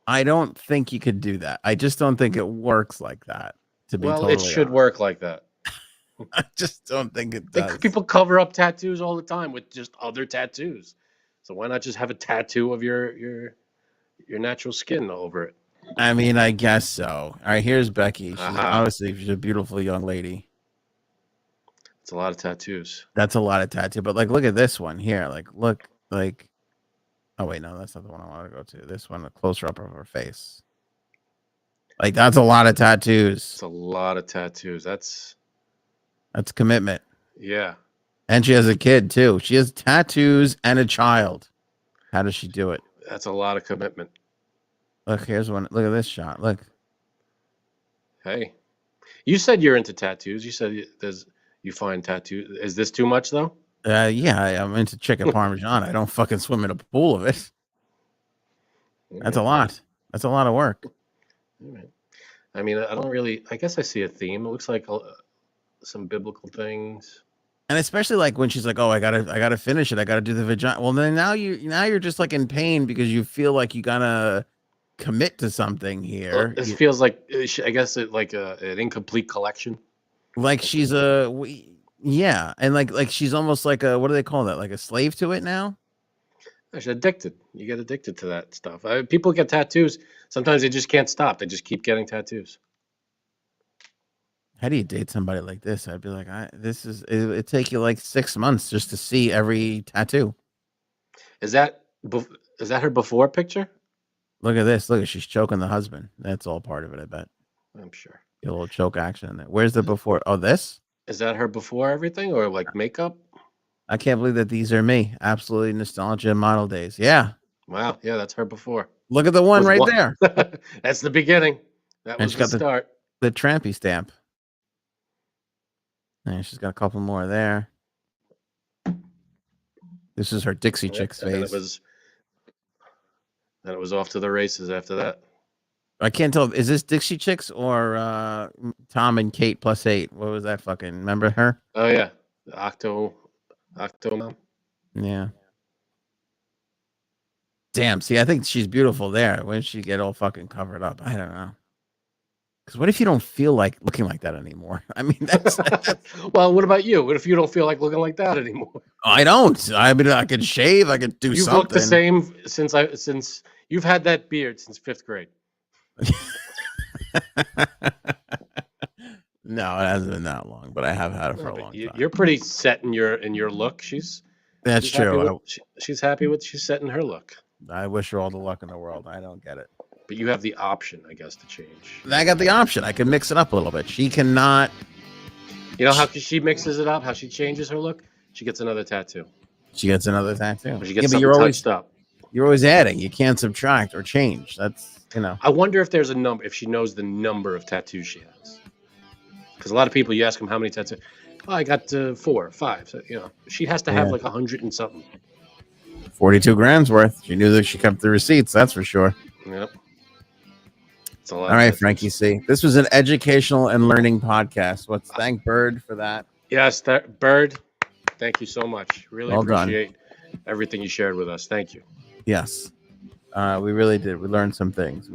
I don't think you could do that. I just don't think it works like that. To be
well,
totally
it should
honest.
work like that.
I just don't think it does.
People cover up tattoos all the time with just other tattoos. So why not just have a tattoo of your natural skin over it?
I mean, I guess so. All right, here's Becky. She's a beautiful young lady.
It's a lot of tattoos.
That's a lot of tattoo. But like, look at this one here. Like, look, like. Oh wait, no, that's not the one I want to go to. This one, a closer up of her face. Like, that's a lot of tattoos.
It's a lot of tattoos. That's
commitment.
Yeah.
And she has a kid too. She has tattoos and a child. How does she do it?
That's a lot of commitment.
Look, here's one. Look at this shot. Look.
Hey. You said you're into tattoos. You said you find tattoos. Is this too much though?
Yeah, I'm into chicken parmesan. I don't fucking swim in a pool of it. That's a lot. That's a lot of work.
All right. I mean, I don't really. I guess I see a theme. It looks like some biblical things.
And especially like when she's like, "Oh, I gotta finish it. I gotta do the vagina." Well, then now you're just like in pain because you feel like you gotta commit to something here.
Well, this feels like I guess like an incomplete collection.
Like she's yeah, and like she's almost like a, what do they call that? Like a slave to it now.
She's addicted. You get addicted to that stuff. People get tattoos. Sometimes they just can't stop. They just keep getting tattoos.
How do you date somebody like this? I'd be like, it'd take you like 6 months just to see every tattoo.
Is that her before picture?
Look at this. Look, she's choking the husband. That's all part of it, I bet.
I'm sure.
A little choke action in there. Where's the before? Oh, this?
Is that her before everything or like makeup?
I can't believe that these are me. Absolutely nostalgia model days. Yeah.
Wow. Yeah, that's her before.
Look at the one right there.
That's the beginning. That was the start.
The trampy stamp. And she's got a couple more there. This is her Dixie Chicks phase.
Then it was off to the races after that.
I can't tell. Is this Dixie Chicks or Tom and Kate +8? What was that fucking? Remember her?
Oh yeah, the Octo Mom.
Yeah. Damn. See, I think she's beautiful there. When did she get all fucking covered up? I don't know. Because what if you don't feel like looking like that anymore? I mean, that's
well. What about you? What if you don't feel like looking like that anymore?
I don't. I mean, I could shave. I could do something.
You've looked the same since you've had that beard since 5th grade.
No, it hasn't been that long, but I have had it for a long time.
You're pretty set in your look.
That's true.
She's happy with she's set in her look.
I wish her all the luck in the world. I don't get it.
But you have the option, I guess, to change.
I got the option. I can mix it up a little bit. She cannot.
You know how she mixes it up? How she changes her look? She gets another tattoo.
She gets another tattoo.
Or she gets something touched up.
You're always adding. You can't subtract or change. That's,
I wonder if there's a number, if she knows the number of tattoos she has. Because a lot of people, you ask them how many tattoos. Oh, I got 4, 5. So, she has to have like 100 and something.
42 grand's worth. She knew that she kept the receipts. That's for sure.
Yep. It's a lot.
All right, Frankie C. This was an educational and learning podcast. Let's thank Bird for that.
Yes, Bird. Thank you so much. Really appreciate everything you shared with us. Thank you.
Yes, we really did. We learned some things.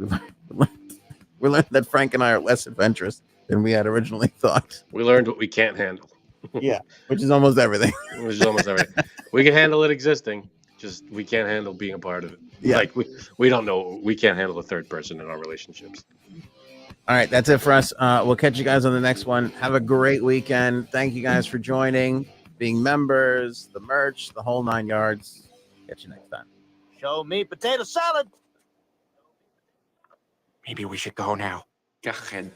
We learned that Frank and I are less adventurous than we had originally thought.
We learned what we can't handle.
Yeah, which is almost everything.
We can handle it existing, just we can't handle being a part of it.
Yeah.
Like we don't know. We can't handle a third person in our relationships.
All right, that's it for us. We'll catch you guys on the next one. Have a great weekend. Thank you guys for joining, being members, the merch, the whole 9 yards. Catch you next time.
Show me potato salad.
Maybe we should go now. Go ahead.